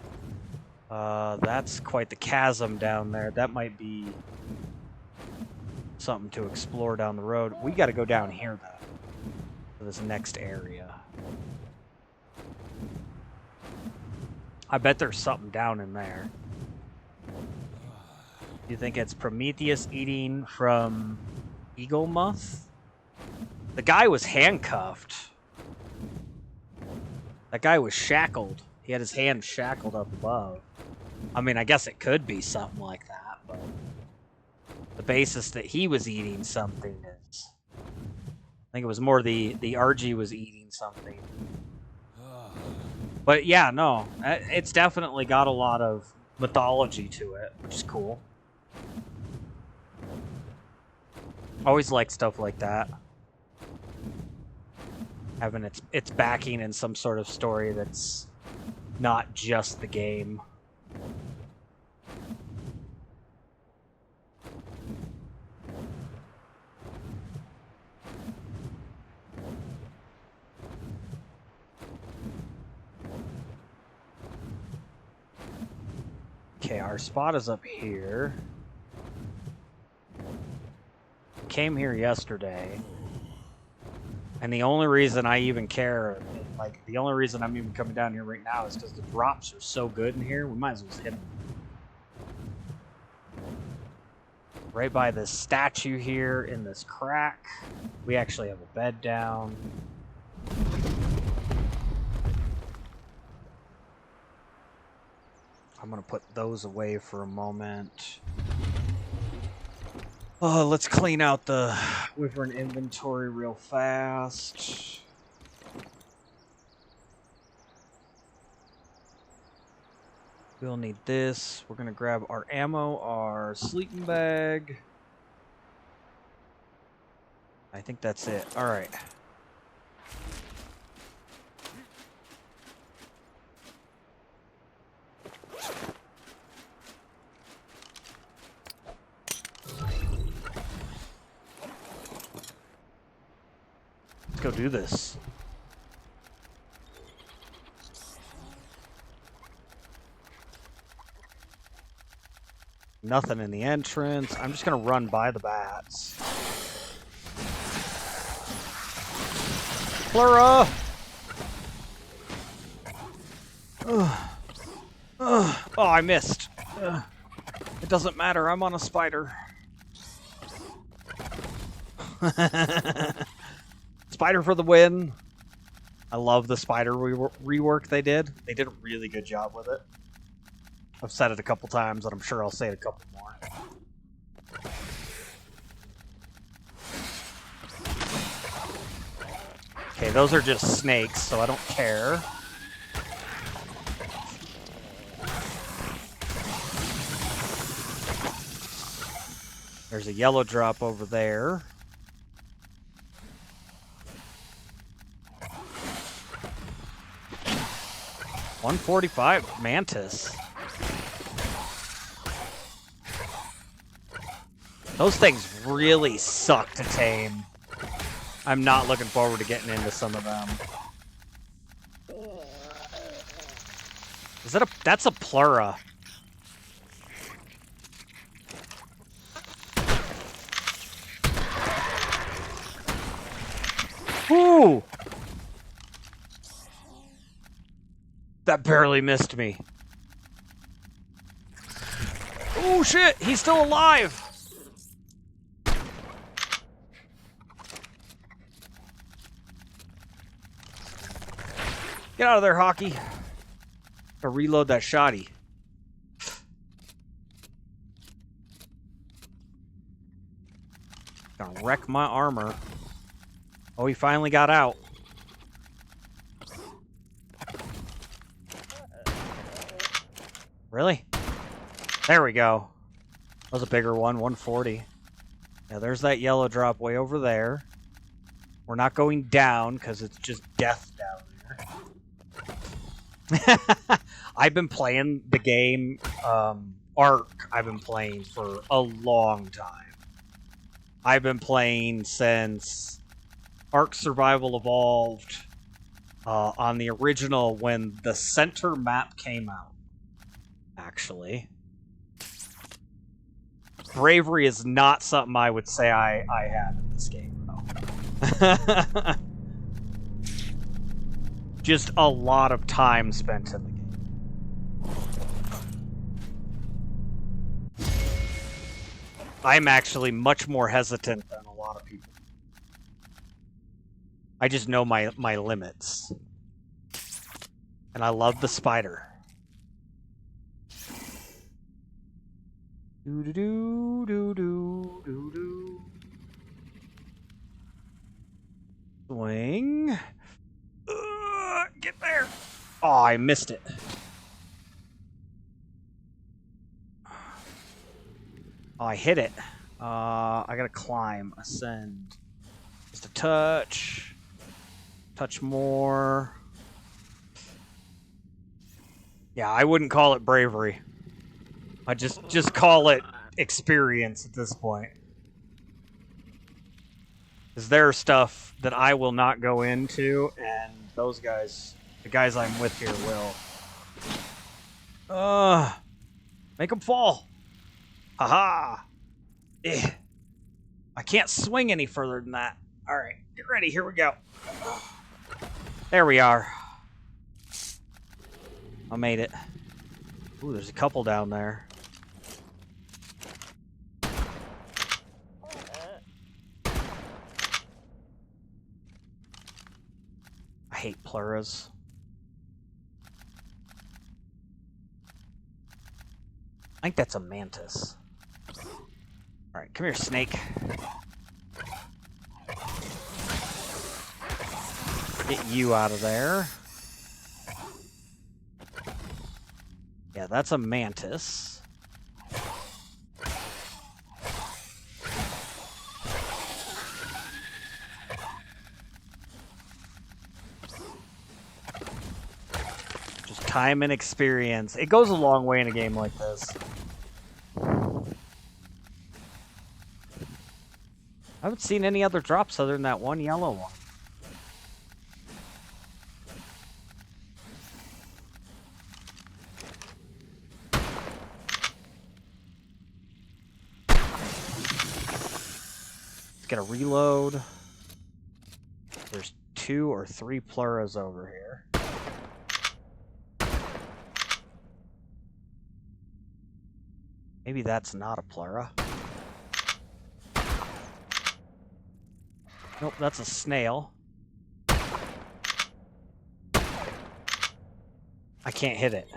That's quite the chasm down there. That might be something to explore down the road. We got to go down here, though, to this next area. I bet there's something down in there. You think it's Prometheus eating from Eagle Moth? The guy was handcuffed. That guy was shackled. He had his hand shackled up above. I mean, I guess it could be something like that, but the basis that he was eating something is... I think it was more the RG was eating something. But yeah, no, it's definitely got a lot of mythology to it, which is cool. Always like stuff like that. Having its backing in some sort of story that's not just the game. Okay, our spot is up here. We came here yesterday. And the only reason I even care, like, the only reason I'm even coming down here right now is because the drops are so good in here, we might as well just hit them. Right by this statue here in this crack, we actually have a bed down. I'm going to put those away for a moment. Oh, let's clean out the wyvern inventory real fast. We'll need this. We're going to grab our ammo, our sleeping bag. I think that's it. All right. Let's go do this. Nothing in the entrance. I'm just gonna run by the bats. Plura! Oh, I missed. It doesn't matter. I'm on a spider. Spider for the win. I love the spider rework they did. They did a really good job with it. I've said it a couple times, and I'm sure I'll say it a couple more. Okay, those are just snakes, so I don't care. There's a yellow drop over there. $145 mantis. Those things really suck to tame. I'm not looking forward to getting into some of them. Is that that's a plura. Ooh! That barely missed me. Oh shit, he's still alive! Get out of there, hockey. Gotta reload that shotty. Gonna wreck my armor. Oh, he finally got out. Really? There we go. That was a bigger one, 140. Yeah, there's that yellow drop way over there. We're not going down because it's just death down there. I've been playing the game Ark. I've been playing for a long time. I've been playing since Ark Survival Evolved on the original when the center map came out. Actually, bravery is not something I would say I have in this game, though. Just a lot of time spent in the game. I'm actually much more hesitant than a lot of people. I just know my limits. And I love the spider. Do do do do do do do. Swing. Get there. Oh, I missed it. Oh, I hit it. I gotta climb, ascend. Just a touch. Touch more. Yeah, I wouldn't call it bravery. I just call it experience at this point. Because there are stuff that I will not go into, and those guys, the guys I'm with here, will. Make them fall. Haha. Eh. I can't swing any further than that. All right, get ready. Here we go. There we are. I made it. Ooh, there's a couple down there. I hate pluras. I think that's a mantis. Alright, come here, snake. Get you out of there. Yeah, that's a mantis. Just time and experience. It goes a long way in a game like this. I haven't seen any other drops other than that one yellow one. get a reload. There's 2 or 3 pleuras over here. Maybe that's not a pleura. Nope, that's a snail. I can't hit it.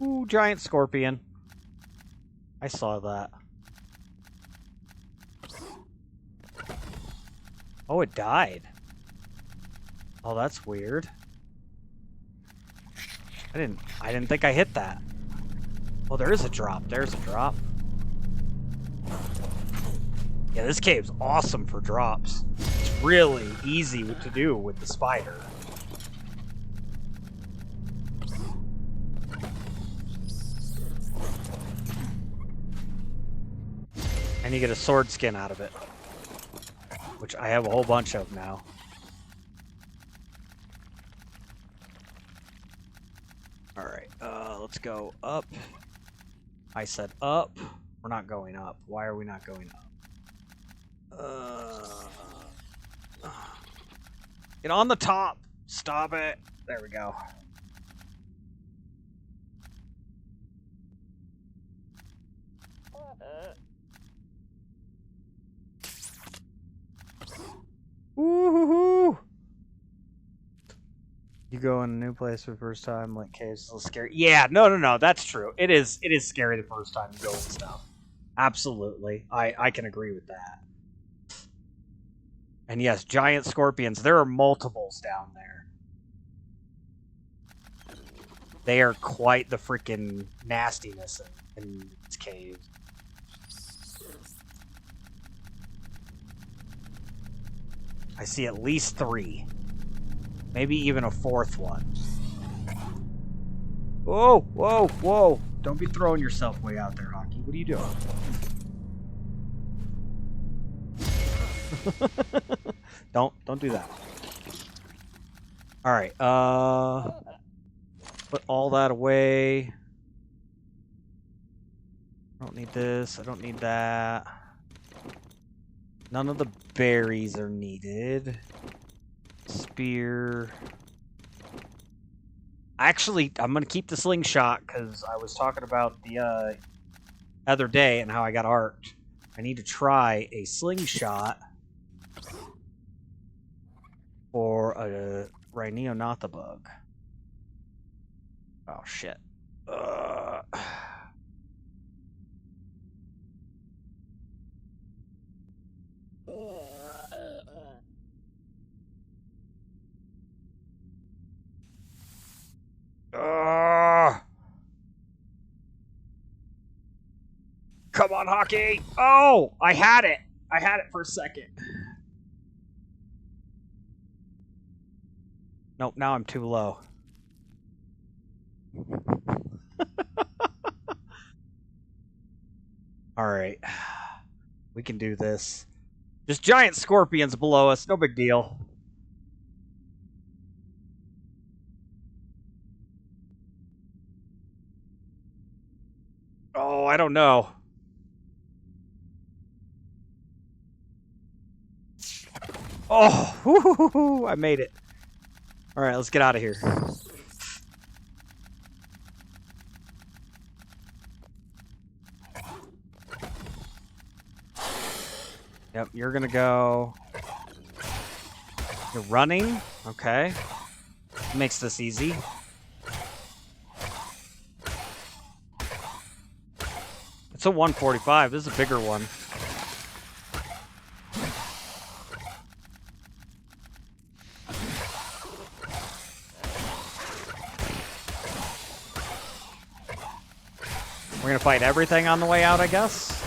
Ooh, giant scorpion. I saw that. Oh, it died. Oh, that's weird. I didn't think I hit that. Oh, there is a drop. There's a drop. Yeah, this cave's awesome for drops. It's really easy to do with the spider. And you get a sword skin out of it, which I have a whole bunch of now. Alright, let's go up. I said up. We're not going up. Why are we not going up? Get on the top! Stop it! There we go. Woohoo! You go in a new place for the first time, like caves, is a little scary. Yeah, no, that's true. It is scary the first time you go and stuff. Absolutely. I can agree with that. And yes, giant scorpions. There are multiples down there. They are quite the freaking nastiness in this cave. I see at least 3. Maybe even a 4th one. Whoa, whoa, whoa. Don't be throwing yourself way out there, Hockey. What are you doing? Don't do that. Alright, put all that away. I don't need this. I don't need that. None of the berries are needed. Spear. Actually, I'm going to keep the slingshot because I was talking about the other day and how I got arced. I need to try a slingshot for a Rhinignotha bug. Oh, shit. Come on, Hockey! Oh! I had it! I had it for a second. Nope, now I'm too low. Alright. We can do this. Just giant scorpions below us, no big deal. Oh, I don't know. Oh, I made it. Alright, let's get out of here. Yep, you're gonna go. You're running? Okay. Makes this easy. It's a 145. This is a bigger one. We're gonna fight everything on the way out, I guess.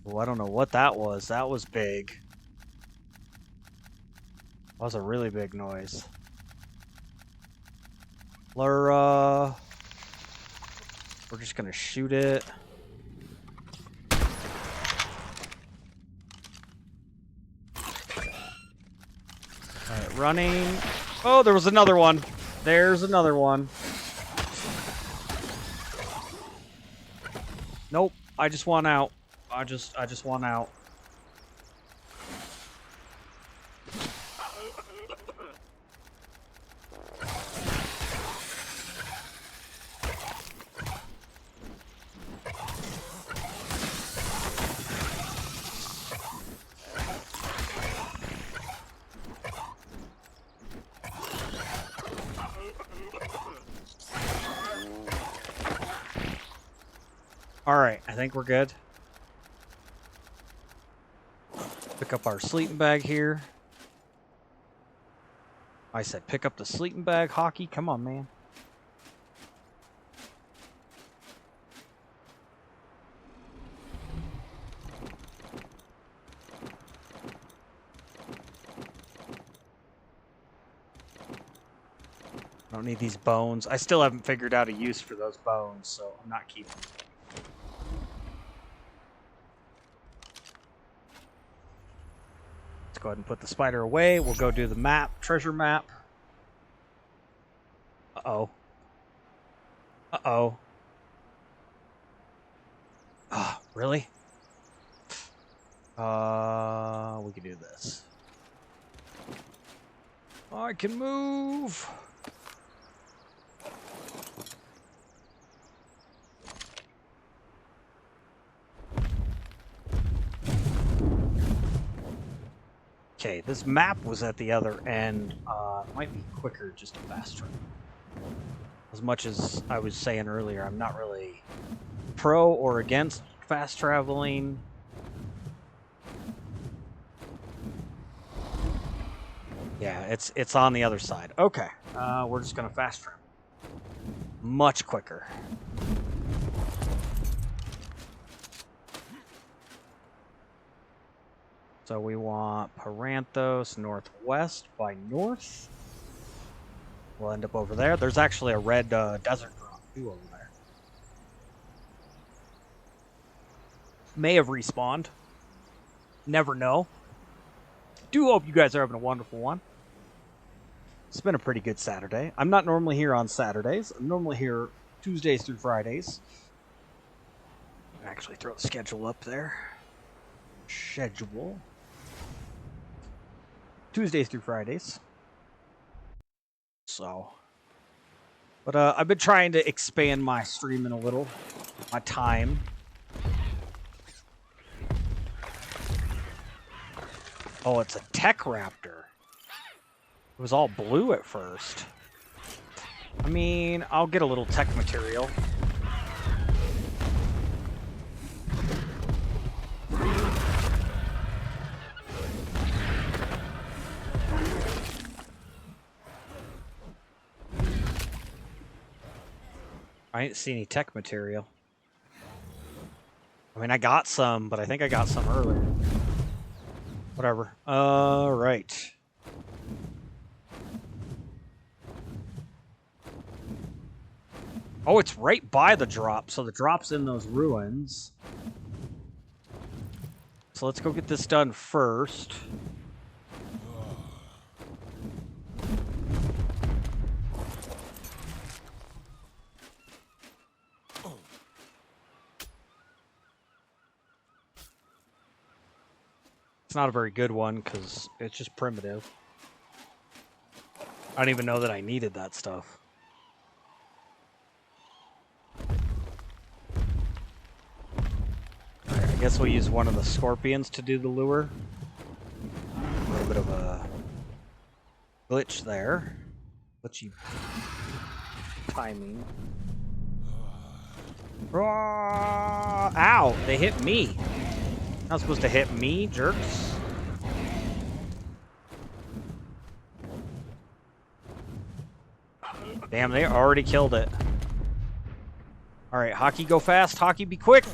Oh, I don't know what that was. That was big. That was a really big noise. We're just gonna shoot it. Alright, running. Oh, there was another one. There's another one. Nope. I just want out. I just want out. Alright, I think we're good. Pick up our sleeping bag here. I said pick up the sleeping bag, Hockey. Come on, man. I don't need these bones. I still haven't figured out a use for those bones, so I'm not keeping them. Go ahead and put the spider away. We'll go do the map, treasure map. Uh-oh. Uh-oh. Ah, really? We can do this. I can move. Okay, this map was at the other end. It might be quicker just to fast travel. As much as I was saying earlier, I'm not really pro or against fast traveling. Yeah, it's on the other side. Okay, we're just gonna fast travel. Much quicker. So we want Paranthos northwest by north. We'll end up over there. There's actually a red desert drop too over there. May have respawned. Never know. Do hope you guys are having a wonderful one. It's been a pretty good Saturday. I'm not normally here on Saturdays. I'm normally here Tuesdays through Fridays. Actually throw the schedule up there. Schedule. Tuesdays through Fridays. So. But I've been trying to expand my streaming a little. My time. Oh, it's a tech raptor. It was all blue at first. I mean, I'll get a little tech material. I didn't see any tech material. I mean, I got some, but I think I got some earlier. Whatever. Right. Oh, it's right by the drop, so the drop's in those ruins. So let's go get this done first. It's not a very good one because it's just primitive. I don't even know that I needed that stuff. Alright, I guess we'll use one of the scorpions to do the lure. A little bit of a glitch there. Glitchy timing. Ow! They hit me. Not supposed to hit me, jerks. Damn, they already killed it. Alright, Hockey, go fast. Hockey, be quick.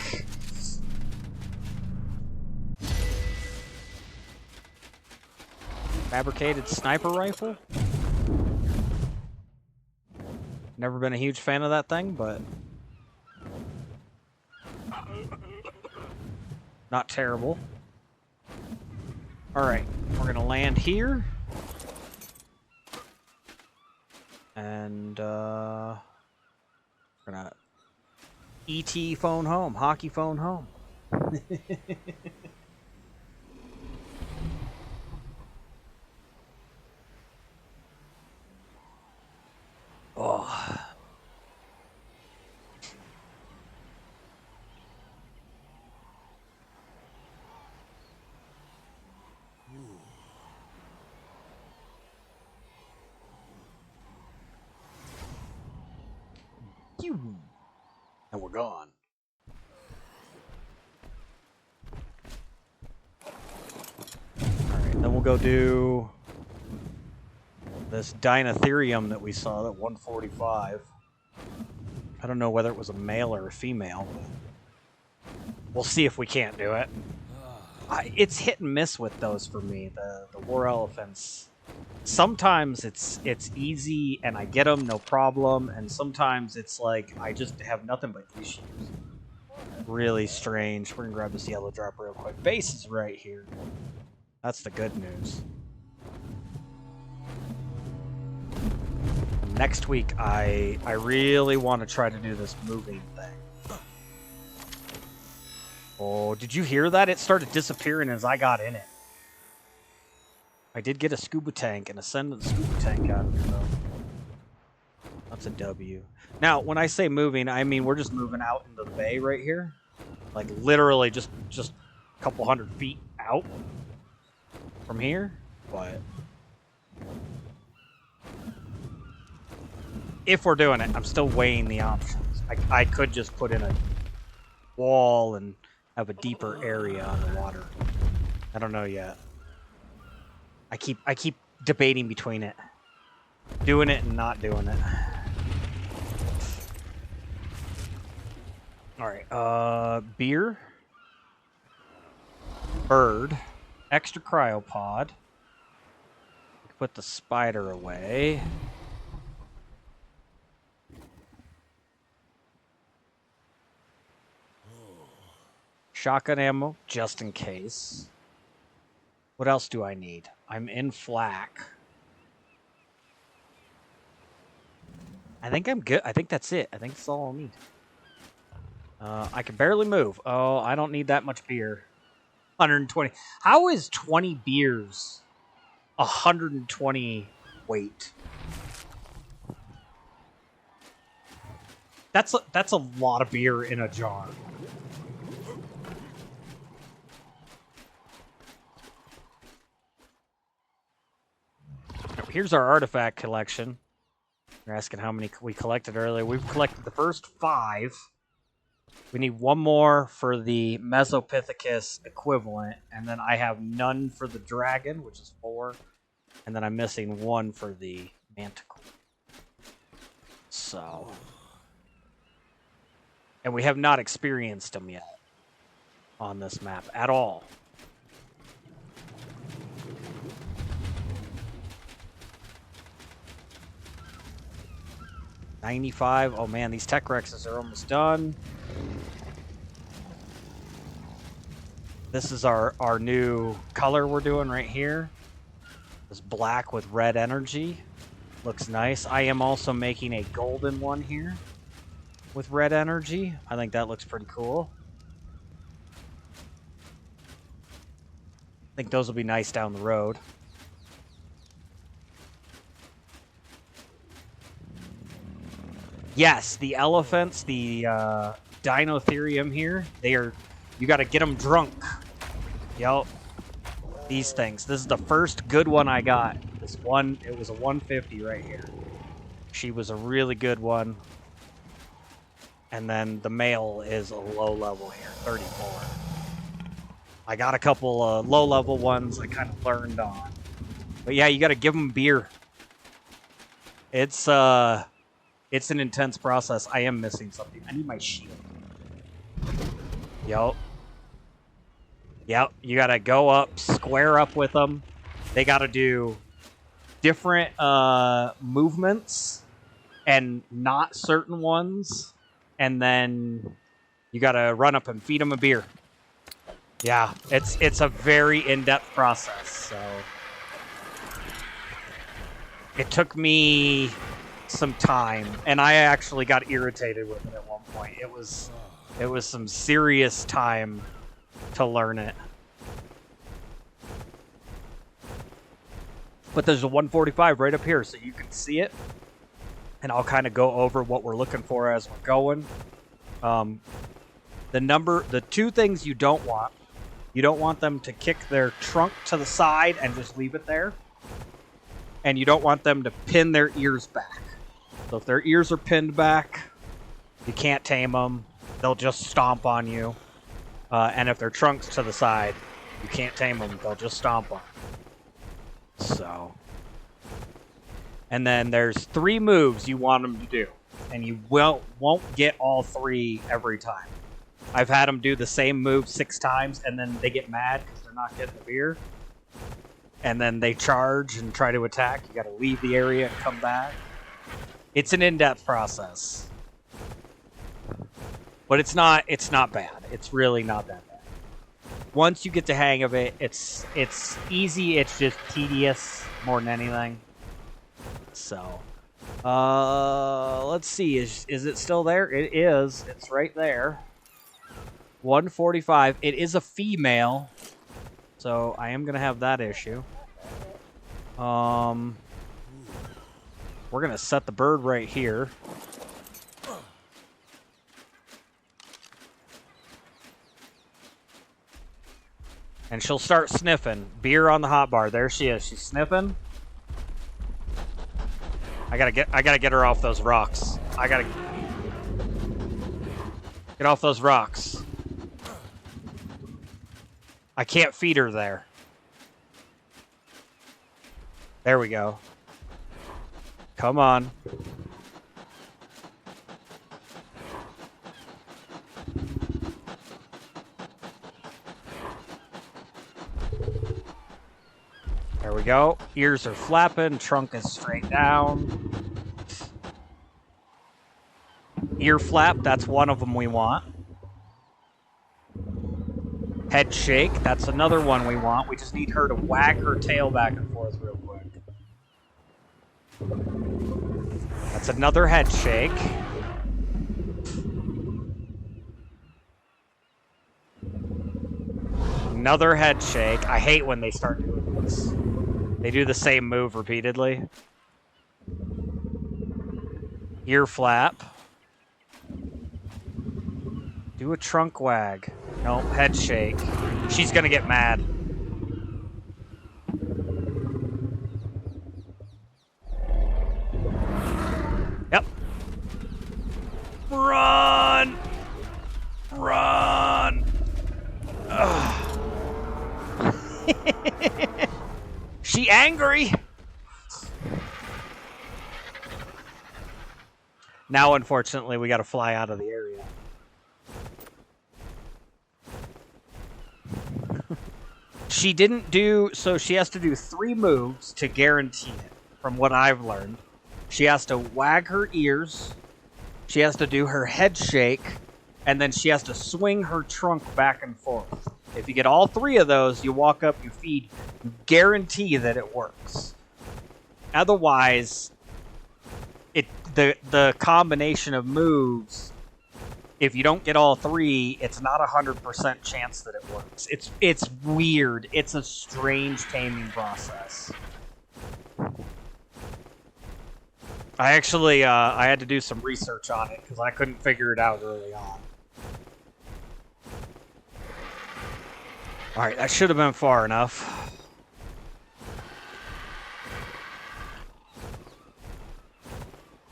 Fabricated sniper rifle. Never been a huge fan of that thing, but not terrible. Alright, we're gonna land here. And we're gonna ET phone home, hockey phone home. Oh. And we're gone. Alright, then we'll go do this Dinotherium that we saw at 145. I don't know whether it was a male or a female. We'll see if we can't do it. It's hit and miss with those for me, the war elephants. Sometimes it's easy and I get them, no problem, and sometimes it's like I just have nothing but issues. Really strange. We're gonna grab this yellow drop real quick. Base is right here. That's the good news. Next week, I really want to try to do this moving thing. Oh, did you hear that? It started disappearing as I got in it. I did get a scuba tank, an Ascendant scuba tank out of it, though. That's a W. Now, when I say moving, I mean we're just moving out into the bay right here. Like, literally just a couple 100 feet out from here. But if we're doing it, I'm still weighing the options. I could just put in a wall and have a deeper area on the water. I don't know yet. I keep debating between it. Doing it and not doing it. Alright, beer. Bird. Extra cryopod. Put the spider away. Shotgun ammo, just in case. What else do I need? I'm in flak. I think I'm good. I think that's it. I think that's all I'll need. I can barely move. Oh, I don't need that much beer. 120. How is 20 beers 120 weight? That's a lot of beer in a jar. Here's our artifact collection. You're asking how many we collected earlier. We've collected the first 5. We need 1 more for the Mesopithicus equivalent, and then I have none for the dragon, which is 4, and then I'm missing 1 for the manticore. So, and we have not experienced them yet on this map at all. $95. Oh man, these tech rexes are almost done. This is our new color we're doing right here. This black with red energy. Looks nice. I am also making a golden one here with red energy. I think that looks pretty cool. I think those will be nice down the road. Yes, the elephants, the Dinotherium here, you gotta get them drunk. Yep. These things. This is the first good one I got. This one, it was a 150 right here. She was a really good one. And then the male is a low level here, 34. I got a couple low level ones I kind of learned on. But yeah, you gotta give them beer. It's an intense process. I am missing something. I need my shield. Yep. Yep. You gotta go up, square up with them. They gotta do different movements and not certain ones. And then you gotta run up and feed them a beer. Yeah, it's a very in-depth process. So it took me some time, and I actually got irritated with it at one point. It was some serious time to learn it. But there's a 145 right up here, so you can see it. And I'll kind of go over what we're looking for as we're going. The two things you don't want them to kick their trunk to the side and just leave it there. And you don't want them to pin their ears back. So if their ears are pinned back, you can't tame them. They'll just stomp on you. And if their trunk's to the side, you can't tame them. They'll just stomp on you. So. And then there's 3 moves you want them to do. And you won't get all 3 every time. I've had them do the same move 6 times, and then they get mad because they're not getting the beer. And then they charge and try to attack. You got to leave the area and come back. It's an in-depth process. But it's not bad. It's really not that bad. Once you get the hang of it, it's easy. It's just tedious more than anything. So, let's see. Is it still there? It is. It's right there. 145. It is a female, so I am gonna have that issue. We're gonna set the bird right here. And she'll start sniffing. Beer on the hotbar. There she is. She's sniffing. I gotta get her off those rocks. I gotta get off those rocks. I can't feed her there. There we go. Come on. There we go. Ears are flapping. Trunk is straight down. Ear flap, that's one of them we want. Head shake, that's another one we want. We just need her to wag her tail back and forth real quick. That's another head shake. Another head shake. I hate when they start doing this. They do the same move repeatedly. Ear flap. Do a trunk wag. No, head shake. She's gonna get mad. Yep. Run! Run! She angry. Now, unfortunately, we gotta fly out of the area. She didn't do, so she has to do 3 moves to guarantee it, from what I've learned. She has to wag her ears, she has to do her head shake, and then she has to swing her trunk back and forth. If you get all 3 of those, you walk up, you feed, you guarantee that it works. Otherwise, the combination of moves, if you don't get all 3, it's not 100% chance that it works. It's weird. It's a strange taming process. I actually I had to do some research on it because I couldn't figure it out early on. All right, that should have been far enough.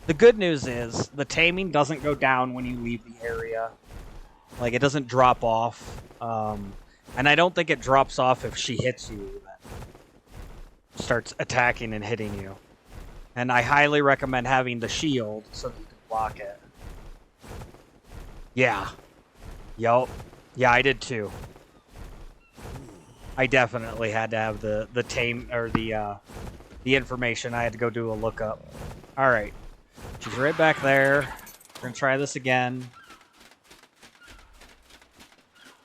The good news is the taming doesn't go down when you leave the area. Like, it doesn't drop off. And I don't think it drops off if she hits you even. Starts attacking and hitting you. And I highly recommend having the shield so that you can block it. Yeah. Yup. Yeah, I did too. I definitely had to have the tame or the information. I had to go do a lookup. All right. She's right back there. We're going to try this again.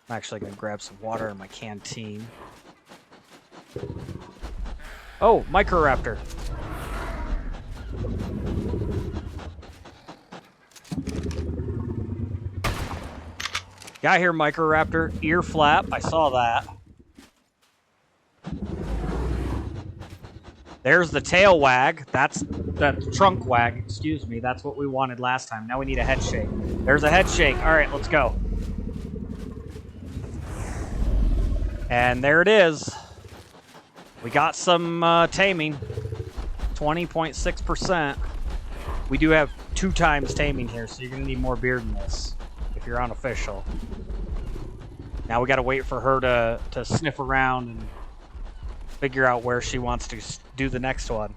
I'm actually going to grab some water in my canteen. Oh, Microraptor. Got here, Microraptor. Ear flap. I saw that. There's the tail wag. That's the trunk wag. Excuse me. That's what we wanted last time. Now we need a head shake. There's a head shake. All right, let's go. And there it is. We got some taming. 20.6%. We do have 2 times taming here, so you're going to need more beard than this if you're unofficial. Now we got to wait for her to sniff around and figure out where she wants to do the next one.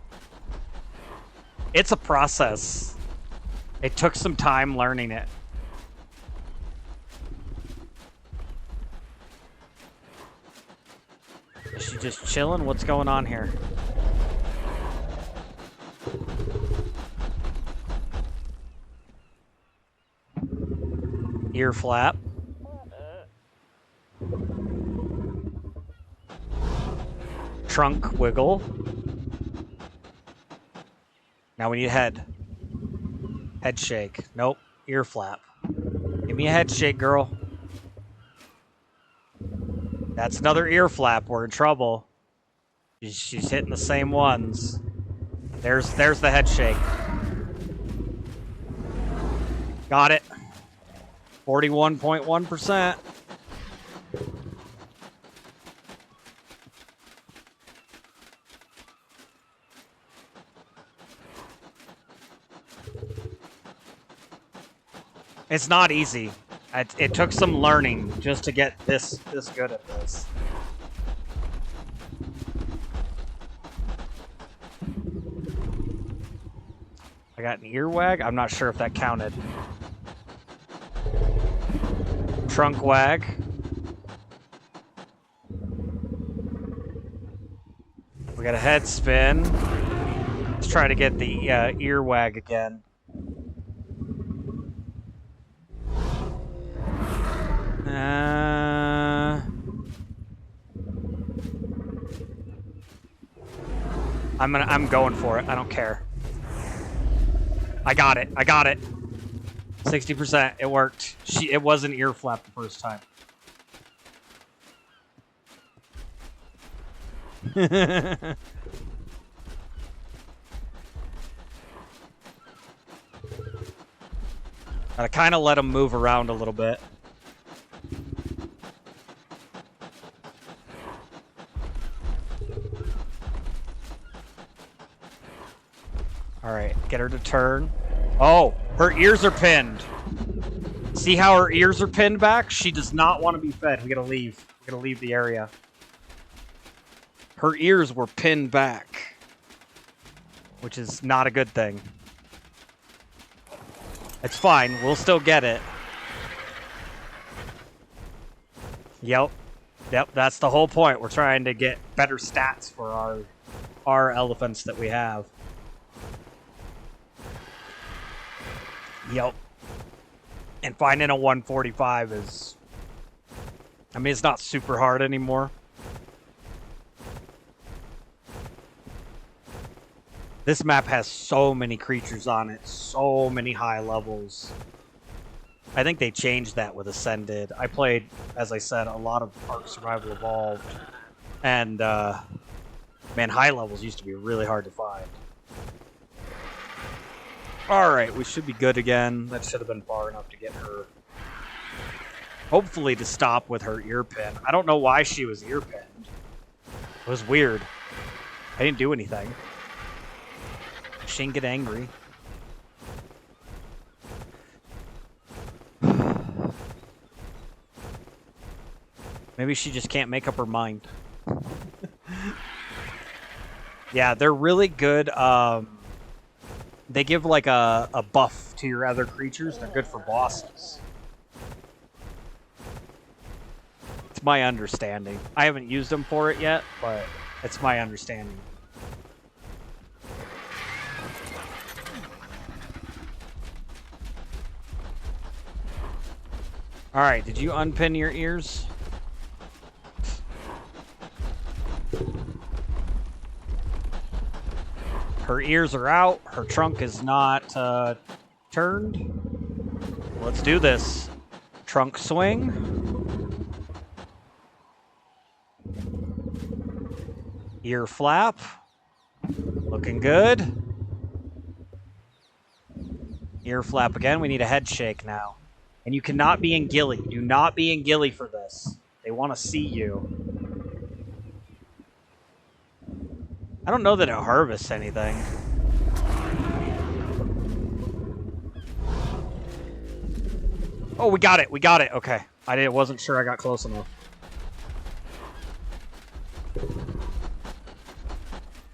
It's a process. It took some time learning it. Is she just chilling? What's going on here? Ear flap. Trunk wiggle. Now we need a head. Head shake. Nope. Ear flap. Give me a head shake, girl. That's another ear flap. We're in trouble. She's hitting the same ones. There's the head shake. Got it. 41.1%. It's not easy. It took some learning just to get this good at this. I got an ear wag. I'm not sure if that counted. Trunk wag. We got a head spin. Let's try to get the ear wag again. I'm going for it. I don't care. I got it. 60%. It worked. It was an ear flap the first time. I kind of let him move around a little bit. All right, get her to turn. Oh, her ears are pinned. See how her ears are pinned back? She does not want to be fed. We gotta leave. We gotta leave the area. Her ears were pinned back, which is not a good thing. It's fine. We'll still get it. Yep. That's the whole point. We're trying to get better stats for our elephants that we have. Yep. And finding a 145 is... I mean, it's not super hard anymore. This map has so many creatures on it. So many high levels. I think they changed that with Ascended. I played, as I said, a lot of Ark Survival Evolved. And, man, high levels used to be really hard to find. Alright, we should be good again. That should have been far enough to get her. Hopefully to stop with her ear pin. I don't know why she was ear pinned. It was weird. I didn't do anything. She didn't get angry. Maybe she just can't make up her mind. Yeah, they're really good. They give like a buff to your other creatures. They're good for bosses. It's my understanding. I haven't used them for it yet, but it's my understanding. Alright, did you unpin your ears? Her ears are out. Her trunk is not turned. Let's do this. Trunk swing. Ear flap. Looking good. Ear flap again. We need a head shake now. And you cannot be in ghillie. Do not be in ghillie for this. They want to see you. I don't know that it harvests anything. Oh, we got it. We got it. Okay. Wasn't sure I got close enough.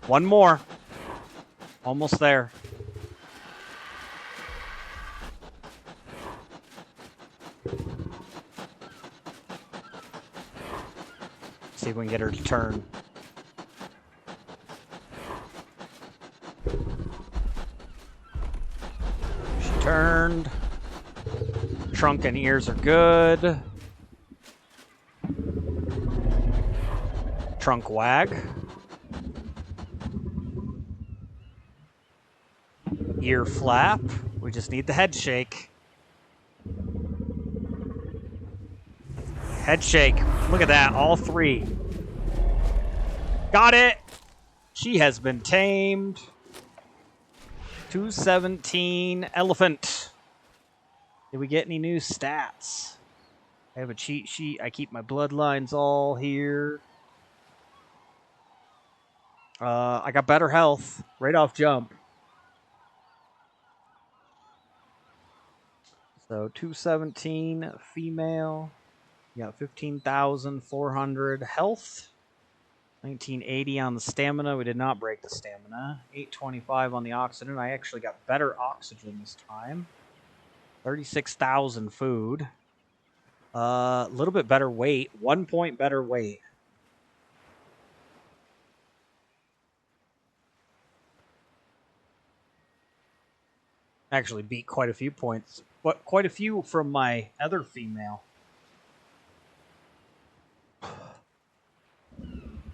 One more. Almost there. See if we can get her to turn. She turned. Trunk and ears are good. Trunk wag. Ear flap. We just need the head shake. Head shake. Look at that. All three. Got it. She has been tamed. 217 elephant. Did we get any new stats? I have a cheat sheet. I keep my bloodlines all here. I got better health right off jump. So 217 female. You got 15,400 health. 1980 on the stamina. We did not break the stamina. 825 on the oxygen. I actually got better oxygen this time. 36,000 food. A little bit better weight. 1 point better weight. Actually beat quite a few points. But quite a few from my other female.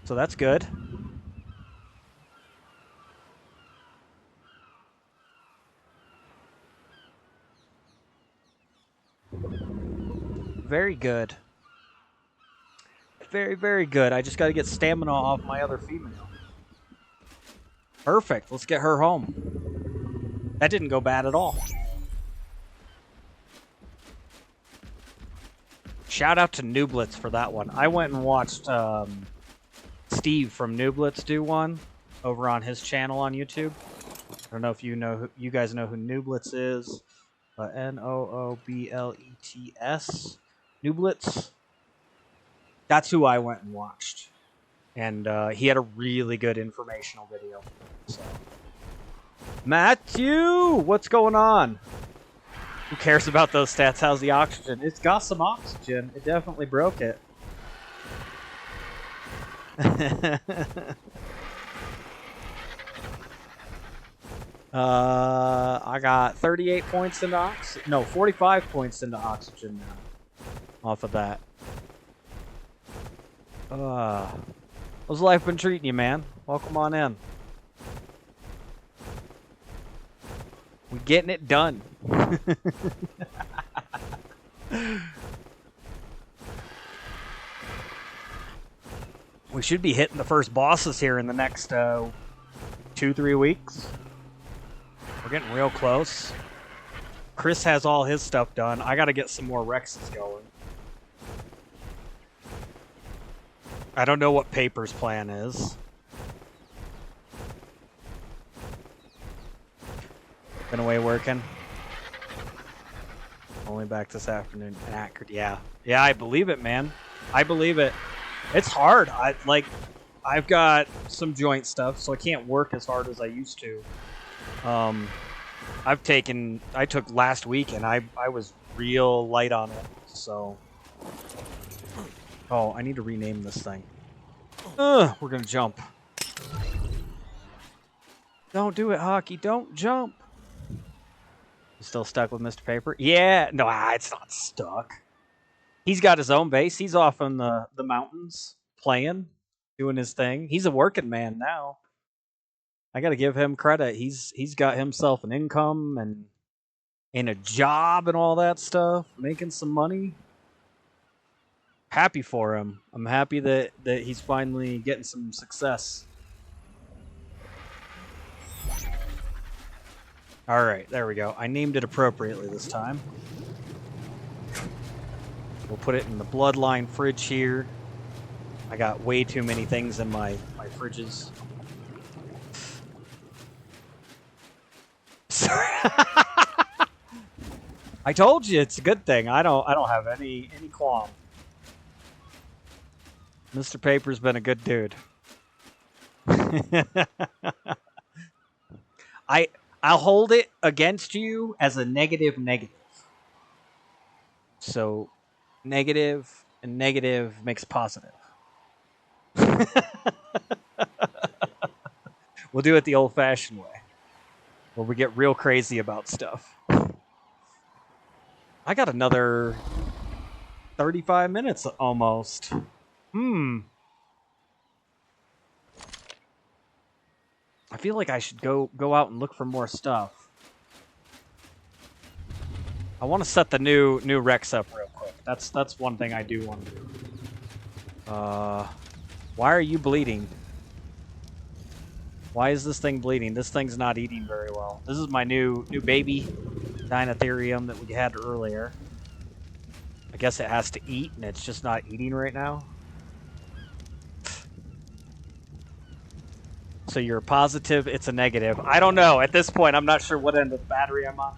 So that's good. Very good. Very, very good. I just got to get stamina off my other female. Perfect. Let's get her home. That didn't go bad at all. Shout out to Nooblitz for that one. I went and watched Steve from Nooblitz do one over on his channel on YouTube. I don't know if you guys know who Nooblitz is. Nooblets. Nooblitz. That's who I went and watched. And he had a really good informational video. So. Matthew! What's going on? Who cares about those stats? How's the oxygen? It's got some oxygen. It definitely broke it. I got 38 points into oxygen. No, 45 points into oxygen now. Off of that. How's life been treating you, man? Welcome on in. We getting it done. We should be hitting the first bosses here in the next 2-3 weeks. We're getting real close. Chris has all his stuff done. I got to get some more Rexes going. I don't know what Paper's plan is. Been away working. Only back this afternoon. Yeah. Yeah, I believe it, man. I believe it. It's hard. I've got some joint stuff, so I can't work as hard as I used to. I took last week and I was real light on it, so. Oh, I need to rename this thing. We're gonna jump. Don't do it, Hockey. Don't jump. You still stuck with Mr. Paper? Yeah. No, it's not stuck. He's got his own base. He's off in the mountains playing, doing his thing. He's a working man now. I got to give him credit. He's got himself an income, and and a job and all that stuff, making some money. Happy for him. I'm happy that he's finally getting some success. All right, there we go. I named it appropriately this time. We'll put it in the bloodline fridge here. I got way too many things in my fridges. Sorry. I told you it's a good thing. I don't have any qualm. Mr. Paper's been a good dude. I'll hold it against you as a negative. So negative and negative makes positive. We'll do it the old-fashioned way, where we get real crazy about stuff. I got another 35 minutes almost. I feel like I should go out and look for more stuff. I want to set the new Rex up real quick. That's one thing I do want to do. Why are you bleeding? Why is this thing bleeding? This thing's not eating very well. This is my new baby Dinotherium that we had earlier. I guess it has to eat, and it's just not eating right now. So you're positive, it's a negative. I don't know. At this point, I'm not sure what end of the battery I'm on.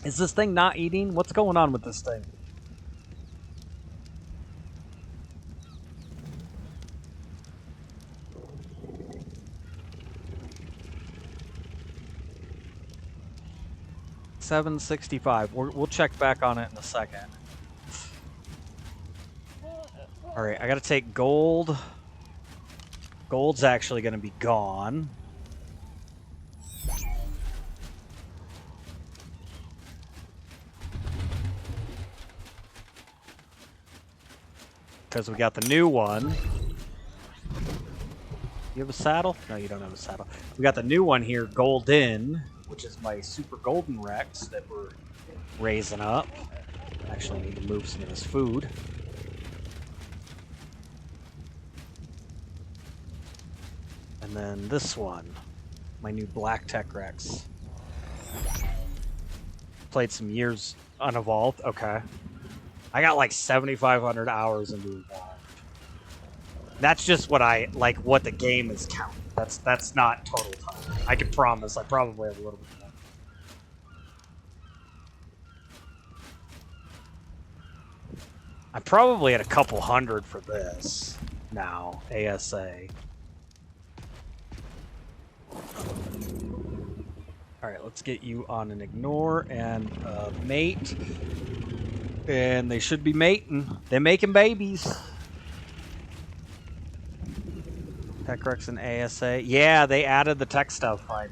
Is this thing not eating? What's going on with this thing? $765. We'll check back on it in a second. All right, I got to take gold. Gold's actually going to be gone. Because we got the new one. You have a saddle? No, you don't have a saddle. We got the new one here, Golden, which is my super golden Rex that we're raising up. Actually, I need to move some of this food. And then this one, my new Black Tech Rex. Played some years unevolved. Okay. I got like 7,500 hours into Evolved. That's just what what the game is counting. That's not total time. I can promise I probably have a little bit more. I'm probably at a couple hundred for this now, ASA. Alright, let's get you on an ignore and mate. And they should be mating. They're making babies. Tech Rex and ASA. Yeah, they added the tech stuff finally.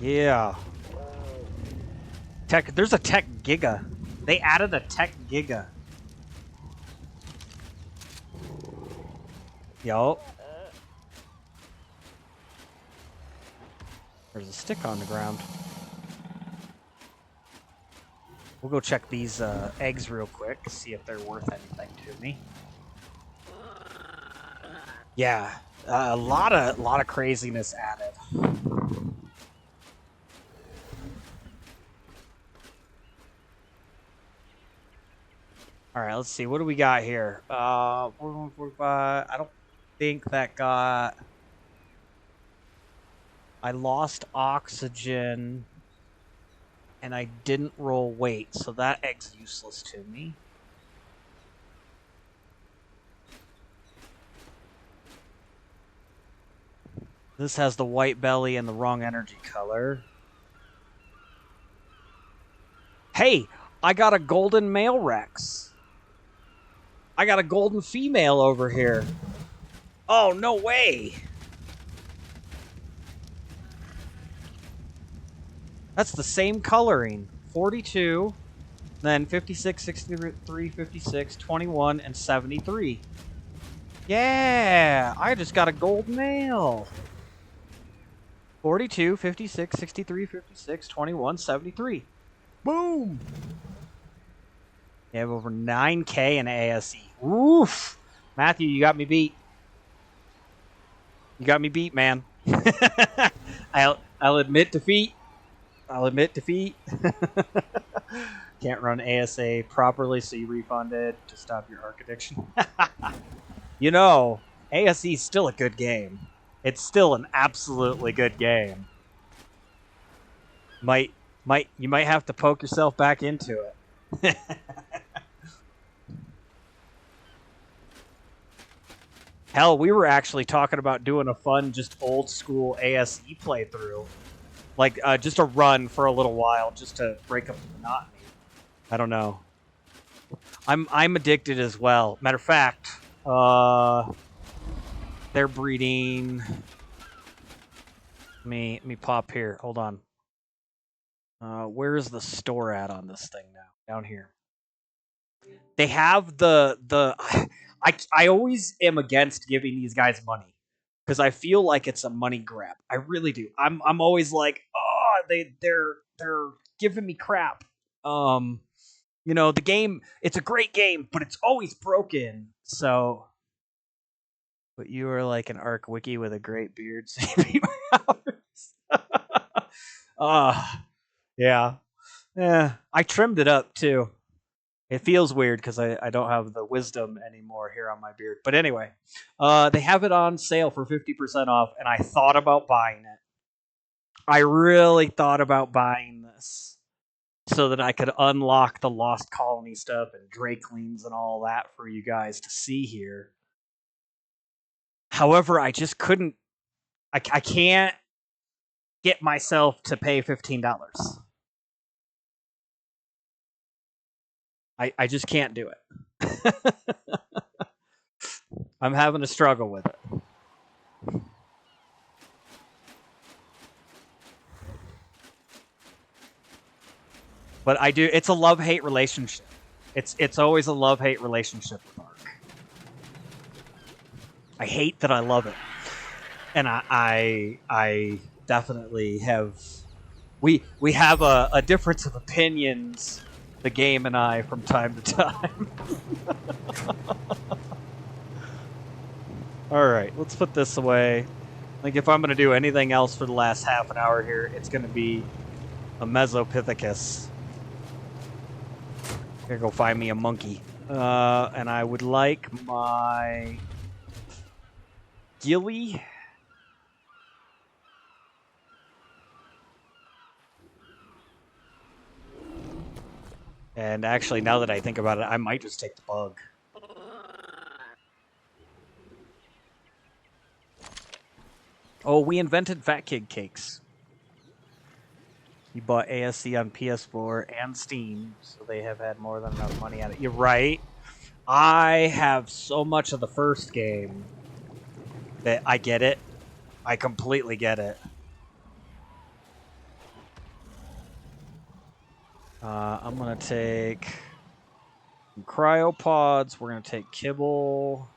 Yeah. Tech. There's a tech giga. They added a tech giga. Yo. There's a stick on the ground. We'll go check these eggs real quick, see if they're worth anything to me. Yeah, a lot of craziness added. All right, let's see. What do we got here? 4145. I don't think that got. I lost oxygen. And I didn't roll weight, so that egg's useless to me. This has the white belly and the wrong energy color. Hey, I got a golden male Rex. I got a golden female over here. Oh, no way. That's the same coloring. 42. Then 56, 63, 56, 21, and 73. Yeah, I just got a gold mail. 42, 56, 63, 56, 21, 73. Boom! You have over 9K in ASE. Oof! Matthew, you got me beat. You got me beat, man. I'll admit defeat. I'll admit defeat. Can't run ASA properly, so you refunded to stop your Ark addiction. You know, ASE is still a good game. It's still an absolutely good game. You might have to poke yourself back into it. Hell, we were actually talking about doing a fun, just old school ASE playthrough. Like, just a run for a little while, just to break up the monotony. I don't know. I'm addicted as well. Matter of fact, they're breeding. Let me pop here. Hold on. Where is the store at on this thing now? Down here. They have the. I always am against giving these guys money because I feel like it's a money grab. I really do. I'm always like, oh, they're giving me crap. You know, the game, it's a great game, but it's always broken. So, but you are like an Ark wiki with a great beard saving my house. Yeah. Yeah. I trimmed it up too. It feels weird because I don't have the wisdom anymore here on my beard. But anyway, they have it on sale for 50% off, and I thought about buying it. I really thought about buying this so that I could unlock the Lost Colony stuff and Drakelings and all that for you guys to see here. However, I just couldn't. I can't get myself to pay $15. I just can't do it. I'm having a struggle with it. But I do. It's a love-hate relationship. It's always a love-hate relationship with Ark. I hate that I love it, and I definitely have. We have a difference of opinions, the game and I, from time to time. All right, let's put this away. Like, if I'm going to do anything else for the last half an hour here, it's going to be a Mesopithicus. Here, go find me a monkey. And I would like my Gilly. And actually, now that I think about it, I might just take the bug. Oh, we invented Fat Kid Cakes. You bought ASC on PS4 and Steam, so they have had more than enough money at it. You're right. I have so much of the first game that I get it. I completely get it. I'm going to take some cryopods. We're going to take kibble.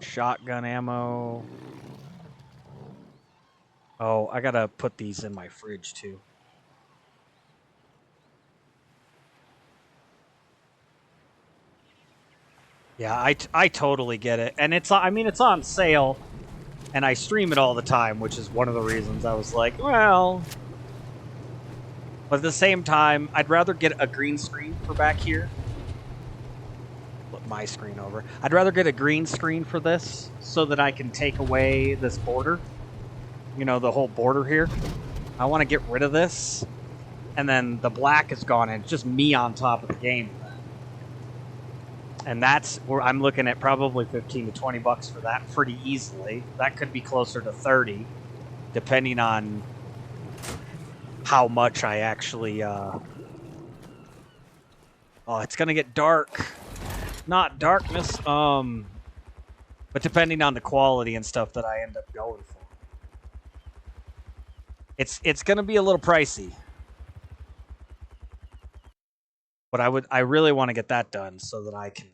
Shotgun ammo. Oh, I got to put these in my fridge, too. Yeah, I totally get it. And it's on sale. And I stream it all the time, which is one of the reasons I was like, well... But at the same time, I'd rather get a green screen for back here. Flip my screen over. I'd rather get a green screen for this so that I can take away this border. You know, the whole border here. I want to get rid of this. And then the black is gone, and it's just me on top of the game. And that's where I'm looking at probably 15 to 20 bucks for that pretty easily. That could be closer to 30, depending on how much I actually... Oh, it's going to get dark. Not darkness. But depending on the quality and stuff that I end up going for. It's gonna be a little pricey. But I really want to get that done so that I can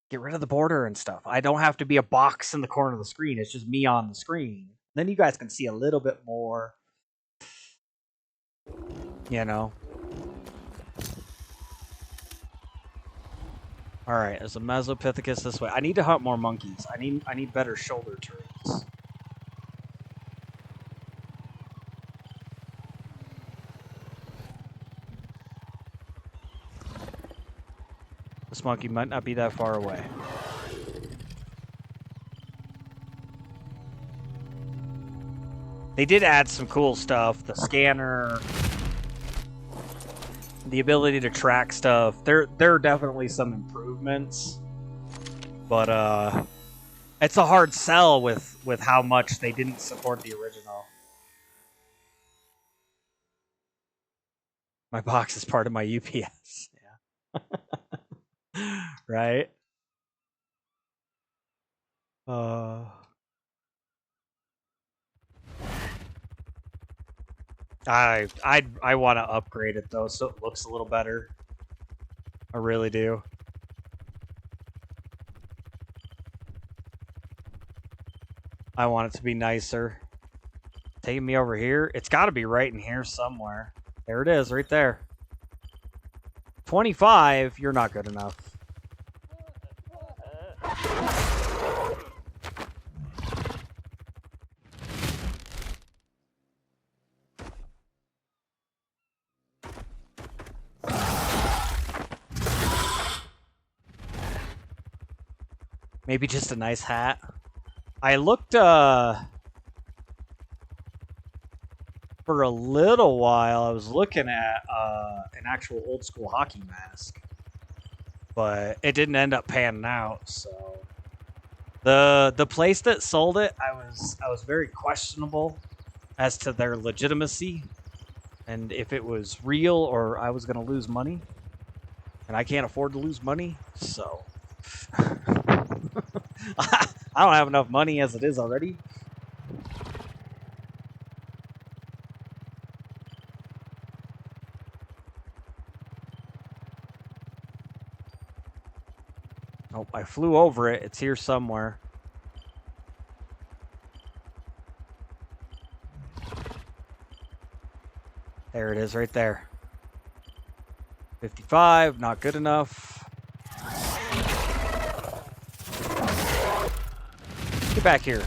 get rid of the border and stuff. I don't have to be a box in the corner of the screen. It's just me on the screen. Then you guys can see a little bit more, you know. All right, there's a Mesopithicus this way. I need to hunt more monkeys. I need better shoulder turrets. This monkey might not be that far away. They did add some cool stuff. The scanner, the ability to track stuff. There are definitely some improvements. But it's a hard sell with how much they didn't support the original. My box is part of my UPS. Yeah. Right? I want to upgrade it though, so it looks a little better. I really do. I want it to be nicer. Taking me over here. It's got to be right in here somewhere. There it is, right there. 25, you're not good enough. Maybe just a nice hat. I looked for a little while. I was looking at an actual old school hockey mask, but it didn't end up panning out. So the place that sold it, I was very questionable as to their legitimacy and if it was real or I was going to lose money, and I can't afford to lose money, so I don't have enough money as it is already. Oh, I flew over it. It's here somewhere. There it is right there. 55, not good enough. Get back here.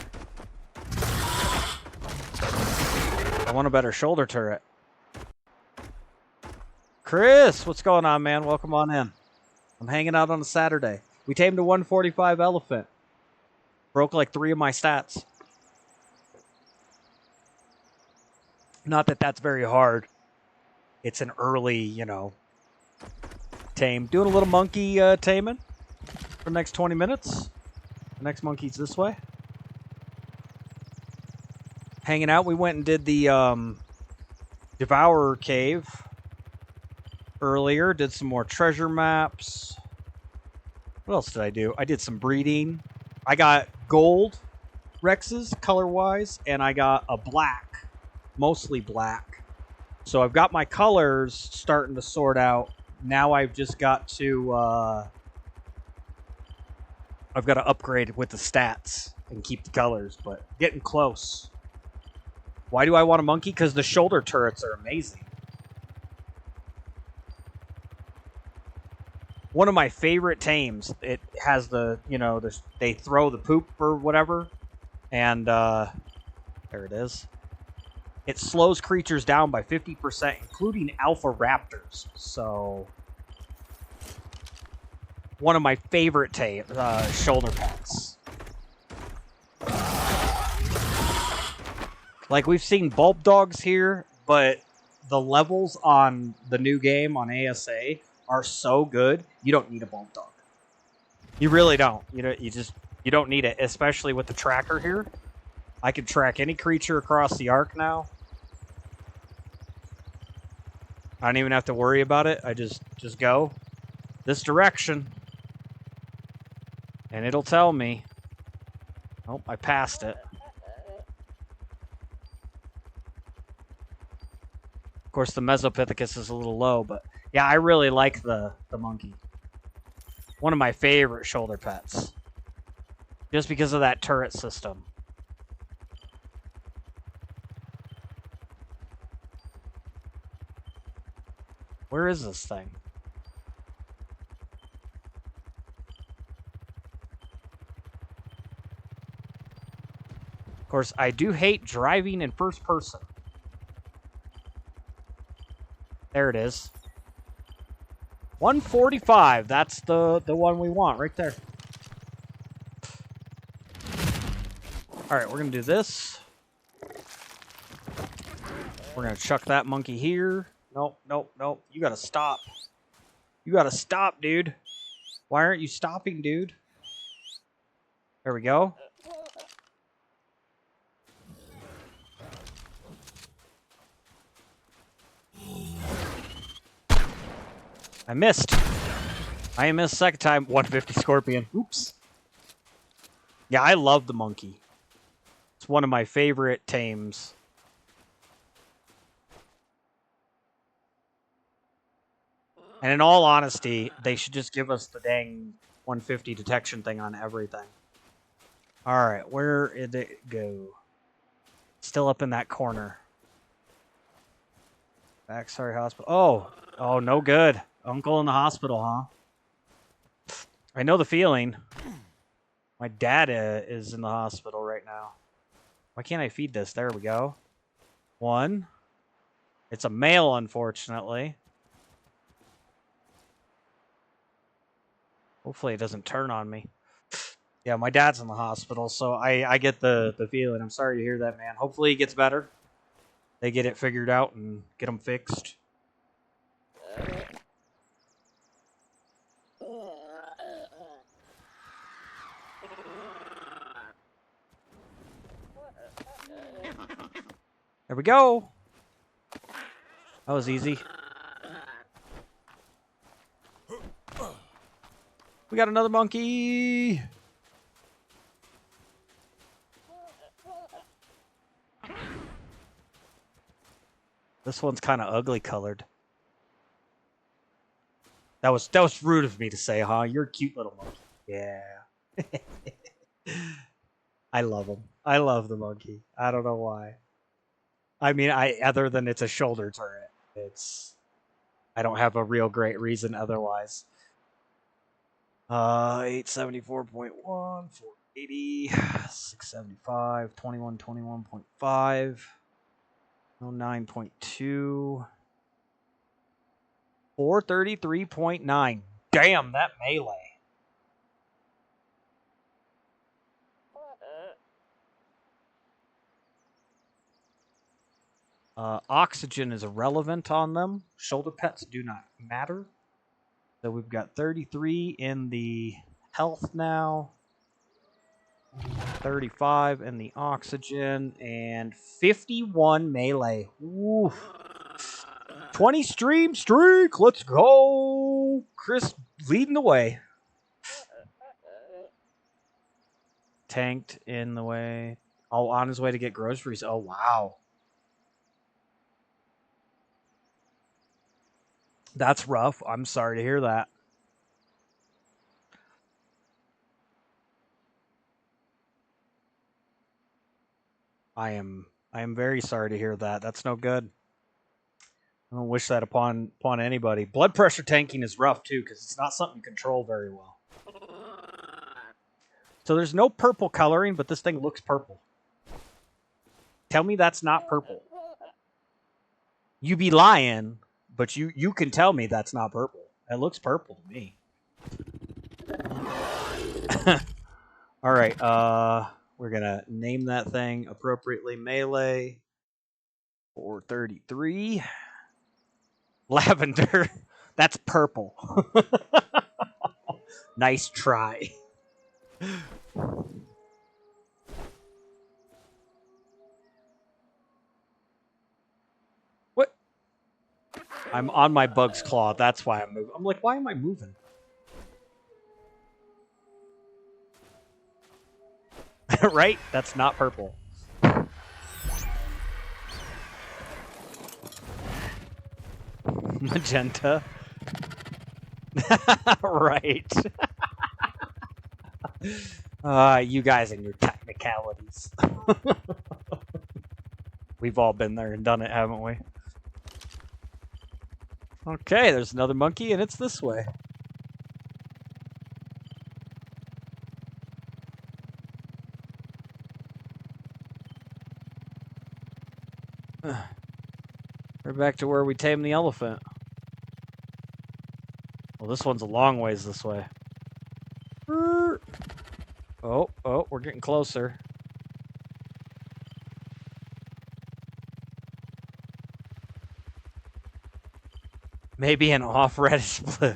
I want a better shoulder turret. Chris, what's going on, man? Welcome on in. I'm hanging out on a Saturday. We tamed a 145 elephant. Broke like 3 of my stats. Not that that's very hard. It's an early, you know, tame. Doing a little monkey taming for the next 20 minutes. The next monkey's this way. Hanging out. We went and did the Devourer Cave earlier. Did some more treasure maps. What else did I do? I did some breeding. I got gold Rexes, color-wise, and I got a black, mostly black. So I've got my colors starting to sort out. Now I've just got to I've got to upgrade with the stats and keep the colors, but getting close. Why do I want a monkey? Because the shoulder turrets are amazing. One of my favorite tames. It has the, you know, they throw the poop or whatever, and there it is. It slows creatures down by 50%, including alpha raptors. So, one of my favorite shoulder pets. Like, we've seen bulb dogs here, but the levels on the new game on ASA are so good, you don't need a bulb dog. You really don't. You don't need it, especially with the tracker here. I can track any creature across the Ark now. I don't even have to worry about it. I just go this direction, and it'll tell me. Oh, I passed it. course, the Mesopithicus is a little low, but yeah, I really like the monkey. One of my favorite shoulder pets. Just because of that turret system. Where is this thing? Of course, I do hate driving in first person. There it is. 145. That's the one we want right there. All right, we're going to do this. We're going to chuck that monkey here. Nope, nope, nope. You got to stop. You got to stop, dude. Why aren't you stopping, dude? There we go. I missed. I missed second time. 150 scorpion. Oops. Yeah, I love the monkey. It's one of my favorite tames. And in all honesty, they should just give us the dang 150 detection thing on everything. Alright, where did it go? Still up in that corner. Backstory hospital. Oh, no good. Uncle in the hospital, huh? I know the feeling. My dad is in the hospital right now. Why can't I feed this? There we go. One. It's a male, unfortunately. Hopefully it doesn't turn on me. Yeah, my dad's in the hospital, so I get the feeling. I'm sorry to hear that, man. Hopefully he gets better. They get it figured out and get him fixed. There we go. That was easy. We got another monkey. This one's kind of ugly colored. That was rude of me to say, huh? You're a cute little monkey. Yeah. I love him. I love the monkey. I don't know why. I mean, other than it's a shoulder turret. I don't have a real great reason otherwise. 874.1, 480, 675, 21.5, 09.2, 433.9. Damn, that melee. Oxygen is irrelevant on them. Shoulder pets do not matter. So we've got 33 in the health now, 35 in the oxygen, and 51 melee. Ooh. 20 stream streak. Let's go. Chris leading the way. Tanked in the way. Oh, on his way to get groceries. Oh, wow. That's rough. I'm sorry to hear that. I am very sorry to hear that. That's no good. I don't wish that upon anybody. Blood pressure tanking is rough too, because it's not something you control very well. So there's no purple coloring, but this thing looks purple. Tell me that's not purple. You be lying. But you can tell me that's not purple. It looks purple to me. All right. We're going to name that thing appropriately. Melee 433. Lavender. That's purple. Nice try. I'm on my bug's claw. That's why I'm moving. I'm like, why am I moving? Right? That's not purple. Magenta. Right. You guys and your technicalities. We've all been there and done it, haven't we? Okay, there's another monkey, and it's this way. We're back to where we tame the elephant. Well, this one's a long ways this way. Oh, we're getting closer. Maybe an off reddish blue.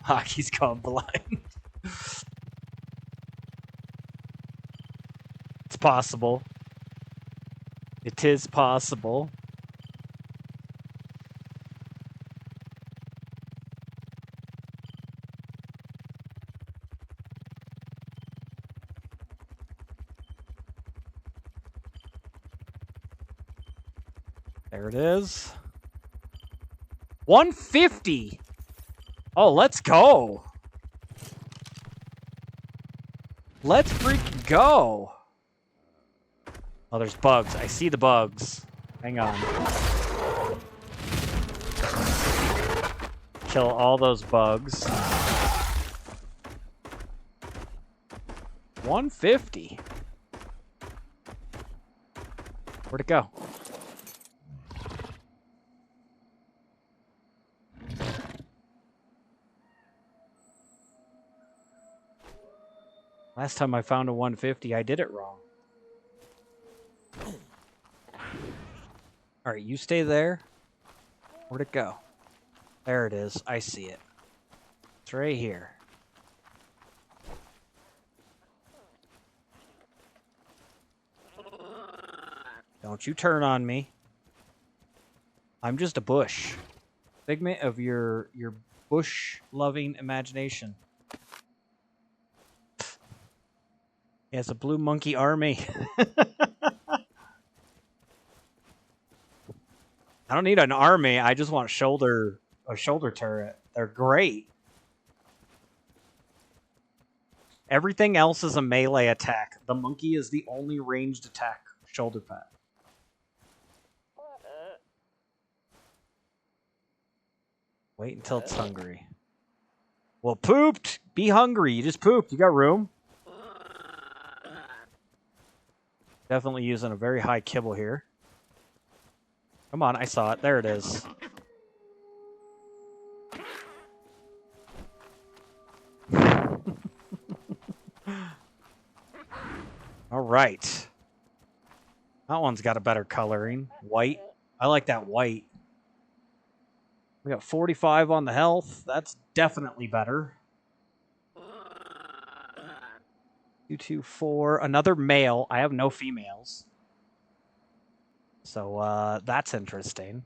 Hockey's gone blind. It's possible. It is possible. There it is. 150. Oh, let's go. Let's freaking go. Oh, there's bugs. I see the bugs. Hang on. Kill all those bugs. 150. Where'd it go? Last time I found a 150, I did it wrong. Alright, you stay there. Where'd it go? There it is. I see it. It's right here. Don't you turn on me. I'm just a bush. Figment of your bush-loving imagination. He has a blue monkey army. I don't need an army. I just want a shoulder turret. They're great. Everything else is a melee attack. The monkey is the only ranged attack shoulder pad. Wait until it's hungry. Well, pooped. Be hungry. You just pooped. You got room. Definitely using a very high kibble here. Come on, I saw it. There it is. All right. That one's got a better coloring. White. I like that white. We got 45 on the health. That's definitely better. 224. Another male. I have no females. So that's interesting.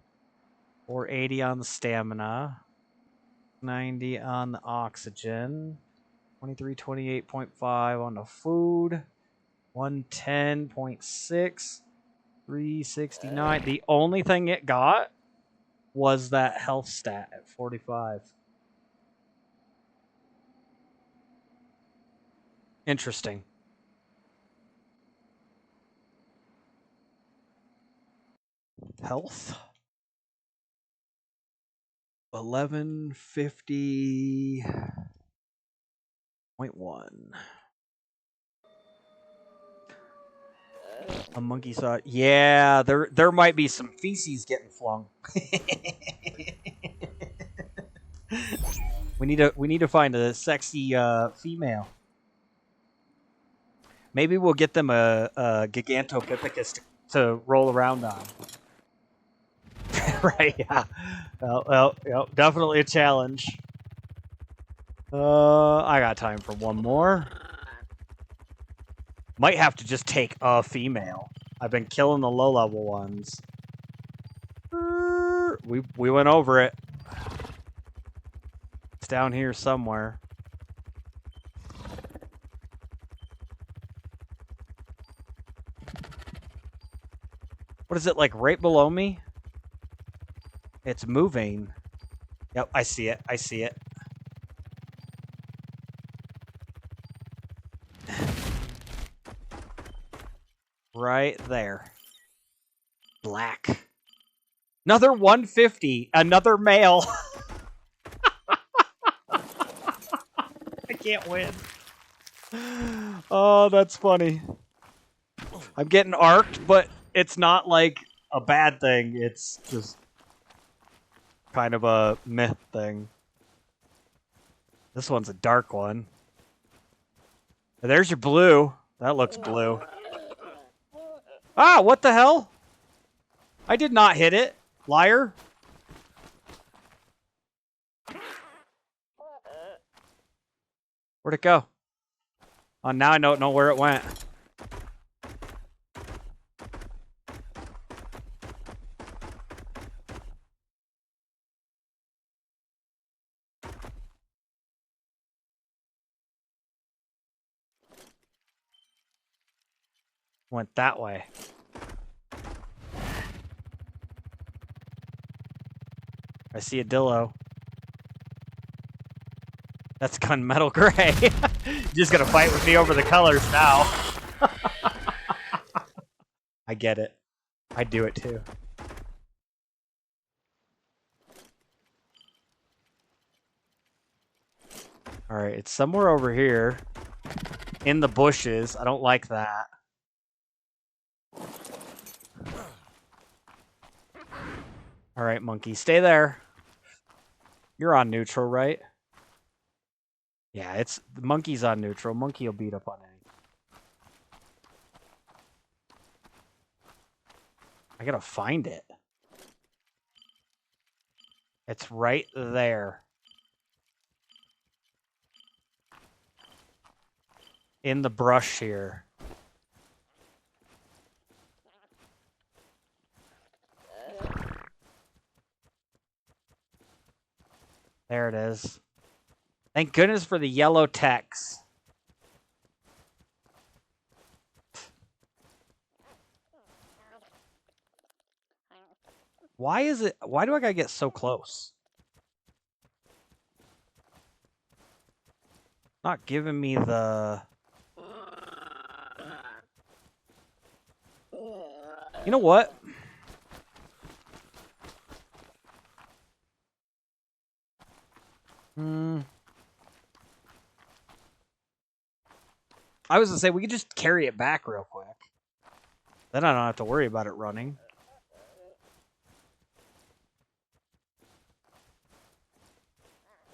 480 on the stamina. 90 on the oxygen. 23, 28.5 on the food. 110.6. 369. The only thing it got was that health stat at 45. Interesting. Health. 1150.1. A monkey saw it. Yeah, there might be some feces getting flung. We need to find a sexy female. Maybe we'll get them a Gigantopithecus to roll around on. Right, yeah. Well, definitely a challenge. I got time for one more. Might have to just take a female. I've been killing the low-level ones. We went over it. It's down here somewhere. What is it, like right below me? It's moving. Yep, I see it. I see it. Right there. Black. Another 150. Another male. I can't win. Oh, that's funny. I'm getting arked, but it's not like a bad thing. It's just kind of a myth thing. This one's a dark one. There's your blue. That looks blue. Ah, what the hell? I did not hit it. Liar. Where'd it go? Oh, now I don't know where it went. Went that way. I see a dillo. That's gunmetal gray. You're just gonna fight with me over the colors now. I get it. I do it too. Alright, it's somewhere over here. In the bushes. I don't like that. Alright, monkey. Stay there. You're on neutral, right? Yeah, it's the monkey's on neutral. Monkey will beat up on anything. I gotta find it. It's right there. In the brush here. There it is. Thank goodness for the yellow text. Why is it? Why do I gotta get so close? Not giving me the... You know what? I was gonna say we could just carry it back real quick. Then I don't have to worry about it running.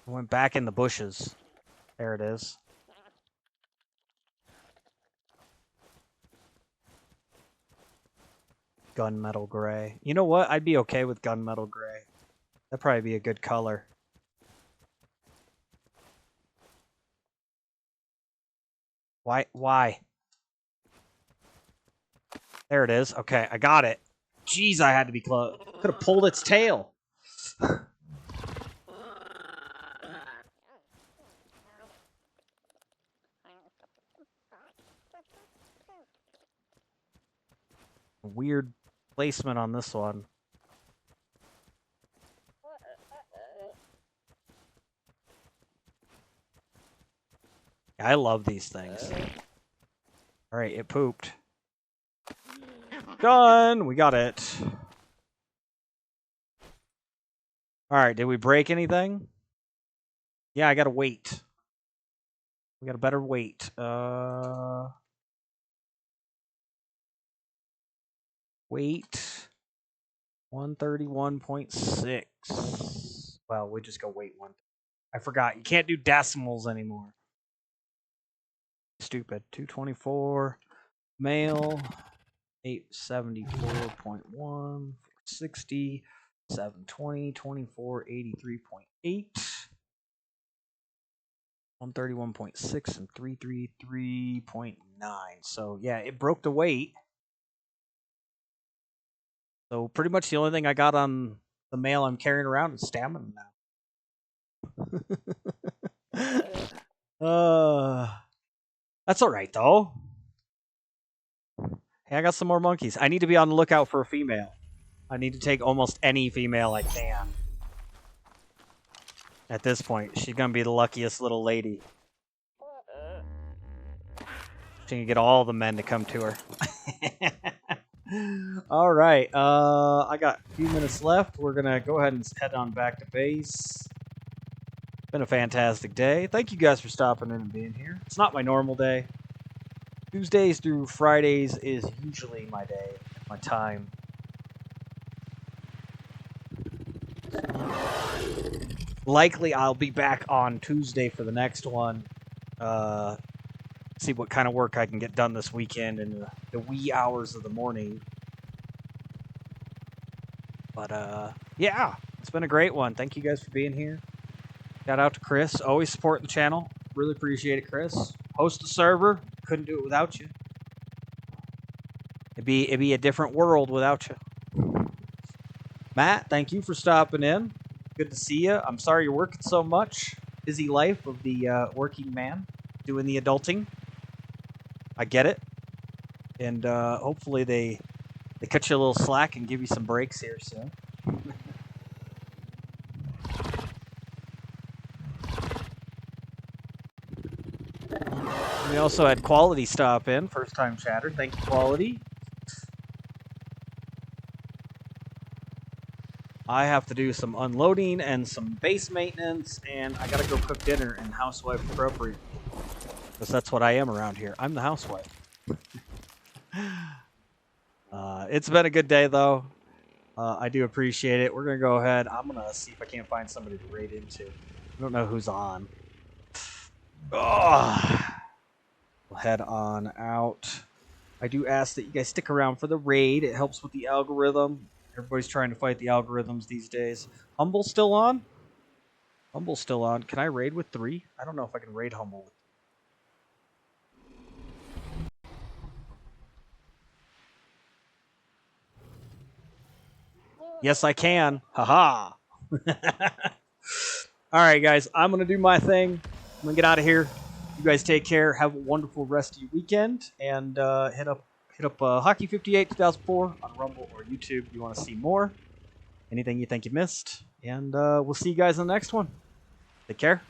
I went back in the bushes. There it is. Gunmetal gray. You know what? I'd be okay with gunmetal gray. That'd probably be a good color. Why? Why? There it is. Okay, I got it. Jeez, I had to be close. Could have pulled its tail. Weird placement on this one. I love these things. Alright, it pooped. Done! We got it. Alright, did we break anything? Yeah, I gotta wait. We got a better wait. Wait. 131.6. Well, we just go wait one. I forgot. You can't do decimals anymore. Stupid. 224. Male. 874.1. 460. 720. 24. 83.8. 131.6 and 333.9. So, yeah, it broke the weight. So, pretty much the only thing I got on the male I'm carrying around is stamina now. That's all right, though. Hey, I got some more monkeys. I need to be on the lookout for a female. I need to take almost any female I can. At this point, she's gonna be the luckiest little lady. She can get all the men to come to her. All right, I got a few minutes left. We're gonna go ahead and head on back to base. Been a fantastic day. Thank you guys for stopping in and being here. It's not my normal day. Tuesdays through Fridays is usually my day, my time. Likely I'll be back on Tuesday for the next one. See what kind of work I can get done this weekend in the wee hours of the morning. But yeah, it's been a great one. Thank you guys for being here. Shout out to Chris. Always supporting the channel. Really appreciate it, Chris. Host the server. Couldn't do it without you. It'd be a different world without you. Matt, thank you for stopping in. Good to see you. I'm sorry you're working so much. Busy life of the working man doing the adulting. I get it. And hopefully they cut you a little slack and give you some breaks here soon. We also had Quality stop in, first time chatter. Thank you, Quality. I have to do some unloading and some base maintenance, and I gotta go cook dinner and housewife appropriate. Because that's what I am around here. I'm the housewife. It's been a good day, though. I do appreciate it. We're gonna go ahead. I'm gonna see if I can't find somebody to raid into. I don't know who's on. Oh. We'll head on out. I do ask that you guys stick around for the raid. It helps with the algorithm. Everybody's trying to fight the algorithms these days. Humble's still on? Humble's still on. Can I raid with 3? I don't know if I can raid Humble. Yes, I can. Haha. Alright, guys. I'm going to do my thing. I'm going to get out of here. You guys take care. Have a wonderful rest of your weekend. And hit up Hockey58 2004 on Rumble or YouTube if you want to see more. Anything you think you missed. And we'll see you guys in the next one. Take care.